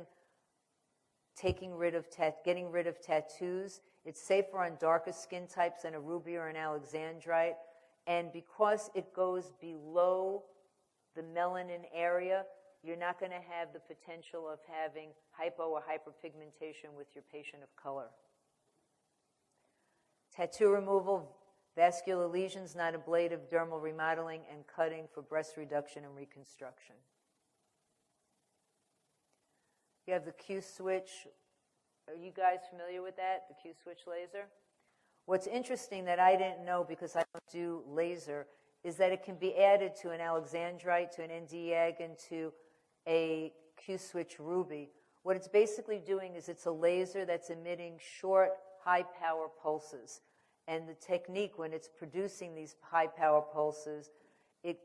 getting rid of tattoos. It's safer on darker skin types than a ruby or an alexandrite. And because it goes below the melanin area, you're not going to have the potential of having hypo or hyperpigmentation with your patient of color. Tattoo removal, vascular lesions, non-ablative dermal remodeling, and cutting for breast reduction and reconstruction. You have the Q-switch. Are you guys familiar with that, the Q-switch laser? What's interesting that I didn't know because I don't do laser is that it can be added to an alexandrite, to an ND-YAG, and to a Q-switch ruby. What it's basically doing is it's a laser that's emitting short, high-power pulses. And the technique, when it's producing these high-power pulses, it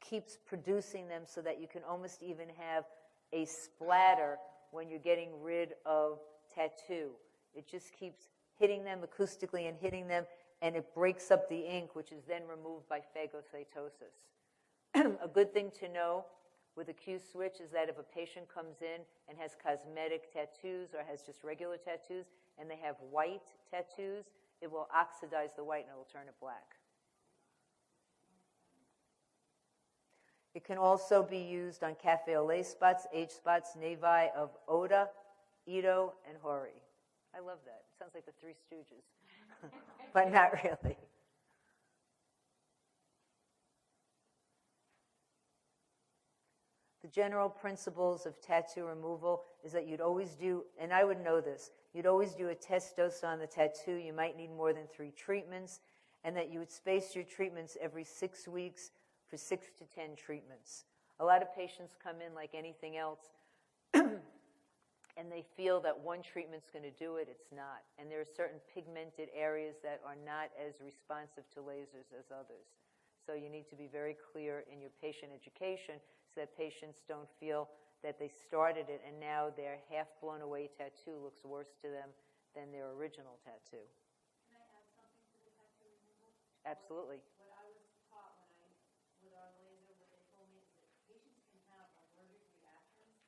keeps producing them so that you can almost even have a splatter when you're getting rid of tattoo. It just keeps hitting them acoustically and hitting them, and it breaks up the ink, which is then removed by phagocytosis. A good thing to know with a Q-switch is that if a patient comes in and has cosmetic tattoos or has just regular tattoos, and they have white tattoos, it will oxidize the white and it will turn it black. It can also be used on cafe au lait spots, age spots, nevi of Oda, Ito, and Hori. I love that. It sounds like the Three Stooges, but not really. The general principles of tattoo removal is that you'd always do, and I would know this, you'd always do a test dose on the tattoo. You might need more than 3 treatments, and that you would space your treatments every 6 weeks for 6 to 10 treatments. A lot of patients come in like anything else, and they feel that one treatment's going to do it. It's not. And there are certain pigmented areas that are not as responsive to lasers as others. So you need to be very clear in your patient education so that patients don't feel that they started it and now their half-blown away tattoo looks worse to them than their original tattoo. Can I add something to the tattoo removal? Absolutely. What I was taught with our laser, what they told me is that patients can have allergic reactions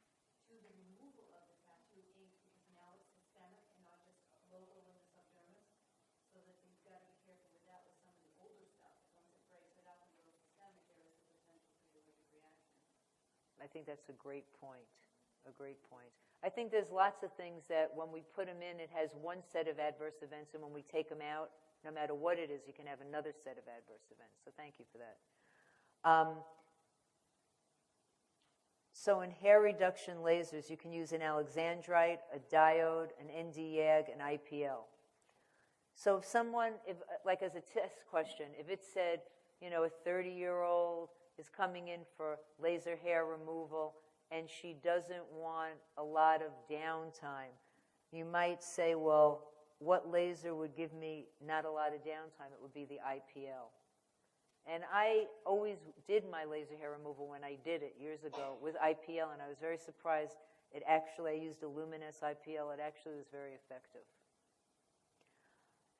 to the removal of the tattoo ink because now it's systemic and not just local in the subdermis, so that you've got to be careful with that with some of the older stuff. Once it breaks it up and goes systemic, there is the potential for the allergic reaction. I think that's a great point. A great point. I think there's lots of things that when we put them in, it has one set of adverse events, and when we take them out, no matter what it is, you can have another set of adverse events. So thank you for that. So in hair reduction lasers, you can use an alexandrite, a diode, an ND-YAG, an IPL. So if someone, like as a test question, if it said, you know, a 30-year-old is coming in for laser hair removal and she doesn't want a lot of downtime, you might say, well, what laser would give me not a lot of downtime? It would be the IPL. And I always did my laser hair removal when I did it years ago with IPL, and I was very surprised. I used a luminous IPL. It actually was very effective.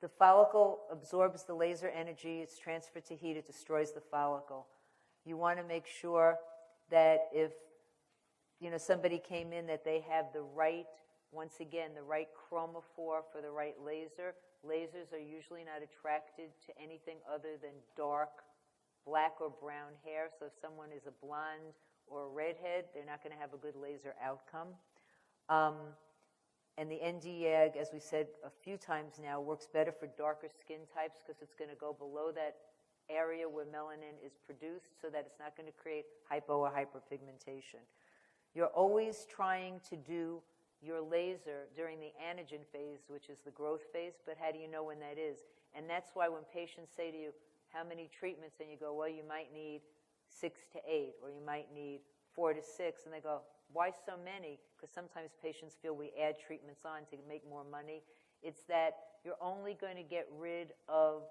The follicle absorbs the laser energy. It's transferred to heat. It destroys the follicle. You want to make sure that if somebody came in, that they have the right, once again, the right chromophore for the right laser. Lasers are usually not attracted to anything other than dark black or brown hair. So if someone is a blonde or a redhead, they're not going to have a good laser outcome. And the ND-YAG, as we said a few times now, works better for darker skin types because it's going to go below that area where melanin is produced so that it's not going to create hypo or hyperpigmentation. You're always trying to do your laser during the anagen phase, which is the growth phase, but how do you know when that is? And that's why when patients say to you, how many treatments? And you go, well, you might need 6 to 8, or you might need 4 to 6, and they go, why so many? Because sometimes patients feel we add treatments on to make more money. It's that you're only going to get rid of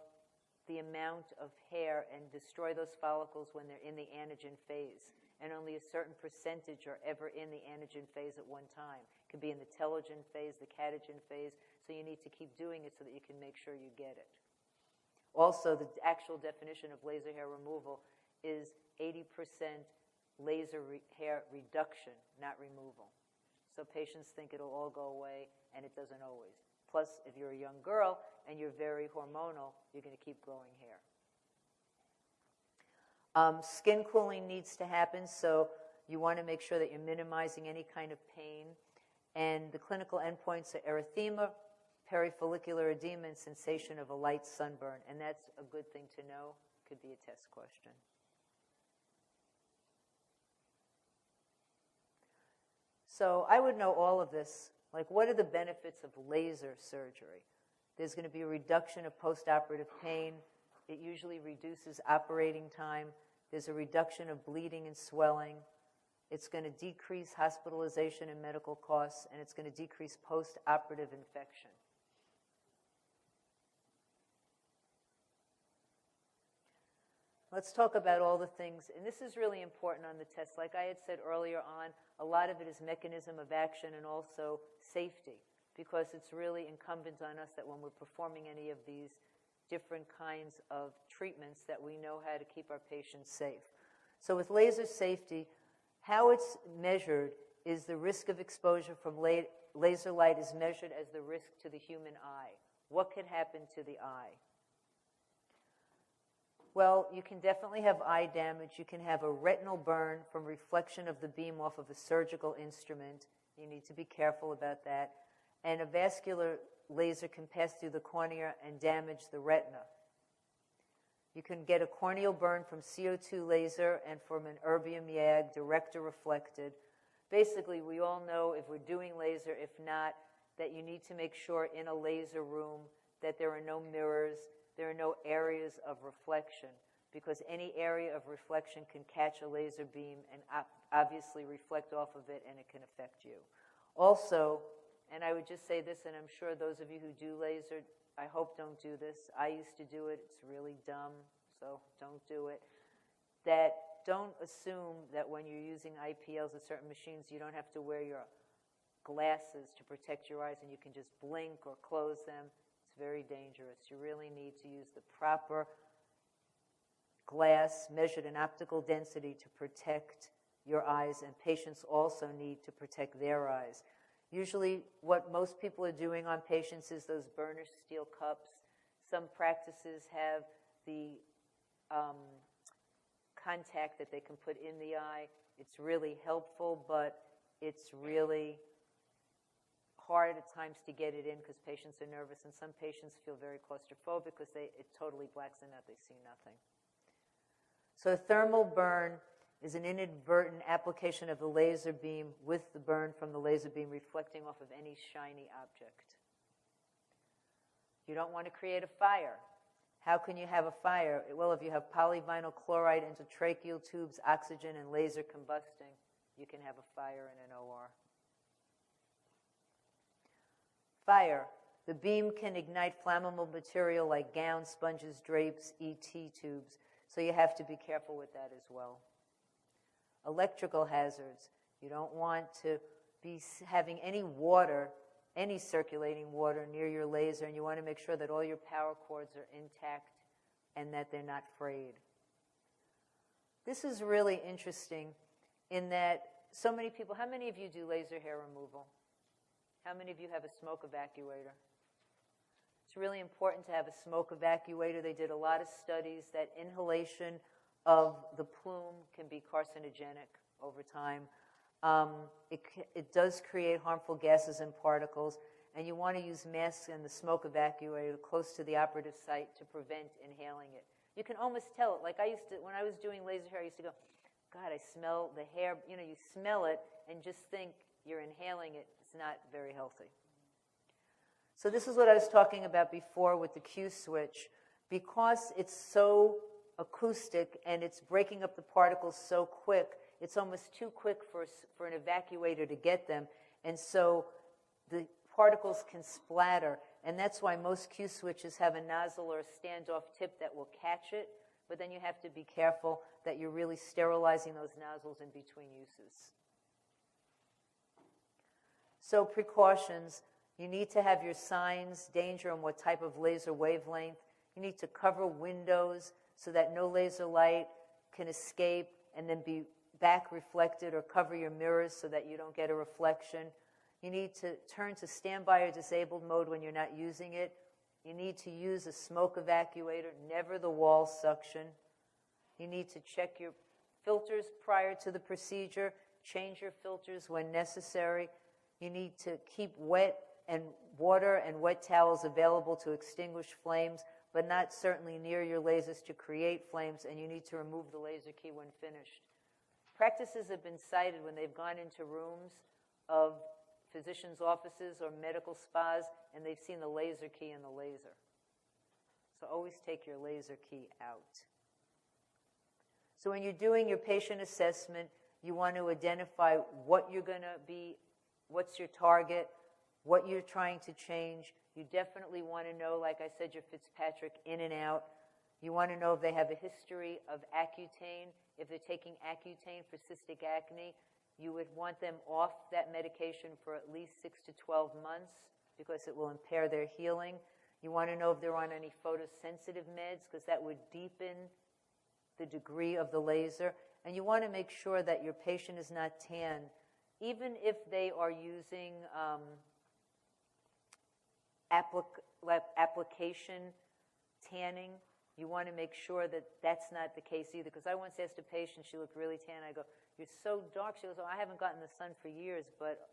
the amount of hair and destroy those follicles when they're in the anagen phase. And only a certain percentage are ever in the anagen phase at one time. It could be in the telogen phase, the catagen phase, so you need to keep doing it so that you can make sure you get it. Also, the actual definition of laser hair removal is 80% laser hair reduction, not removal. So patients think it'll all go away, and it doesn't always. Plus, if you're a young girl and you're very hormonal, you're going to keep growing hair. Skin cooling needs to happen, so you want to make sure that you're minimizing any kind of pain. And the clinical endpoints are erythema, perifollicular edema, and sensation of a light sunburn. And that's a good thing to know. Could be a test question. So I would know all of this. Like, what are the benefits of laser surgery? There's going to be a reduction of postoperative pain. It usually reduces operating time. There's a reduction of bleeding and swelling. It's going to decrease hospitalization and medical costs, and it's going to decrease post-operative infection. Let's talk about all the things, and this is really important on the test. Like I had said earlier on, a lot of it is mechanism of action and also safety, because it's really incumbent on us that when we're performing any of these different kinds of treatments that we know how to keep our patients safe. So with laser safety, how it's measured is the risk of exposure from laser light is measured as the risk to the human eye. What could happen to the eye? Well, you can definitely have eye damage. You can have a retinal burn from reflection of the beam off of a surgical instrument. You need to be careful about that. And a vascular laser can pass through the cornea and damage the retina. You can get a corneal burn from CO2 laser and from an erbium YAG, direct or reflected. Basically, we all know if we're doing laser, if not, that you need to make sure in a laser room that there are no mirrors, there are no areas of reflection, because any area of reflection can catch a laser beam and obviously reflect off of it, and it can affect you. Also, and I would just say this, and I'm sure those of you who do laser, I hope don't do this. I used to do it. It's really dumb, so don't do it. That don't assume that when you're using IPLs at certain machines, you don't have to wear your glasses to protect your eyes and you can just blink or close them. It's very dangerous. You really need to use the proper glass measured in optical density to protect your eyes, and patients also need to protect their eyes. Usually what most people are doing on patients is those burnished steel cups. Some practices have the contact that they can put in the eye. It's really helpful, but it's really hard at times to get it in because patients are nervous, and some patients feel very claustrophobic because it totally blacks them out. They see nothing. So thermal burn is an inadvertent application of the laser beam with the burn from the laser beam reflecting off of any shiny object. You don't want to create a fire. How can you have a fire? Well, if you have polyvinyl chloride into tracheal tubes, oxygen, and laser combusting, you can have a fire in an OR. Fire. The beam can ignite flammable material like gowns, sponges, drapes, ET tubes, so you have to be careful with that as well. Electrical hazards. You don't want to be having any water, any circulating water near your laser, and you want to make sure that all your power cords are intact and that they're not frayed. This is really interesting in that so many people, how many of you do laser hair removal? How many of you have a smoke evacuator? It's really important to have a smoke evacuator. They did a lot of studies that inhalation of the plume can be carcinogenic over time. It does create harmful gases and particles, and you want to use masks and the smoke evacuator close to the operative site to prevent inhaling it. You can almost tell it. Like I used to, when I was doing laser hair, I used to go, God, I smell the hair. You know, you smell it and just think you're inhaling it. It's not very healthy. So this is what I was talking about before with the Q switch. Because it's so acoustic and it's breaking up the particles so quick, it's almost too quick for an evacuator to get them. And so the particles can splatter. And that's why most Q switches have a nozzle or a standoff tip that will catch it. But then you have to be careful that you're really sterilizing those nozzles in between uses. So precautions, you need to have your signs, danger, and what type of laser wavelength. You need to cover windows so that no laser light can escape and then be back reflected, or cover your mirrors so that you don't get a reflection. You need to turn to standby or disabled mode when you're not using it. You need to use a smoke evacuator, never the wall suction. You need to check your filters prior to the procedure, change your filters when necessary. You need to keep wet and water and wet towels available to extinguish flames, but not certainly near your lasers to create flames, and you need to remove the laser key when finished. Practices have been cited when they've gone into rooms of physicians' offices or medical spas, and they've seen the laser key in the laser. So always take your laser key out. So when you're doing your patient assessment, you want to identify what you're going to be, what's your target, what you're trying to change. You definitely want to know, like I said, your Fitzpatrick in and out. You want to know if they have a history of Accutane. If they're taking Accutane for cystic acne, you would want them off that medication for at least 6 to 12 months because it will impair their healing. You want to know if they're on any photosensitive meds because that would deepen the degree of the laser. And you want to make sure that your patient is not tan. Even if they are using application tanning, you want to make sure that that's not the case either. Because I once asked a patient, she looked really tan. I go, "You're so dark." She goes, "Oh, I haven't gotten the sun for years, but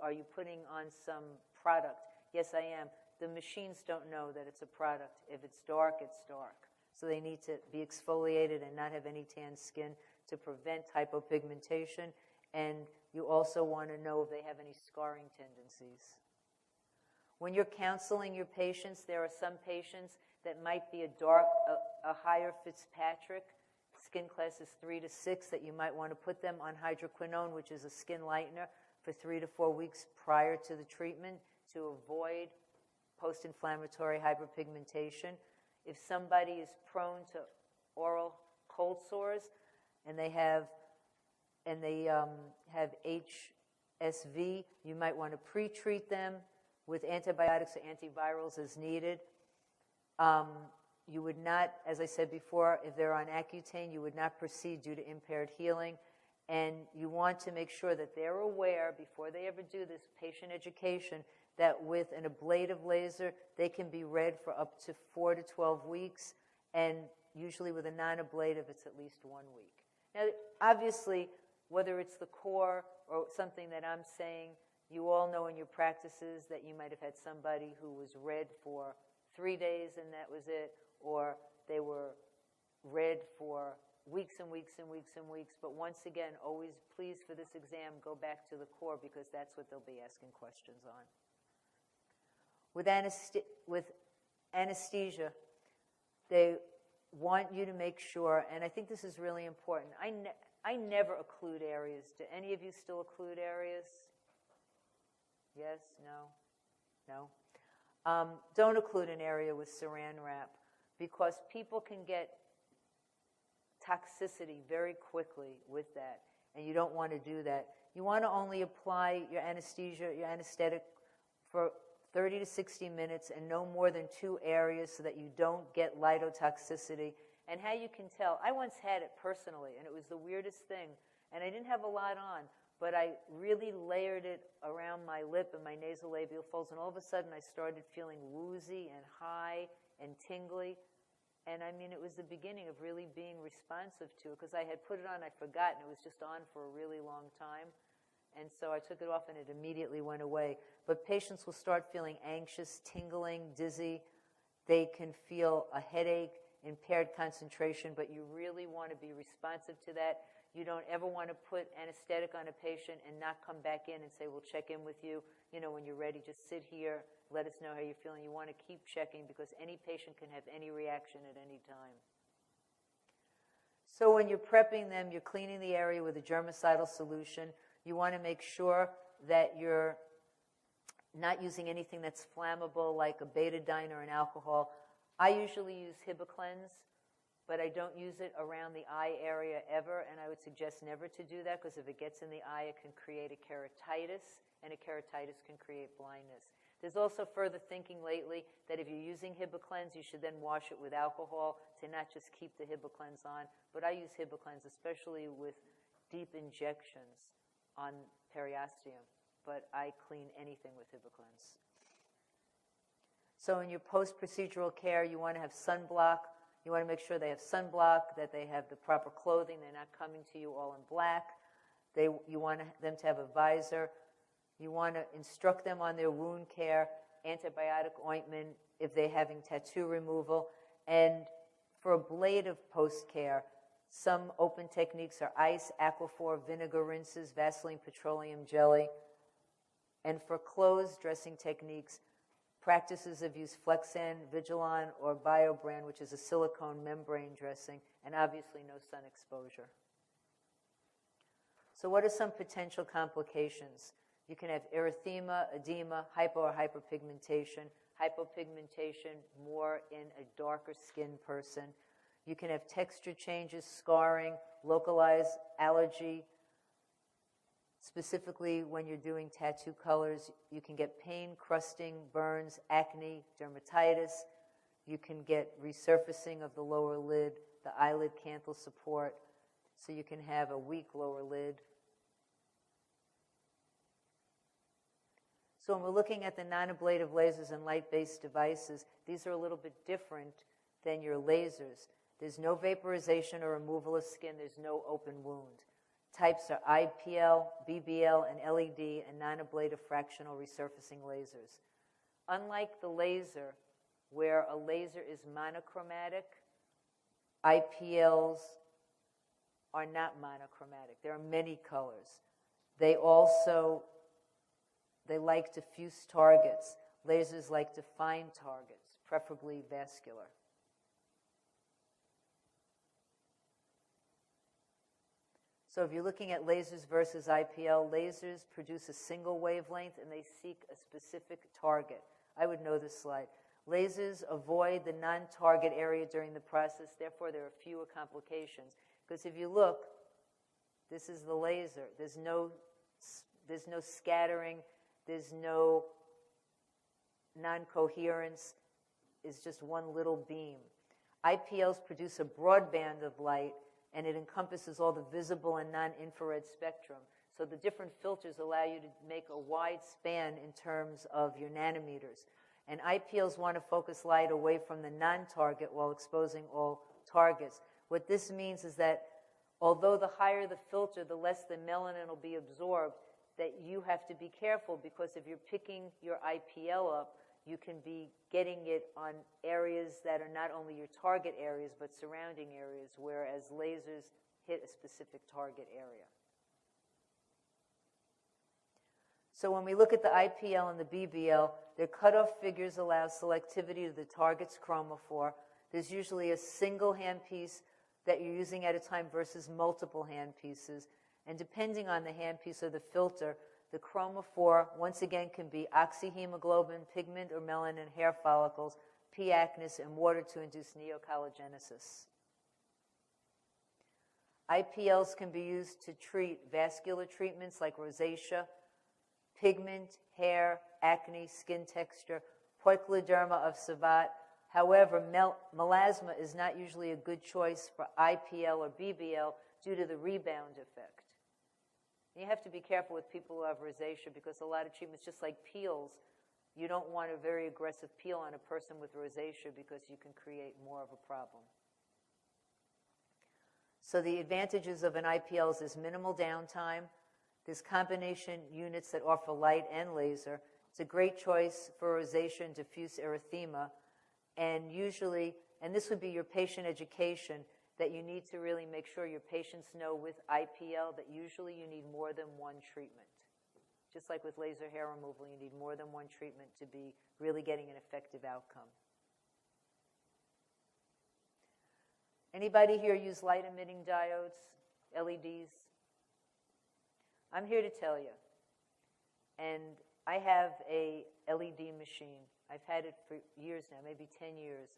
are you putting on some product?" "Yes, I am." The machines don't know that it's a product. If it's dark, it's dark. So they need to be exfoliated and not have any tan skin to prevent hypopigmentation. And you also want to know if they have any scarring tendencies. When you're counseling your patients, there are some patients that might be a higher Fitzpatrick, skin class is 3 to 6, that you might want to put them on hydroquinone, which is a skin lightener, for 3 to 4 weeks prior to the treatment to avoid post-inflammatory hyperpigmentation. If somebody is prone to oral cold sores and they have HSV, you might want to pre-treat them with antibiotics or antivirals as needed. You would not, as I said before, if they're on Accutane, you would not proceed due to impaired healing. And you want to make sure that they're aware, before they ever do this patient education, that with an ablative laser, they can be read for up to 4 to 12 weeks. And usually with a non-ablative, it's at least 1 week. Now, obviously, whether it's the core or something that I'm saying, you all know in your practices that you might have had somebody who was read for 3 days and that was it, or they were read for weeks and weeks and weeks and weeks. But once again, always please, for this exam, go back to the core because that's what they'll be asking questions on. With anesthesia, they want you to make sure, and I think this is really important, I never occlude areas. Do any of you still occlude areas? Yes? No? No? Don't occlude an area with saran wrap because people can get toxicity very quickly with that, and you don't want to do that. You want to only apply your anesthesia, your anesthetic, for 30 to 60 minutes and no more than 2 areas so that you don't get lidotoxicity. And how you can tell, I once had it personally, and it was the weirdest thing, and I didn't have a lot on, but I really layered it around my lip and my nasolabial folds, and all of a sudden I started feeling woozy and high and tingly. And I mean, it was the beginning of really being responsive to it because I had put it on, I forgot, and it was just on for a really long time. And so I took it off and it immediately went away. But patients will start feeling anxious, tingling, dizzy. They can feel a headache, impaired concentration, but you really want to be responsive to that. You don't ever want to put anesthetic on a patient and not come back in and say, we'll check in with you. You know, when you're ready, just sit here, let us know how you're feeling. You want to keep checking because any patient can have any reaction at any time. So when you're prepping them, you're cleaning the area with a germicidal solution. You want to make sure that you're not using anything that's flammable like a betadine or an alcohol. I usually use Hibiclens, but I don't use it around the eye area ever, and I would suggest never to do that because if it gets in the eye, it can create a keratitis, and a keratitis can create blindness. There's also further thinking lately that if you're using Hibiclens, you should then wash it with alcohol to not just keep the Hibiclens on, but I use Hibiclens especially with deep injections on periosteum, but I clean anything with Hibiclens. So in your post-procedural care, you want to have sunblock. You want to make sure they have sunblock, that they have the proper clothing, they're not coming to you all in black. You want them to have a visor. You want to instruct them on their wound care, antibiotic ointment if they're having tattoo removal. And for ablative post-care, some open techniques are ice, aquaphor, vinegar rinses, Vaseline petroleum jelly. And for closed dressing techniques, practices of use Flexan, Vigilon, or BioBrand, which is a silicone membrane dressing, and obviously no sun exposure. So what are some potential complications? You can have erythema, edema, hypo or hyperpigmentation. Hypopigmentation more in a darker skinned person. You can have texture changes, scarring, localized allergy. Specifically, when you're doing tattoo colors, you can get pain, crusting, burns, acne, dermatitis. You can get resurfacing of the lower lid, the eyelid canthal support, so you can have a weak lower lid. So when we're looking at the non-ablative lasers and light-based devices, these are a little bit different than your lasers. There's no vaporization or removal of skin. There's no open wound. Types are IPL, BBL, and LED, and non-ablative fractional resurfacing lasers. Unlike the laser, where a laser is monochromatic, IPLs are not monochromatic. There are many colors. They like diffuse targets. Lasers like to find targets, preferably vascular. So if you're looking at lasers versus IPL, lasers produce a single wavelength and they seek a specific target. I would know this slide. Lasers avoid the non-target area during the process, therefore there are fewer complications. Because if you look, this is the laser. There's no scattering, there's no non-coherence, it's just one little beam. IPLs produce a broad band of light, and it encompasses all the visible and non-infrared spectrum. So the different filters allow you to make a wide span in terms of your nanometers. And IPLs want to focus light away from the non-target while exposing all targets. What this means is that although the higher the filter, the less the melanin will be absorbed, that you have to be careful, because if you're picking your IPL up, you can be getting it on areas that are not only your target areas, but surrounding areas, whereas lasers hit a specific target area. So when we look at the IPL and the BBL, their cutoff figures allow selectivity to the target's chromophore. There's usually a single handpiece that you're using at a time versus multiple handpieces. And depending on the handpiece or the filter, the chromophore, once again, can be oxyhemoglobin, pigment or melanin, hair follicles, P. acnes, and water to induce neocollagenesis. IPLs can be used to treat vascular treatments like rosacea, pigment, hair, acne, skin texture, poikiloderma of Savant. However, melasma is not usually a good choice for IPL or BBL due to the rebound effect. You have to be careful with people who have rosacea, because a lot of treatments, just like peels, you don't want a very aggressive peel on a person with rosacea because you can create more of a problem. So the advantages of an IPL is minimal downtime. There's combination units that offer light and laser. It's a great choice for rosacea and diffuse erythema. And usually, and this would be your patient education, that you need to really make sure your patients know with IPL that usually you need more than one treatment. Just like with laser hair removal, you need more than one treatment to be really getting an effective outcome. Anybody here use light-emitting diodes, LEDs? I'm here to tell you. And I have a LED machine. I've had it for years now, maybe 10 years.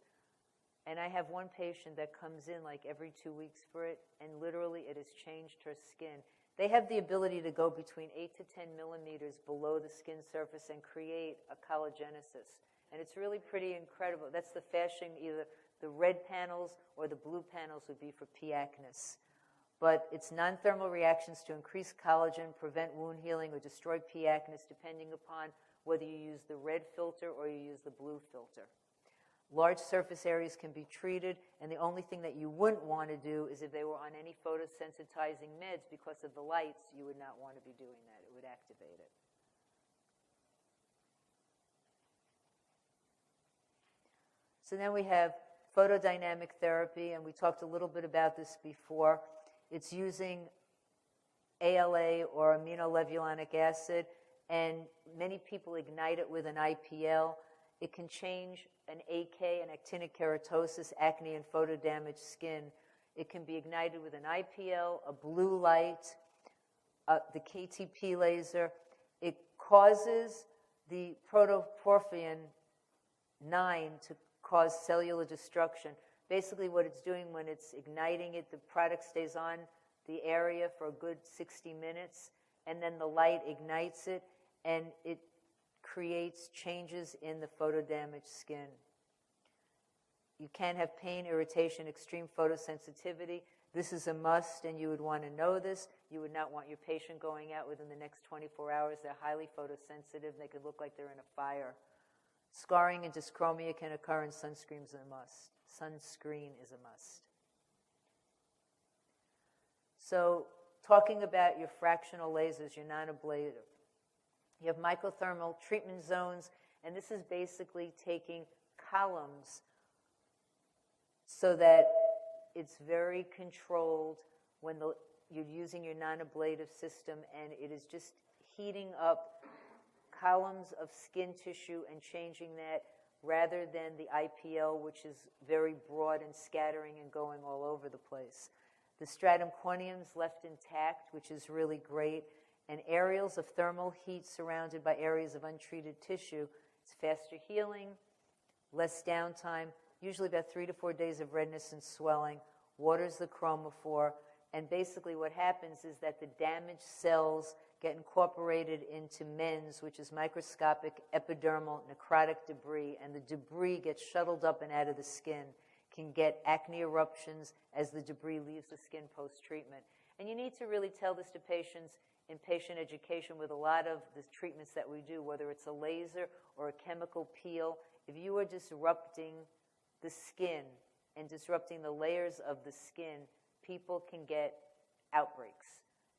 And I have one patient that comes in like every 2 weeks for it, and literally it has changed her skin. They have the ability to go between 8 to 10 millimeters below the skin surface and create a collagenesis. And it's really pretty incredible. That's the fashion, either the red panels or the blue panels would be for P. acnes. But it's non-thermal reactions to increase collagen, prevent wound healing, or destroy P. acnes, depending upon whether you use the red filter or you use the blue filter. Large surface areas can be treated, and the only thing that you wouldn't want to do is if they were on any photosensitizing meds, because of the lights, you would not want to be doing that. It would activate it. So then we have photodynamic therapy, and we talked a little bit about this before. It's using ALA or aminolevulonic acid, and many people ignite it with an IPL. It can change an AK, an actinic keratosis, acne, and photodamaged skin. It can be ignited with an IPL, a blue light, the KTP laser. It causes the protoporphyrin 9 to cause cellular destruction. Basically what it's doing when it's igniting it, the product stays on the area for a good 60 minutes, and then the light ignites it, and it creates changes in the photodamaged skin. You can have pain, irritation, extreme photosensitivity. This is a must, and you would want to know this. You would not want your patient going out within the next 24 hours. They're highly photosensitive. They could look like they're in a fire. Scarring and dyschromia can occur, and sunscreen is a must. Sunscreen is a must. So talking about your fractional lasers, your non-ablative. You have microthermal treatment zones, and this is basically taking columns so that it's very controlled when you're using your non-ablative system, and it is just heating up columns of skin tissue and changing that, rather than the IPL, which is very broad and scattering and going all over the place. The stratum corneum's left intact, which is really great, and areas of thermal heat surrounded by areas of untreated tissue. It's faster healing, less downtime, usually about 3 to 4 days of redness and swelling, waters the chromophore, and basically what happens is that the damaged cells get incorporated into mens, which is microscopic epidermal necrotic debris, and the debris gets shuttled up and out of the skin, can get acne eruptions as the debris leaves the skin post-treatment. And you need to really tell this to patients in patient education with a lot of the treatments that we do, whether it's a laser or a chemical peel. If you are disrupting the skin and disrupting the layers of the skin, people can get outbreaks.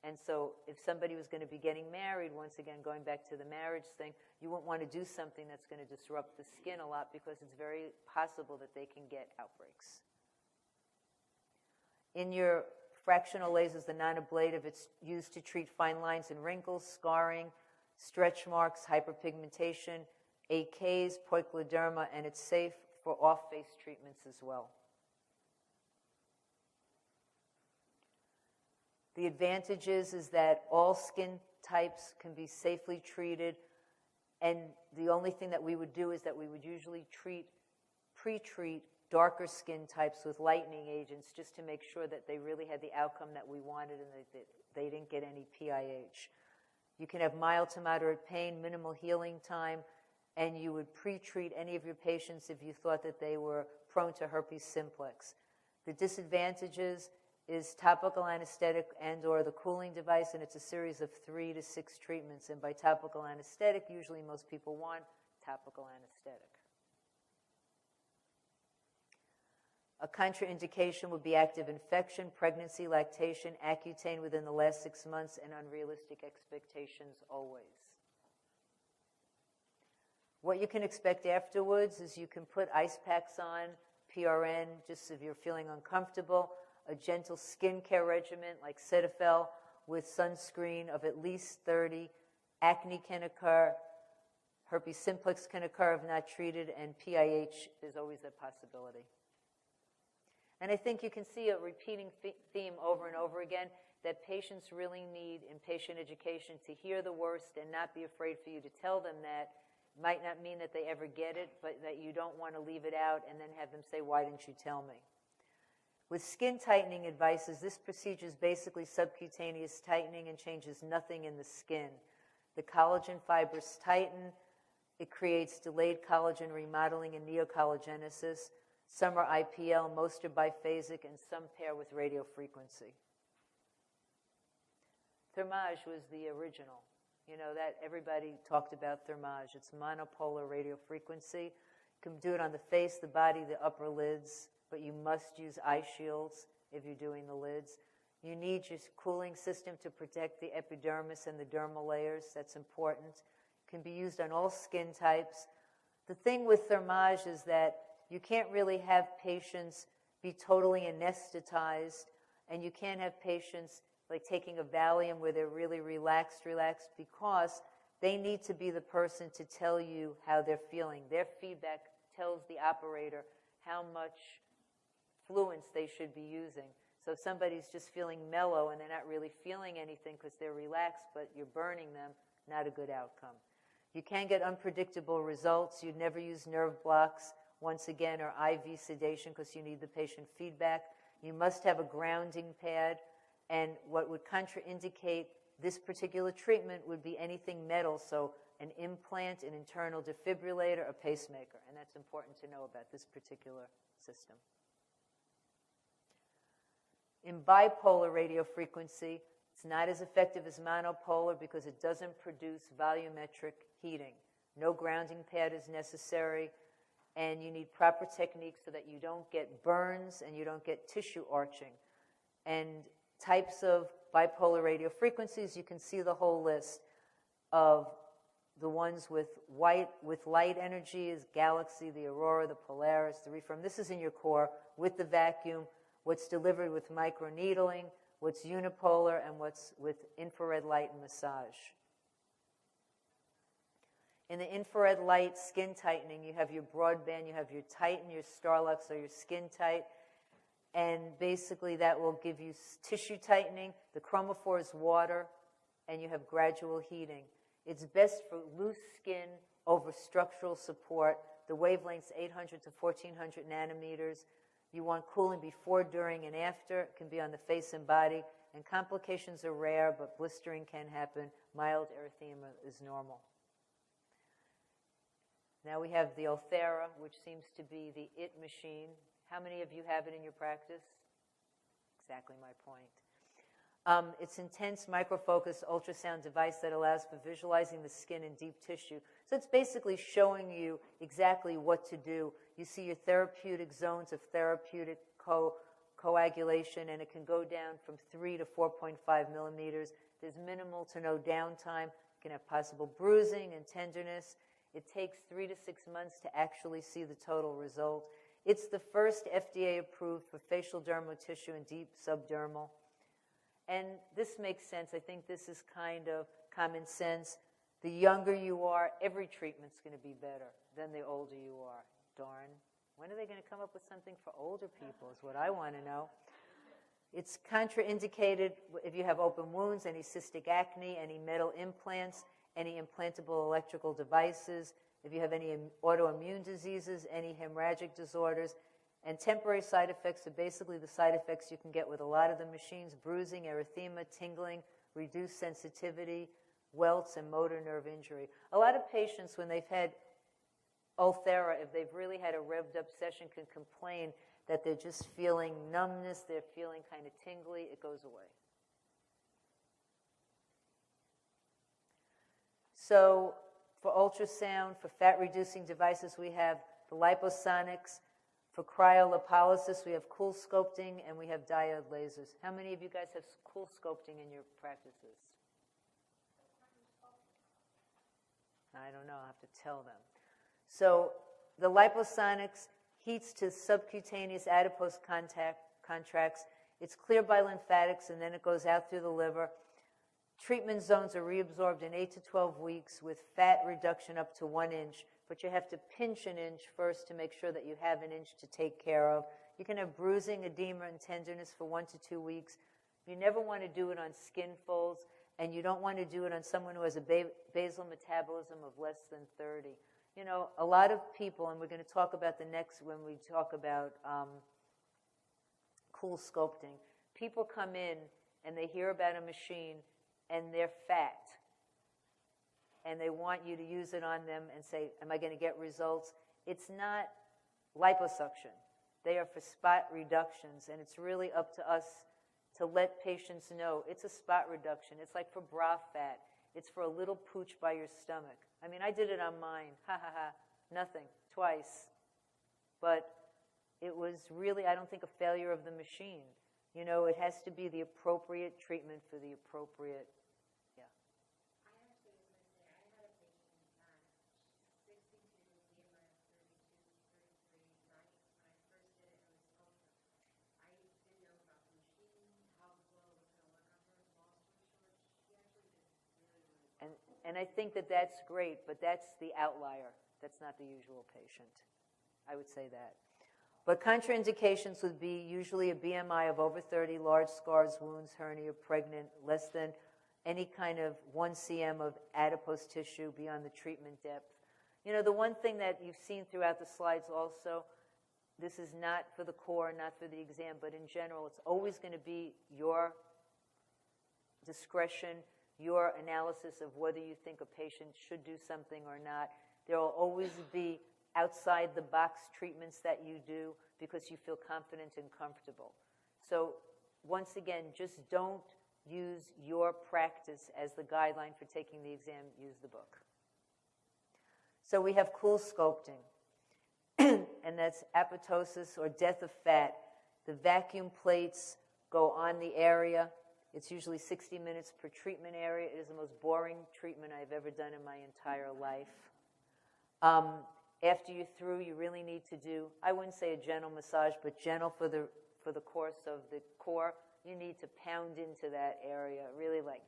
And so if somebody was going to be getting married, once again, going back to the marriage thing, you wouldn't want to do something that's going to disrupt the skin a lot, because it's very possible that they can get outbreaks. In your fractional lasers, the non-ablative, it's used to treat fine lines and wrinkles, scarring, stretch marks, hyperpigmentation, AKs, poikiloderma, and it's safe for off-face treatments as well. The advantage is that all skin types can be safely treated, and the only thing that we would do is that we would usually pre-treat darker skin types with lightening agents, just to make sure that they really had the outcome that we wanted and that they didn't get any PIH. You can have mild to moderate pain, minimal healing time, and you would pre-treat any of your patients if you thought that they were prone to herpes simplex. The disadvantages is topical anesthetic and or the cooling device, and it's a series of 3 to 6 treatments. And by topical anesthetic, usually most people want topical anesthetic. A contraindication would be active infection, pregnancy, lactation, Accutane within the last 6 months, and unrealistic expectations always. What you can expect afterwards is you can put ice packs on, PRN, just if you're feeling uncomfortable, a gentle skincare regimen like Cetaphil with sunscreen of at least 30. Acne can occur, herpes simplex can occur if not treated, and PIH is always a possibility. And I think you can see a repeating theme over and over again, that patients really need in patient education to hear the worst and not be afraid for you to tell them that. Might not mean that they ever get it, but that you don't want to leave it out and then have them say, why didn't you tell me? With skin tightening advices, this procedure is basically subcutaneous tightening and changes nothing in the skin. The collagen fibers tighten. It creates delayed collagen remodeling and neocollagenesis. Some are IPL, most are biphasic, and some pair with radiofrequency. Thermage was the original. You know, that everybody talked about Thermage. It's monopolar radiofrequency. You can do it on the face, the body, the upper lids, but you must use eye shields if you're doing the lids. You need your cooling system to protect the epidermis and the dermal layers. That's important. It can be used on all skin types. The thing with Thermage is that you can't really have patients be totally anesthetized, and you can't have patients like taking a Valium where they're really relaxed, because they need to be the person to tell you how they're feeling. Their feedback tells the operator how much fluence they should be using. So if somebody's just feeling mellow and they're not really feeling anything because they're relaxed, but you're burning them, not a good outcome. You can get unpredictable results. You'd never use nerve blocks, once again, or IV sedation because you need the patient feedback. You must have a grounding pad. And what would contraindicate this particular treatment would be anything metal, so an implant, an internal defibrillator, a pacemaker. And that's important to know about this particular system. In bipolar radiofrequency, it's not as effective as monopolar because it doesn't produce volumetric heating. No grounding pad is necessary, and you need proper techniques so that you don't get burns and you don't get tissue arching. And types of bipolar radiofrequencies, you can see the whole list of the ones with light energy is Galaxy, the Aurora, the Polaris, the Reform. This is in your core with the vacuum, what's delivered with microneedling, what's unipolar, and what's with infrared light and massage. In the infrared light skin tightening, you have your broadband, you have your Titan, your Starlux, or your Skin Tight. And basically that will give you tissue tightening. The chromophore is water, and you have gradual heating. It's best for loose skin over structural support. The wavelength's 800 to 1400 nanometers. You want cooling before, during, and after. It can be on the face and body. And complications are rare, but blistering can happen. Mild erythema is normal. Now we have the Ulthera, which seems to be the IT machine. How many of you have it in your practice? Exactly my point. It's intense microfocus ultrasound device that allows for visualizing the skin and deep tissue. So it's basically showing you exactly what to do. You see your therapeutic zones of therapeutic coagulation, and it can go down from 3 to 4.5 millimeters. There's minimal to no downtime. You can have possible bruising and tenderness. It takes 3 to 6 months to actually see the total result. It's the first FDA approved for facial dermal tissue and deep subdermal. And this makes sense. I think this is kind of common sense. The younger you are, every treatment's going to be better than the older you are. Darn. When are they going to come up with something for older people is what I want to know. It's contraindicated if you have open wounds, any cystic acne, any metal implants, any implantable electrical devices, if you have any autoimmune diseases, any hemorrhagic disorders. And temporary side effects are basically the side effects you can get with a lot of the machines: bruising, erythema, tingling, reduced sensitivity, welts, and motor nerve injury. A lot of patients, when they've had Ulthera, if they've really had a revved up session, can complain that they're just feeling numbness, they're feeling kind of tingly. It goes away. So for ultrasound, for fat-reducing devices, we have the liposonics. For cryolipolysis, we have cool sculpting, and we have diode lasers. How many of you guys have cool sculpting in your practices? I don't know. I'll have to tell them. So the liposonics heats to subcutaneous adipose contracts. It's cleared by lymphatics, and then it goes out through the liver. Treatment zones are reabsorbed in 8 to 12 weeks with fat reduction up to 1 inch, but you have to pinch an inch first to make sure that you have an inch to take care of. You can have bruising, edema, and tenderness for 1 to 2 weeks. You never want to do it on skin folds, and you don't want to do it on someone who has a basal metabolism of less than 30. You know, a lot of people, and we're going to talk about the next when we talk about cool sculpting, people come in and they hear about a machine and they're fat. And they want you to use it on them and say, am I going to get results? It's not liposuction. They are for spot reductions, and it's really up to us to let patients know it's a spot reduction. It's like for bra fat. It's for a little pooch by your stomach. I mean, I did it on mine. Ha, ha, ha. Nothing. Twice. But it was really, I don't think, a failure of the machine. You know, it has to be the appropriate treatment for the appropriate. And I think that that's great, but that's the outlier. That's not the usual patient. I would say that. But contraindications would be usually a BMI of over 30, large scars, wounds, hernia, pregnant, less than any kind of 1 cm of adipose tissue beyond the treatment depth. You know, the one thing that you've seen throughout the slides also, this is not for the core, not for the exam, but in general, it's always going to be your discretion, your analysis of whether you think a patient should do something or not. There will always be outside the box treatments that you do because you feel confident and comfortable. So once again, just don't use your practice as the guideline for taking the exam. Use the book. So we have cool sculpting, and that's apoptosis or death of fat. The vacuum plates go on the area. It's usually 60 minutes per treatment area. It is the most boring treatment I've ever done in my entire life. After you're through, you really need to do, I wouldn't say a gentle massage, but gentle for the course of the core. You need to pound into that area, really like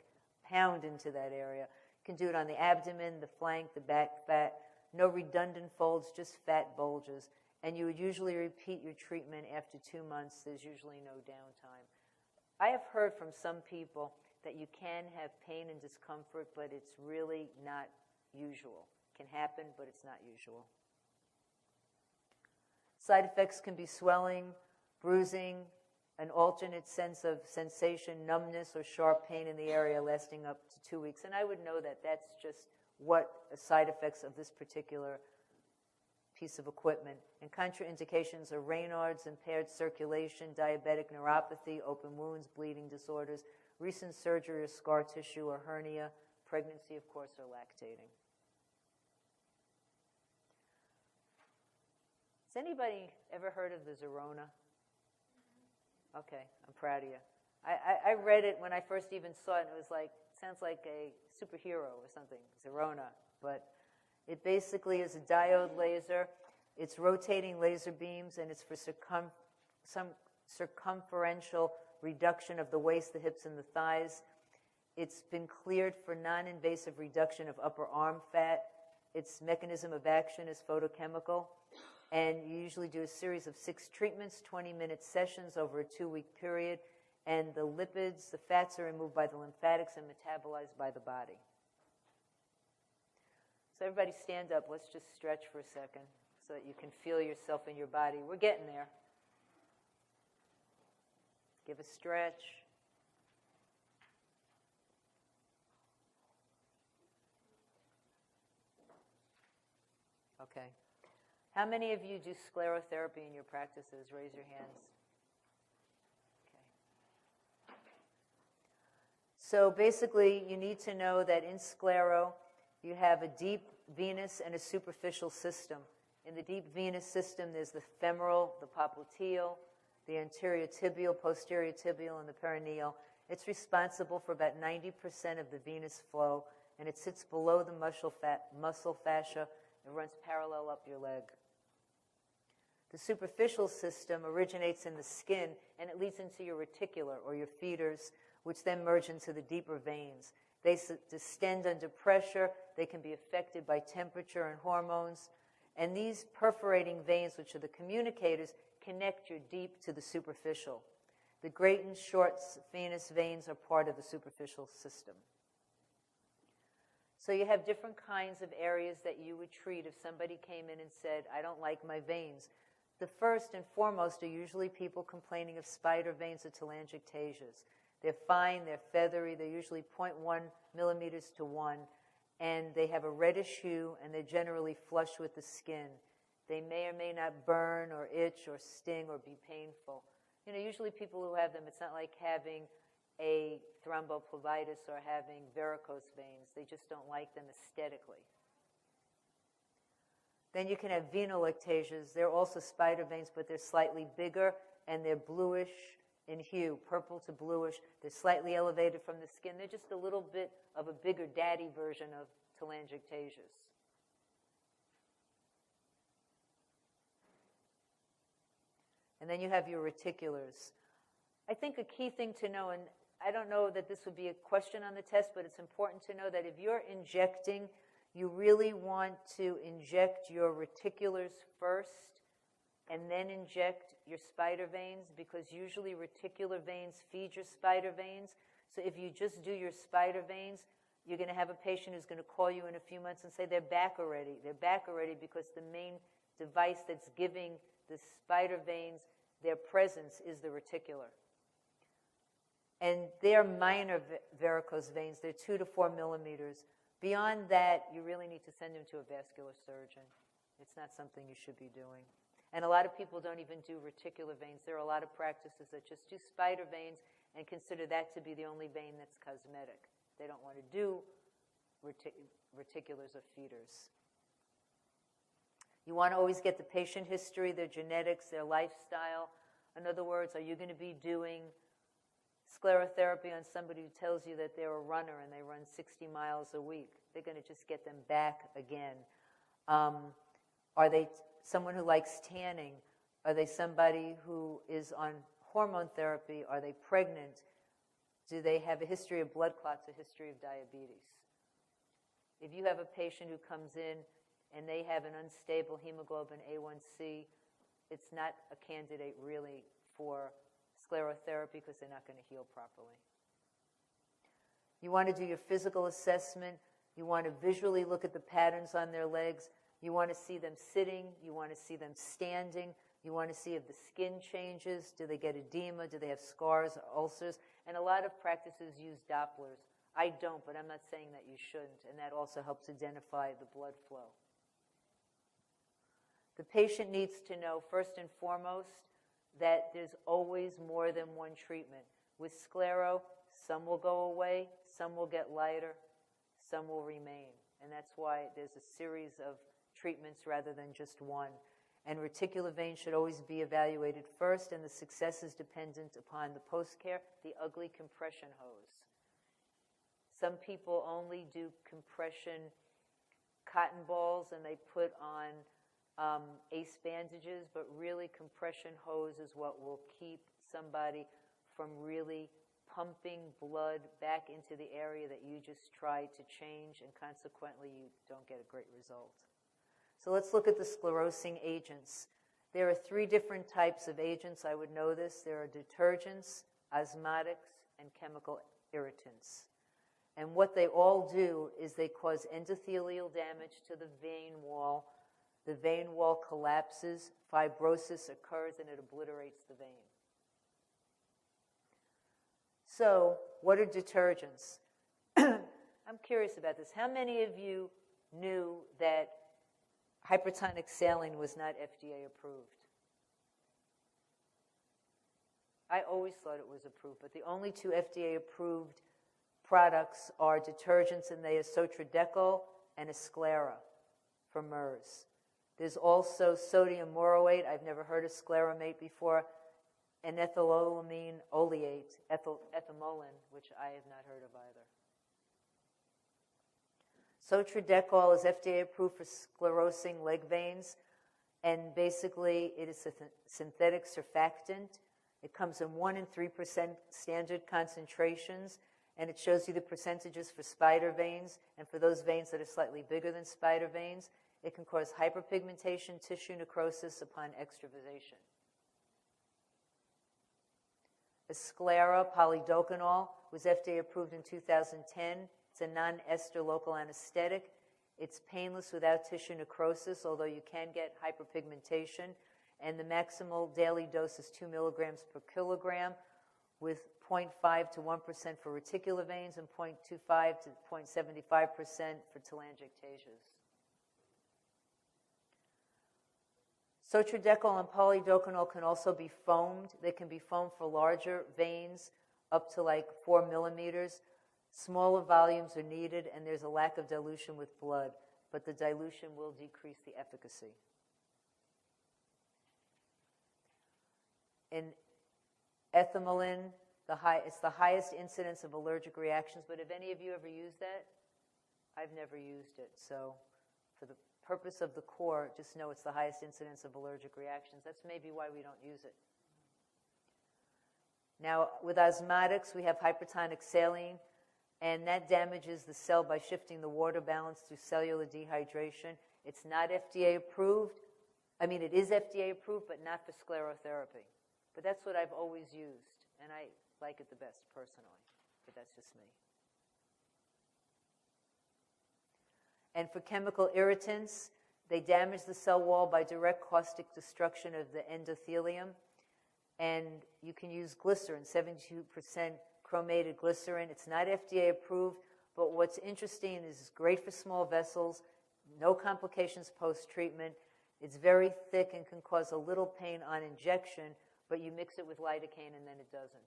pound into that area. You can do it on the abdomen, the flank, the back fat. No redundant folds, just fat bulges. And you would usually repeat your treatment after 2 months. There's usually no downtime. I have heard from some people that you can have pain and discomfort, but it's really not usual. It can happen, but it's not usual. Side effects can be swelling, bruising, an alternate sense of sensation, numbness, or sharp pain in the area lasting up to 2 weeks. And I would know that that's just what the side effects of this particular piece of equipment. And contraindications are Raynaud's, impaired circulation, diabetic neuropathy, open wounds, bleeding disorders, recent surgery or scar tissue or hernia, pregnancy, of course, or lactating. Has anybody ever heard of the Zerona? Okay, I'm proud of you. I read it when I first even saw it, and it was like, sounds like a superhero or something, Zerona. But it basically is a diode laser. It's rotating laser beams, and it's for some circumferential reduction of the waist, the hips, and the thighs. It's been cleared for non-invasive reduction of upper arm fat. Its mechanism of action is photochemical. And you usually do a series of 6 treatments, 20-minute sessions over a 2-week period. And the lipids, the fats, are removed by the lymphatics and metabolized by the body. So everybody stand up. Let's just stretch for a second so that you can feel yourself in your body. We're getting there. Give a stretch. Okay. How many of you do sclerotherapy in your practices? Raise your hands. Okay. So basically, you need to know that in sclero, you have a deep venous and a superficial system. In the deep venous system, there's the femoral, the popliteal, the anterior tibial, posterior tibial, and the perineal. It's responsible for about 90% of the venous flow, and it sits below the muscle fascia. It runs parallel up your leg. The superficial system originates in the skin, and it leads into your reticular, or your feeders, which then merge into the deeper veins. They distend under pressure. They can be affected by temperature and hormones. And these perforating veins, which are the communicators, connect your deep to the superficial. The great and short venous veins are part of the superficial system. So you have different kinds of areas that you would treat if somebody came in and said, I don't like my veins. The first and foremost are usually people complaining of spider veins or telangiectasias. They're fine, they're feathery, they're usually 0.1 millimeters to 1, and they have a reddish hue, and they're generally flush with the skin. They may or may not burn or itch or sting or be painful. You know, usually people who have them, it's not like having a thrombophlebitis or having varicose veins. They just don't like them aesthetically. Then you can have venolactasias. They're also spider veins, but they're slightly bigger, and they're bluish in hue, purple to bluish. They're slightly elevated from the skin. They're just a little bit of a bigger daddy version of telangiectasias. And then you have your reticulars. I think a key thing to know, and I don't know that this would be a question on the test, but it's important to know that if you're injecting, you really want to inject your reticulars first and then inject your spider veins, because usually reticular veins feed your spider veins. So if you just do your spider veins, you're going to have a patient who's going to call you in a few months and say they're back already. They're back already because the main device that's giving the spider veins their presence is the reticular. And they're minor varicose veins. They're 2 to 4 millimeters. Beyond that, you really need to send them to a vascular surgeon. It's not something you should be doing. And a lot of people don't even do reticular veins. There are a lot of practices that just do spider veins and consider that to be the only vein that's cosmetic. They don't want to do reticulars or feeders. You want to always get the patient history, their genetics, their lifestyle. In other words, are you going to be doing sclerotherapy on somebody who tells you that they're a runner and they run 60 miles a week? They're going to just get them back again. Are they someone who likes tanning? Are they somebody who is on hormone therapy? Are they pregnant? Do they have a history of blood clots, a history of diabetes? If you have a patient who comes in and they have an unstable hemoglobin A1C, it's not a candidate really for sclerotherapy because they're not going to heal properly. You want to do your physical assessment. You want to visually look at the patterns on their legs. You want to see them sitting. You want to see them standing. You want to see if the skin changes. Do they get edema? Do they have scars or ulcers? And a lot of practices use Dopplers. I don't, but I'm not saying that you shouldn't, and that also helps identify the blood flow. The patient needs to know, first and foremost, that there's always more than one treatment. With sclero, some will go away, some will get lighter, some will remain. And that's why there's a series of treatments rather than just one. And reticular veins should always be evaluated first, and the success is dependent upon the post-care, the ugly compression hose. Some people only do compression cotton balls and they put on ACE bandages, but really compression hose is what will keep somebody from really pumping blood back into the area that you just tried to change, and consequently you don't get a great result. So let's look at the sclerosing agents. There are 3 different types of agents. I would know this. There are detergents, osmotics, and chemical irritants. And what they all do is they cause endothelial damage to the vein wall. The vein wall collapses, fibrosis occurs, and it obliterates the vein. So, what are detergents? I'm curious about this. How many of you knew that hypertonic saline was not FDA approved? I always thought it was approved, but the only 2 FDA approved products are detergents, and they are Sotradecol and Esclera for MERS. There's also sodium moroate. I've never heard of scleramate before. And ethylolamine oleate, ethymolin, which I have not heard of either. Sotradecol is FDA approved for sclerosing leg veins, and basically it is a synthetic surfactant. It comes in 1% and 3% standard concentrations, and it shows you the percentages for spider veins, and for those veins that are slightly bigger than spider veins, it can cause hyperpigmentation, tissue necrosis upon extravasation. Sclera polydocanol was FDA approved in 2010. It's a non-ester local anesthetic. It's painless without tissue necrosis, although you can get hyperpigmentation. And the maximal daily dose is 2 milligrams per kilogram with 0.5 to 1% for reticular veins and 0.25 to 0.75% for telangiectasias. Sotradecol and polydocanol can also be foamed. They can be foamed for larger veins up to like 4 millimeters. Smaller volumes are needed, and there's a lack of dilution with blood, but the dilution will decrease the efficacy. In ethimoline, it's the highest incidence of allergic reactions, but have any of you ever used that? I've never used it, so for the purpose of the core, just know it's the highest incidence of allergic reactions. That's maybe why we don't use it. Now, with osmotics, we have hypertonic saline, and that damages the cell by shifting the water balance through cellular dehydration. It's not FDA approved. I mean, it is FDA approved, but not for sclerotherapy. But that's what I've always used, and I like it the best personally, but that's just me. And for chemical irritants, they damage the cell wall by direct caustic destruction of the endothelium. And you can use glycerin, 72% chromated glycerin. It's not FDA approved, but what's interesting is it's great for small vessels, no complications post-treatment. It's very thick and can cause a little pain on injection, but you mix it with lidocaine and then it doesn't.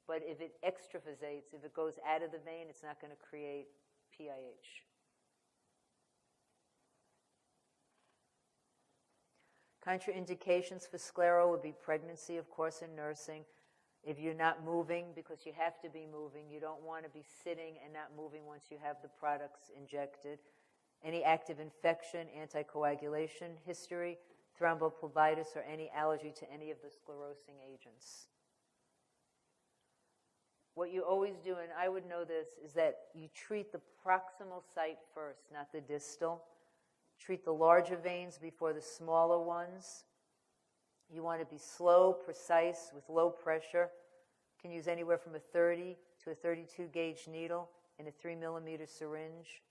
But if it extravasates, if it goes out of the vein, it's not going to create PIH. Contraindications for sclero would be pregnancy, of course, and nursing. If you're not moving, because you have to be moving, you don't want to be sitting and not moving once you have the products injected. Any active infection, anticoagulation history, thrombophlebitis, or any allergy to any of the sclerosing agents. What you always do, and I would know this, is that you treat the proximal site first, not the distal. Treat the larger veins before the smaller ones. You want to be slow, precise, with low pressure. You can use anywhere from a 30 to a 32 gauge needle in a 3 millimeter syringe.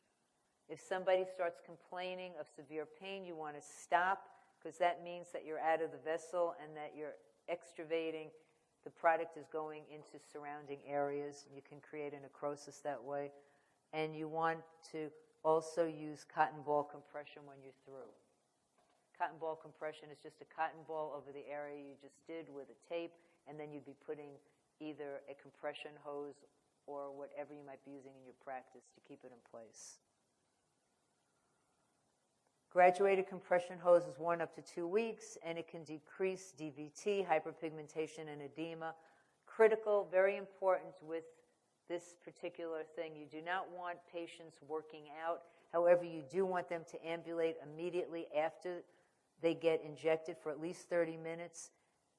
If somebody starts complaining of severe pain, you want to stop, because that means that you're out of the vessel and that you're extravasating. The product is going into surrounding areas. You can create a necrosis that way. And you want to also use cotton ball compression when you're through. Cotton ball compression is just a cotton ball over the area you just did with a tape, and then you'd be putting either a compression hose or whatever you might be using in your practice to keep it in place. Graduated compression hose is worn up to 2 weeks, and it can decrease DVT, hyperpigmentation, and edema. Critical, very important with this particular thing. You do not want patients working out. However, you do want them to ambulate immediately after they get injected for at least 30 minutes,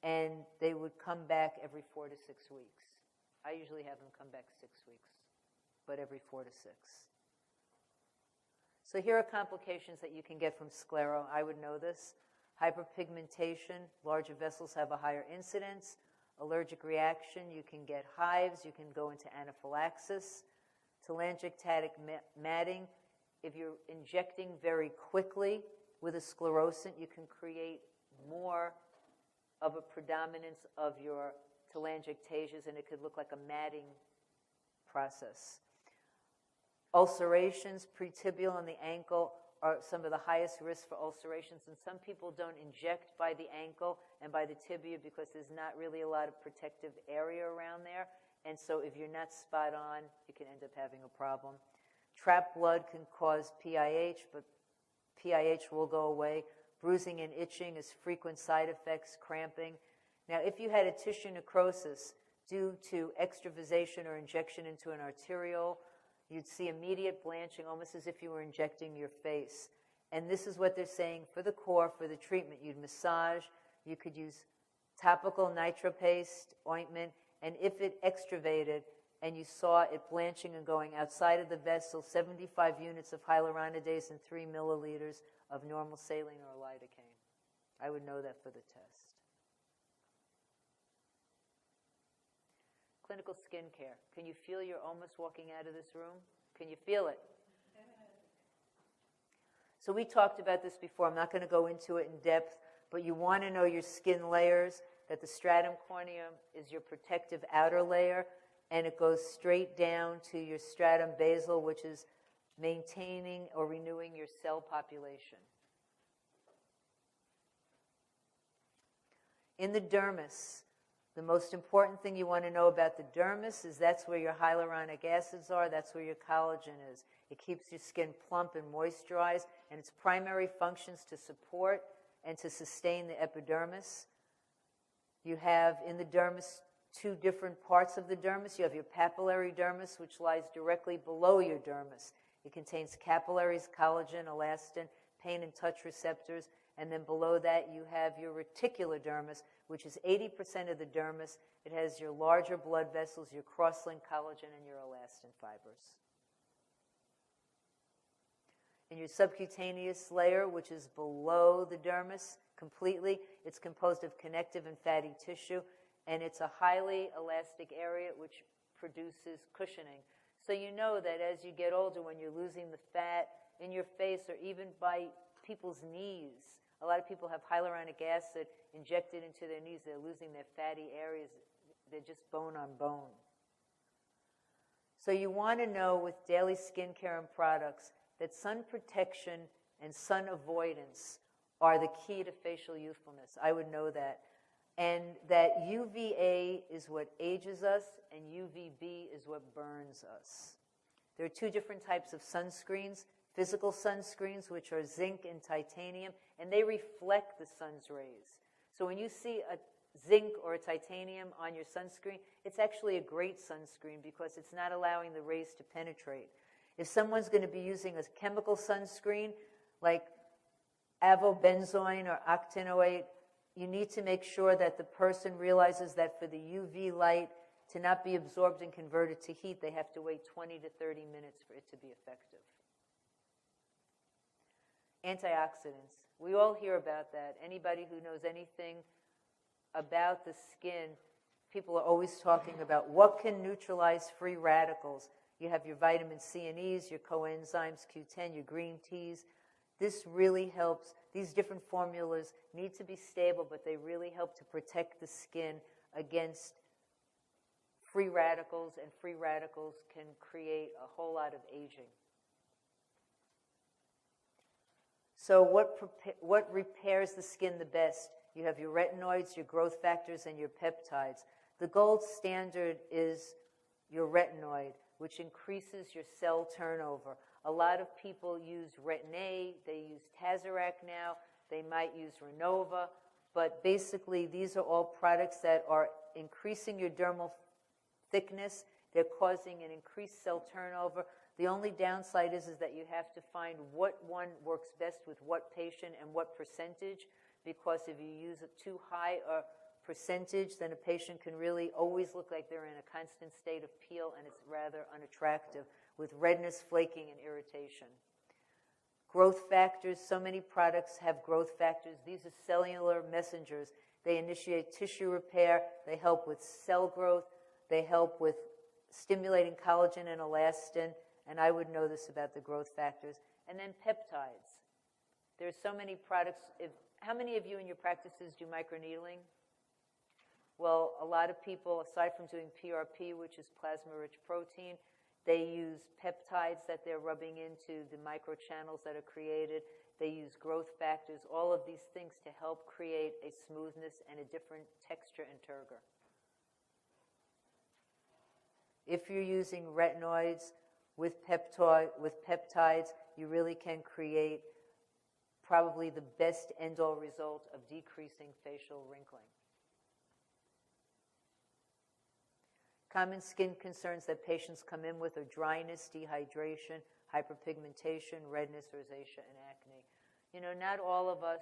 and they would come back every 4 to 6 weeks. I usually have them come back 6 weeks, but every 4 to 6. So here are complications that you can get from sclero. I would know this. Hyperpigmentation, larger vessels have a higher incidence. Allergic reaction, you can get hives, you can go into anaphylaxis. Telangiectatic matting, if you're injecting very quickly with a sclerosant, you can create more of a predominance of your telangiectasias, and it could look like a matting process. Ulcerations, pretibial on the ankle, are some of the highest risks for ulcerations, and some people don't inject by the ankle and by the tibia because there's not really a lot of protective area around there, and so if you're not spot on, you can end up having a problem. Trapped blood can cause PIH, but PIH will go away. Bruising and itching is frequent side effects, cramping. Now, if you had a tissue necrosis due to extravasation or injection into an arteriole, you'd see immediate blanching, almost as if you were injecting your face. And this is what they're saying for the core, for the treatment. You'd massage. You could use topical nitropaste ointment. And if it extravasated and you saw it blanching and going outside of the vessel, 75 units of hyaluronidase and 3 milliliters of normal saline or lidocaine. I would know that for the test. clinical skincare. Can you feel you're almost walking out of this room? Can you feel it? So we talked about this before. I'm not going to go into it in depth, but you want to know your skin layers, that the stratum corneum is your protective outer layer, and it goes straight down to your stratum basal, which is maintaining or renewing your cell population. In the dermis, the most important thing you want to know about the dermis is that's where your hyaluronic acids are, that's where your collagen is. It keeps your skin plump and moisturized, and its primary functions to support and to sustain the epidermis. You have in the dermis two different parts of the dermis. You have your papillary dermis, which lies directly below your dermis. It contains capillaries, collagen, elastin, pain and touch receptors, and then below that you have your reticular dermis, which is 80% of the dermis. It has your larger blood vessels, your cross-linked collagen, and your elastin fibers. In your subcutaneous layer, which is below the dermis completely, it's composed of connective and fatty tissue, and it's a highly elastic area which produces cushioning. So you know that as you get older, when you're losing the fat in your face or even by people's knees, a lot of people have hyaluronic acid injected into their knees. They're losing their fatty areas. They're just bone on bone. So you want to know with daily skincare and products that sun protection and sun avoidance are the key to facial youthfulness. I would know that. And that UVA is what ages us and UVB is what burns us. There are two different types of sunscreens. Physical sunscreens, which are zinc and titanium, and they reflect the sun's rays. So when you see a zinc or a titanium on your sunscreen, it's actually a great sunscreen because it's not allowing the rays to penetrate. If someone's going to be using a chemical sunscreen like avobenzoin or octinoate, you need to make sure that the person realizes that for the UV light to not be absorbed and converted to heat, they have to wait 20 to 30 minutes for it to be effective. Antioxidants. We all hear about that. Anybody who knows anything about the skin, people are always talking about what can neutralize free radicals. You have your vitamin C and E's, your coenzymes Q10, your green teas. This really helps. These different formulas need to be stable, but they really help to protect the skin against free radicals, and free radicals can create a whole lot of aging. So what repairs the skin the best? You have your retinoids, your growth factors, and your peptides. The gold standard is your retinoid, which increases your cell turnover. A lot of people use Retin-A, they use Tazarac now, they might use Renova, but basically these are all products that are increasing your dermal thickness. They're causing an increased cell turnover. The only downside is that you have to find what one works best with what patient and what percentage, because if you use a too high a percentage, then a patient can really always look like they're in a constant state of peel, and it's rather unattractive with redness, flaking, and irritation. Growth factors, so many products have growth factors. These are cellular messengers. They initiate tissue repair, they help with cell growth, they help with stimulating collagen and elastin, and I would know this about the growth factors. And then peptides. There's so many products. How many of you in your practices do microneedling? Well, a lot of people, aside from doing PRP, which is plasma-rich protein, they use peptides that they're rubbing into the microchannels that are created. They use growth factors, all of these things to help create a smoothness and a different texture and turgor. If you're using retinoids with peptides, you really can create probably the best end-all result of decreasing facial wrinkling. Common skin concerns that patients come in with are dryness, dehydration, hyperpigmentation, redness, rosacea, and acne. You know, not all of us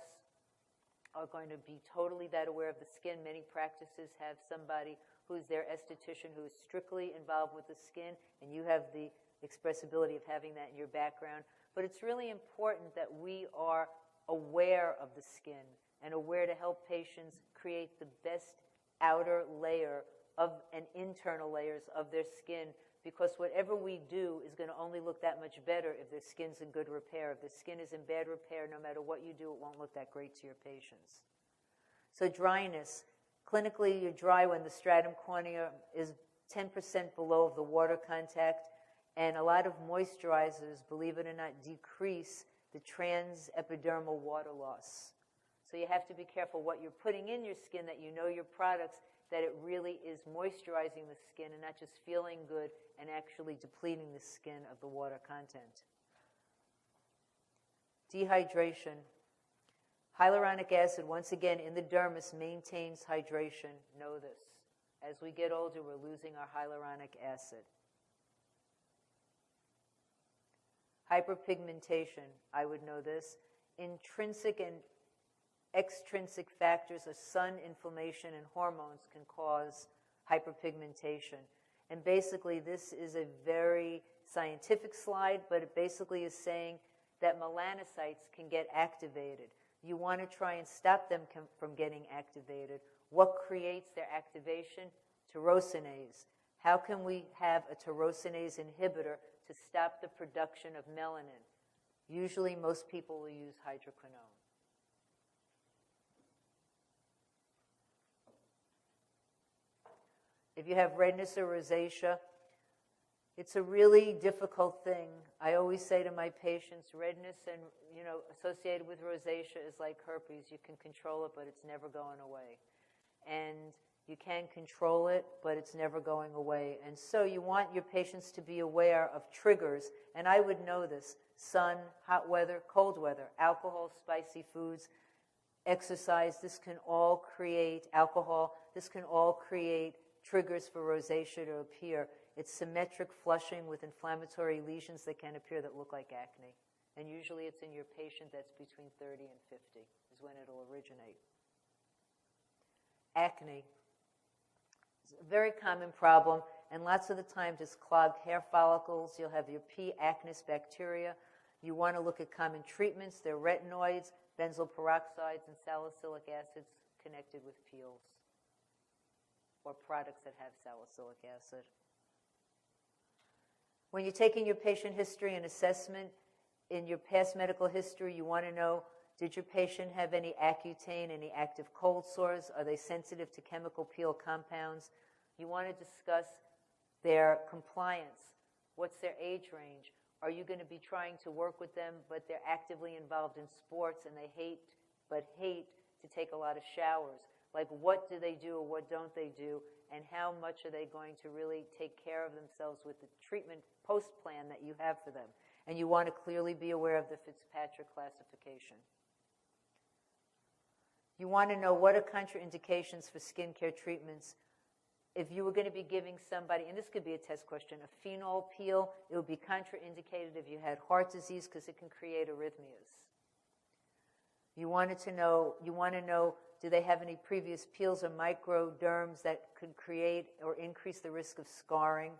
are going to be totally that aware of the skin. Many practices have somebody who's their esthetician who is strictly involved with the skin, and you have the expressibility of having that in your background. But it's really important that we are aware of the skin and aware to help patients create the best outer layer and internal layers of their skin, because whatever we do is going to only look that much better if their skin's in good repair. If the skin is in bad repair, no matter what you do, it won't look that great to your patients. So dryness. Clinically, you're dry when the stratum corneum is 10% below the water contact, and a lot of moisturizers, believe it or not, decrease the transepidermal water loss. So you have to be careful what you're putting in your skin, that you know your products, that it really is moisturizing the skin and not just feeling good and actually depleting the skin of the water content. Dehydration. Hyaluronic acid, once again, in the dermis maintains hydration. Know this. As we get older, we're losing our hyaluronic acid. Hyperpigmentation, I would know this. Intrinsic and extrinsic factors of sun, inflammation, and hormones can cause hyperpigmentation. And basically, this is a very scientific slide, but it basically is saying that melanocytes can get activated. You want to try and stop them from getting activated. What creates their activation? Tyrosinase. How can we have a tyrosinase inhibitor to stop the production of melanin? Usually, most people will use hydroquinone. If you have redness or rosacea, it's a really difficult thing. I always say to my patients, redness and, associated with rosacea is like herpes. You can control it, but it's never going away. And you can control it, but it's never going away. And so you want your patients to be aware of triggers. And I would know this: sun, hot weather, cold weather, alcohol, spicy foods, exercise. This can all create alcohol. This can all create triggers for rosacea to appear. It's symmetric flushing with inflammatory lesions that can appear that look like acne. And usually it's in your patient that's between 30 and 50 is when it'll originate. Acne is a very common problem, and lots of the times it's clogged hair follicles. You'll have your P. acnes bacteria. You want to look at common treatments. They're retinoids, benzoyl peroxides, and salicylic acids connected with peels, or products that have salicylic acid. When you're taking your patient history and assessment, in your past medical history, you want to know, did your patient have any Accutane, any active cold sores? Are they sensitive to chemical peel compounds? You want to discuss their compliance. What's their age range? Are you going to be trying to work with them, but they're actively involved in sports and they hate to take a lot of showers? Like, what do they do or what don't they do? And how much are they going to really take care of themselves with the treatment post plan that you have for them? And you want to clearly be aware of the Fitzpatrick classification. You want to know what are contraindications for skincare treatments. If you were going to be giving somebody, and this could be a test question, a phenol peel, it would be contraindicated if you had heart disease because it can create arrhythmias. You want to know, do they have any previous peels or microderms that could create or increase the risk of scarring?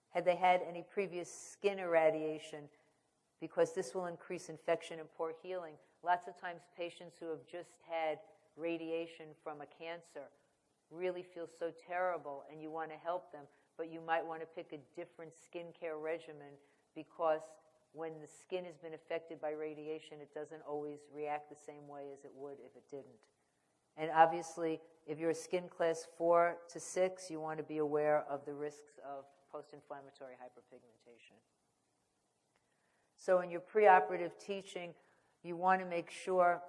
Had they had any previous skin irradiation? Because this will increase infection and poor healing. Lots of times patients who have just had radiation from a cancer really feel so terrible, and you want to help them, but you might want to pick a different skincare regimen, because when the skin has been affected by radiation, it doesn't always react the same way as it would if it didn't. And obviously, if you're a skin class 4 to 6, you want to be aware of the risks of post-inflammatory hyperpigmentation. So in your preoperative teaching, you want to make sure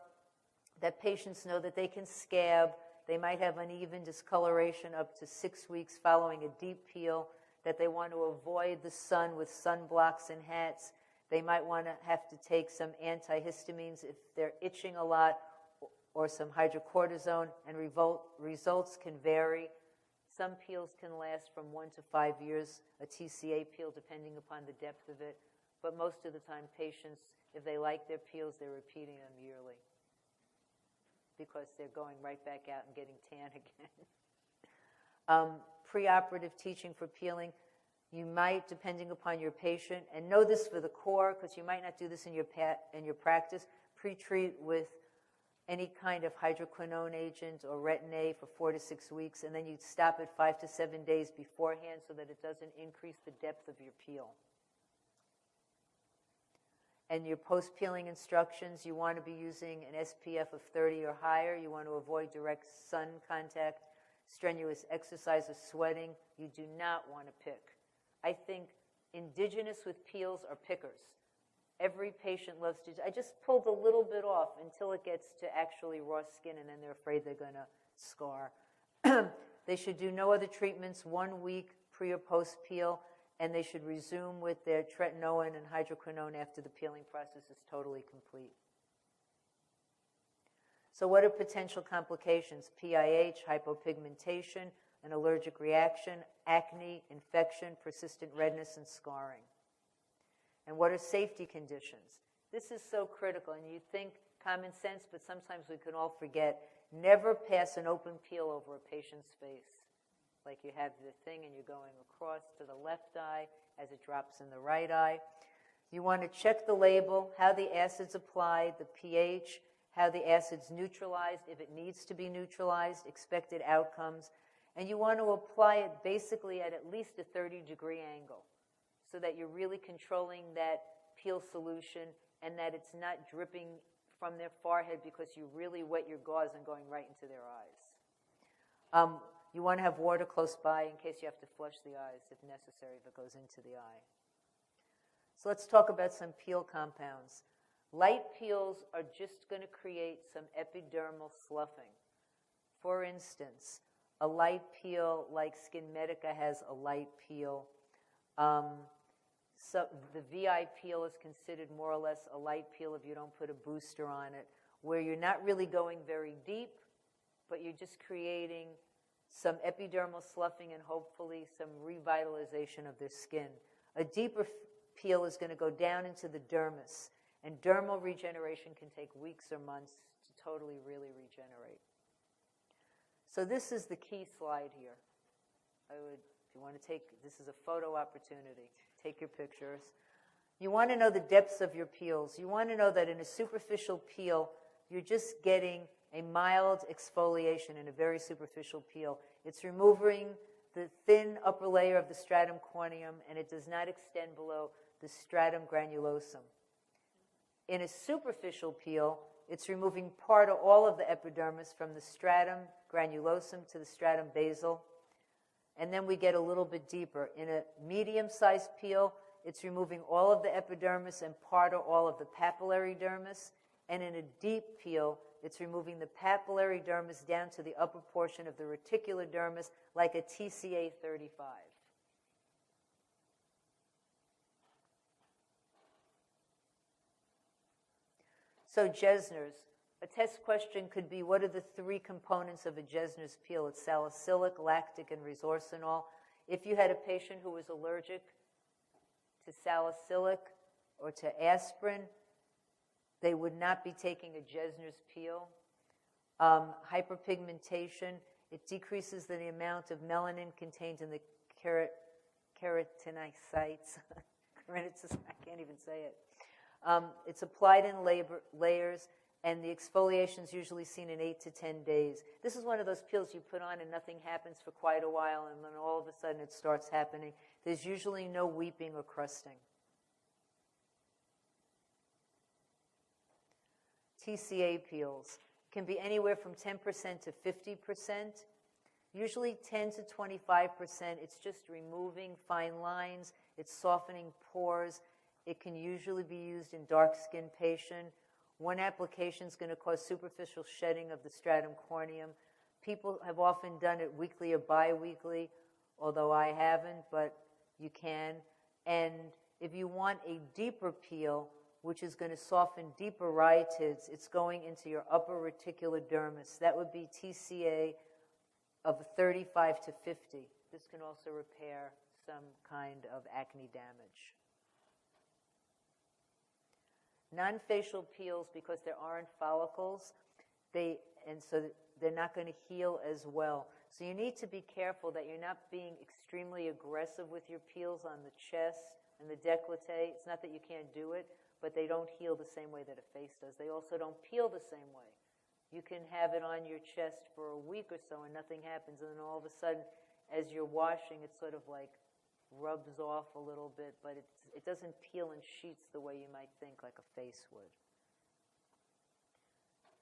that patients know that they can scab. They might have uneven discoloration up to 6 weeks following a deep peel, that they want to avoid the sun with sunblocks and hats. They might want to have to take some antihistamines if they're itching a lot, or some hydrocortisone, and results can vary. Some peels can last from 1 to 5 years, a TCA peel, depending upon the depth of it. But most of the time, patients, if they like their peels, they're repeating them yearly because they're going right back out and getting tan again. Preoperative teaching for peeling, you might, depending upon your patient, and know this for the core, because you might not do this in your practice, pre-treat with any kind of hydroquinone agent or retin-A for 4 to 6 weeks, and then you stop it 5 to 7 days beforehand so that it doesn't increase the depth of your peel. And your post-peeling instructions, you want to be using an SPF of 30 or higher. You want to avoid direct sun contact, strenuous exercise or sweating. You do not want to pick. I think indigenous with peels are pickers. Every patient loves to. I just pulled a little bit off until it gets to actually raw skin, and then they're afraid they're going to scar. They should do no other treatments 1 week pre or post peel, and they should resume with their tretinoin and hydroquinone after the peeling process is totally complete. So what are potential complications? PIH, hypopigmentation, an allergic reaction, acne, infection, persistent redness, and scarring. And what are safety conditions? This is so critical, and you think common sense, but sometimes we can all forget. Never pass an open peel over a patient's face. Like you have the thing and you're going across to the left eye as it drops in the right eye. You want to check the label, how the acid's applied, the pH, how the acid's neutralized, if it needs to be neutralized, expected outcomes. And you want to apply it basically at least a 30-degree angle so that you're really controlling that peel solution and that it's not dripping from their forehead because you really wet your gauze and going right into their eyes. You want to have water close by in case you have to flush the eyes if necessary, if it goes into the eye. So let's talk about some peel compounds. Light peels are just going to create some epidermal sloughing. For instance, a light peel like Skin Medica has a light peel. So the VI peel is considered more or less a light peel if you don't put a booster on it, where you're not really going very deep, but you're just creating some epidermal sloughing and hopefully some revitalization of their skin. A deeper peel is going to go down into the dermis, and dermal regeneration can take weeks or months to totally really regenerate. So this is the key slide here. If you want to take, this is a photo opportunity. Take your pictures. You want to know the depths of your peels. You want to know that in a superficial peel, you're just getting a mild exfoliation in a very superficial peel. It's removing the thin upper layer of the stratum corneum, and it does not extend below the stratum granulosum. In a superficial peel, it's removing part or all of the epidermis from the stratum granulosum to the stratum basal. And then we get a little bit deeper. In a medium-sized peel, it's removing all of the epidermis and part or all of the papillary dermis. And in a deep peel, it's removing the papillary dermis down to the upper portion of the reticular dermis like a TCA 35. So Jesner's. A test question could be, what are the 3 components of a Jesner's peel? It's salicylic, lactic, and resorcinol. If you had a patient who was allergic to salicylic or to aspirin, they would not be taking a Jesner's peel. Hyperpigmentation, it decreases the amount of melanin contained in the keratinocytes. I can't even say it. It's applied in layers, and the exfoliation is usually seen in 8 to 10 days. This is one of those peels you put on and nothing happens for quite a while, and then all of a sudden it starts happening. There's usually no weeping or crusting. TCA peels can be anywhere from 10% to 50%. Usually 10 to 25%. It's just removing fine lines. It's softening pores. It can usually be used in dark-skinned patients. One application is going to cause superficial shedding of the stratum corneum. People have often done it weekly or bi-weekly, although I haven't, but you can. And if you want a deeper peel, which is going to soften deeper rhytids, it's going into your upper reticular dermis. That would be TCA of 35 to 50. This can also repair some kind of acne damage. Non-facial peels, because there aren't follicles, so they're not going to heal as well. So you need to be careful that you're not being extremely aggressive with your peels on the chest and the décolleté. It's not that you can't do it, but they don't heal the same way that a face does. They also don't peel the same way. You can have it on your chest for a week or so and nothing happens, and then all of a sudden, as you're washing, it sort of like rubs off a little bit, but it doesn't peel in sheets the way you might think like a face would.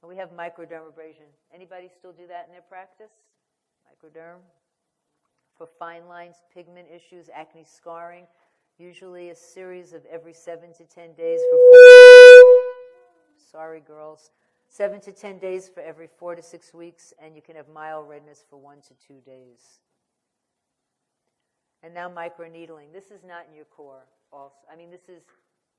And we have microdermabrasion. Anybody still do that in their practice? Microderm? For fine lines, pigment issues, acne scarring, usually a series of every 7 to 10 days for 4, sorry girls, 7 to 10 days for every 4 to 6 weeks, and you can have mild redness for 1 to 2 days. And now microneedling. This is not in your core also. I mean,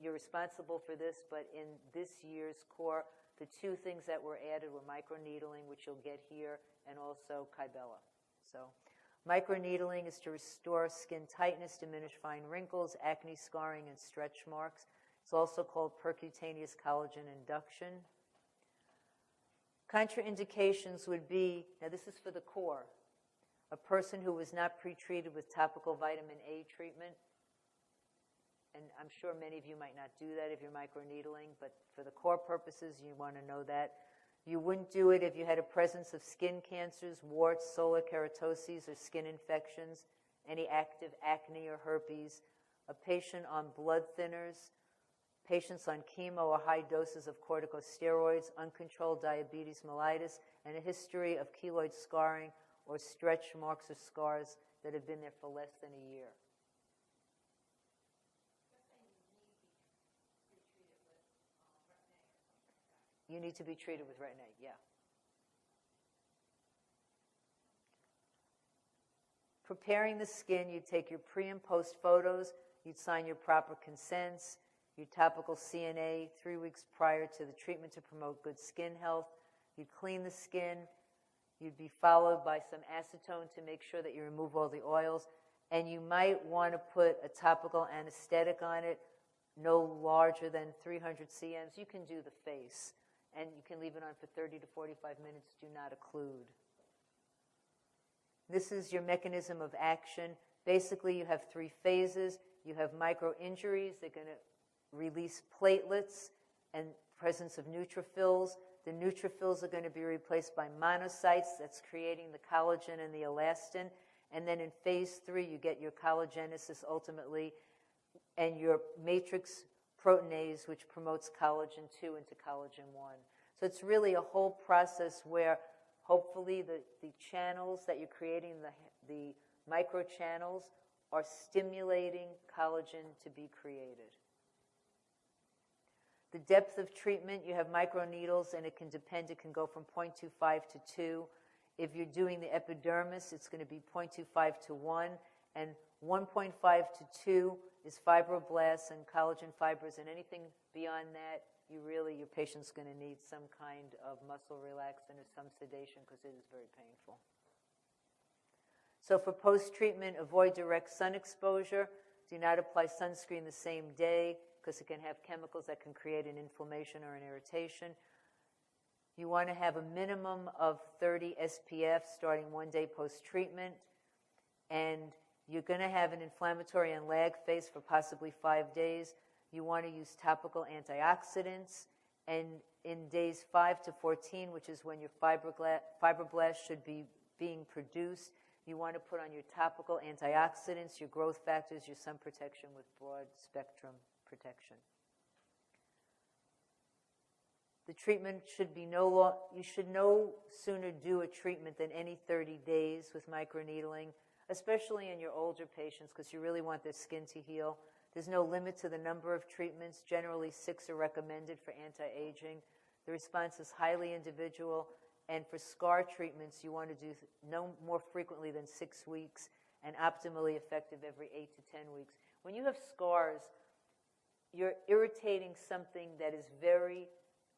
you're responsible for this, but in this year's core, the 2 things that were added were microneedling, which you'll get here, and also Kybella. So microneedling is to restore skin tightness, diminish fine wrinkles, acne scarring, and stretch marks. It's also called percutaneous collagen induction. Contraindications would be, now this is for the core, a person who was not pre-treated with topical vitamin A treatment, and I'm sure many of you might not do that if you're microneedling, but for the core purposes, you want to know that. You wouldn't do it if you had a presence of skin cancers, warts, solar keratoses, or skin infections, any active acne or herpes, a patient on blood thinners, patients on chemo or high doses of corticosteroids, uncontrolled diabetes mellitus, and a history of keloid scarring or stretch marks or scars that have been there for less than a year. You need to be treated with retin-A, yeah. Preparing the skin, you'd take your pre and post photos, you'd sign your proper consents, your topical CNA 3 weeks prior to the treatment to promote good skin health. You'd clean the skin. You'd be followed by some acetone to make sure that you remove all the oils. And you might want to put a topical anesthetic on it, no larger than 300 cms. You can do the face. And you can leave it on for 30 to 45 minutes. Do not occlude. This is your mechanism of action. Basically, you have 3 phases. You have micro-injuries. They're going to release platelets and presence of neutrophils. The neutrophils are going to be replaced by monocytes. That's creating the collagen and the elastin. And then in phase 3, you get your collagenesis ultimately and your matrix proteinase, which promotes collagen 2 into collagen 1. So it's really a whole process where hopefully the channels that you're creating, the microchannels, are stimulating collagen to be created. The depth of treatment, you have microneedles, and it can depend. It can go from 0.25 to 2. If you're doing the epidermis, it's going to be 0.25 to 1. And 1.5 to 2 is fibroblasts and collagen fibers, and anything beyond that, your patient's going to need some kind of muscle relaxant or some sedation because it is very painful. So for post-treatment, avoid direct sun exposure. Do not apply sunscreen the same day because it can have chemicals that can create an inflammation or an irritation. You want to have a minimum of 30 SPF starting 1 day post-treatment, and you're going to have an inflammatory and lag phase for possibly 5 days. You want to use topical antioxidants, and in days 5 to 14, which is when your fibroblasts should be being produced, you want to put on your topical antioxidants, your growth factors, your sun protection with broad spectrum protection. The treatment should be you should no sooner do a treatment than any 30 days with microneedling, especially in your older patients because you really want their skin to heal. There's no limit to the number of treatments. Generally, 6 are recommended for anti-aging. The response is highly individual, and for scar treatments, you want to do no more frequently than 6 weeks and optimally effective every 8 to 10 weeks. When you have scars, you're irritating something that is very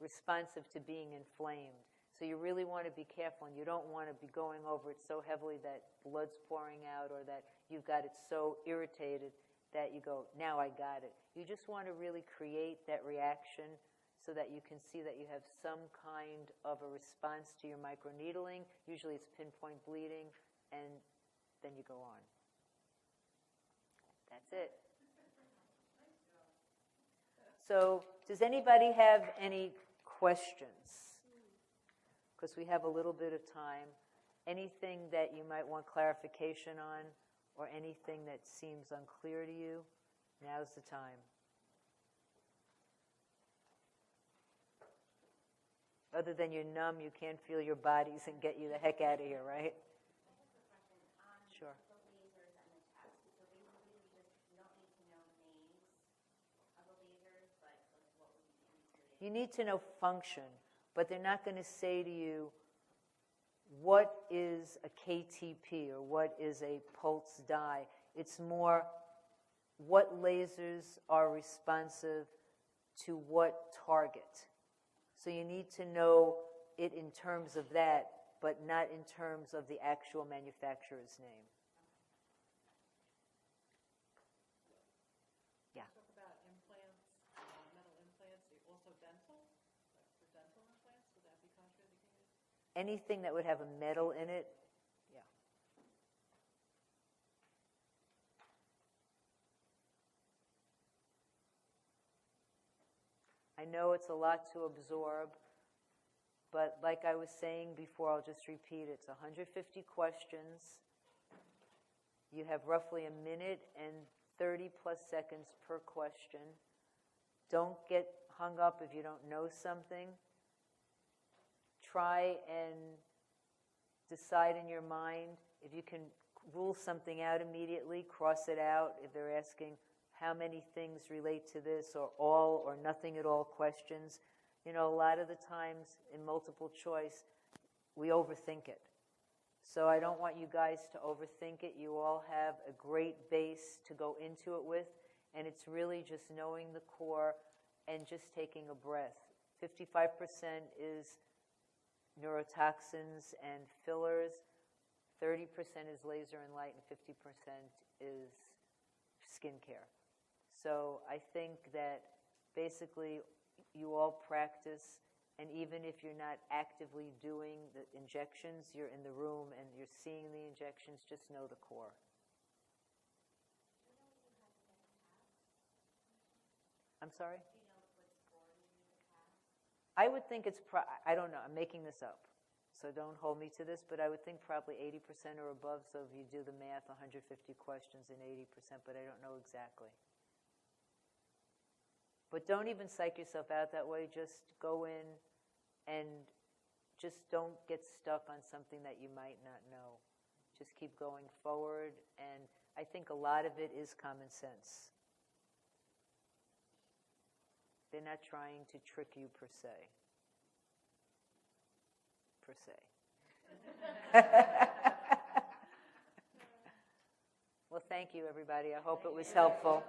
responsive to being inflamed. So you really want to be careful, and you don't want to be going over it so heavily that blood's pouring out or that you've got it so irritated that you go, now I got it. You just want to really create that reaction so that you can see that you have some kind of a response to your microneedling. Usually it's pinpoint bleeding, and then you go on. That's it. So does anybody have any questions? because we have a little bit of time. Anything that you might want clarification on, or anything that seems unclear to you, now's the time. Other than you're numb, you can't feel your bodies and get you the heck out of here, right? I have a question on Sure. the lasers and the tests. So basically, we don't need to know names of the lasers, but like what would be included. You need to know function, but they're not going to say to you, what is a KTP or what is a pulse dye? It's more what lasers are responsive to what target. So you need to know it in terms of that, but not in terms of the actual manufacturer's name. Yeah. Talk about implants, metal implants, also dental, like for dental implants, would that be contraindicated? Anything that would have a metal in it, yeah. I know it's a lot to absorb, but like I was saying before, I'll just repeat it. It's 150 questions. You have roughly a minute and 30 plus seconds per question. Don't get hung up if you don't know something. Try and decide in your mind if you can rule something out immediately, cross it out. If they're asking how many things relate to this, or all or nothing at all questions. You know, a lot of the times in multiple choice, we overthink it. So I don't want you guys to overthink it. You all have a great base to go into it with, and it's really just knowing the core and just taking a breath. 55% is neurotoxins and fillers, 30% is laser and light, and 50% is skincare. So I think that basically you all practice, and even if you're not actively doing the injections, you're in the room and you're seeing the injections, just know the core. I'm sorry? Do you know what score you use in the past? I would think it's, I don't know, I'm making this up, so don't hold me to this, but I would think probably 80% or above, so if you do the math, 150 questions and 80%, but I don't know exactly. But don't even psych yourself out that way. Just go in and just don't get stuck on something that you might not know. Just keep going forward, and I think a lot of it is common sense. They're not trying to trick you per se. Per se. Well, thank you, everybody. I hope it was helpful.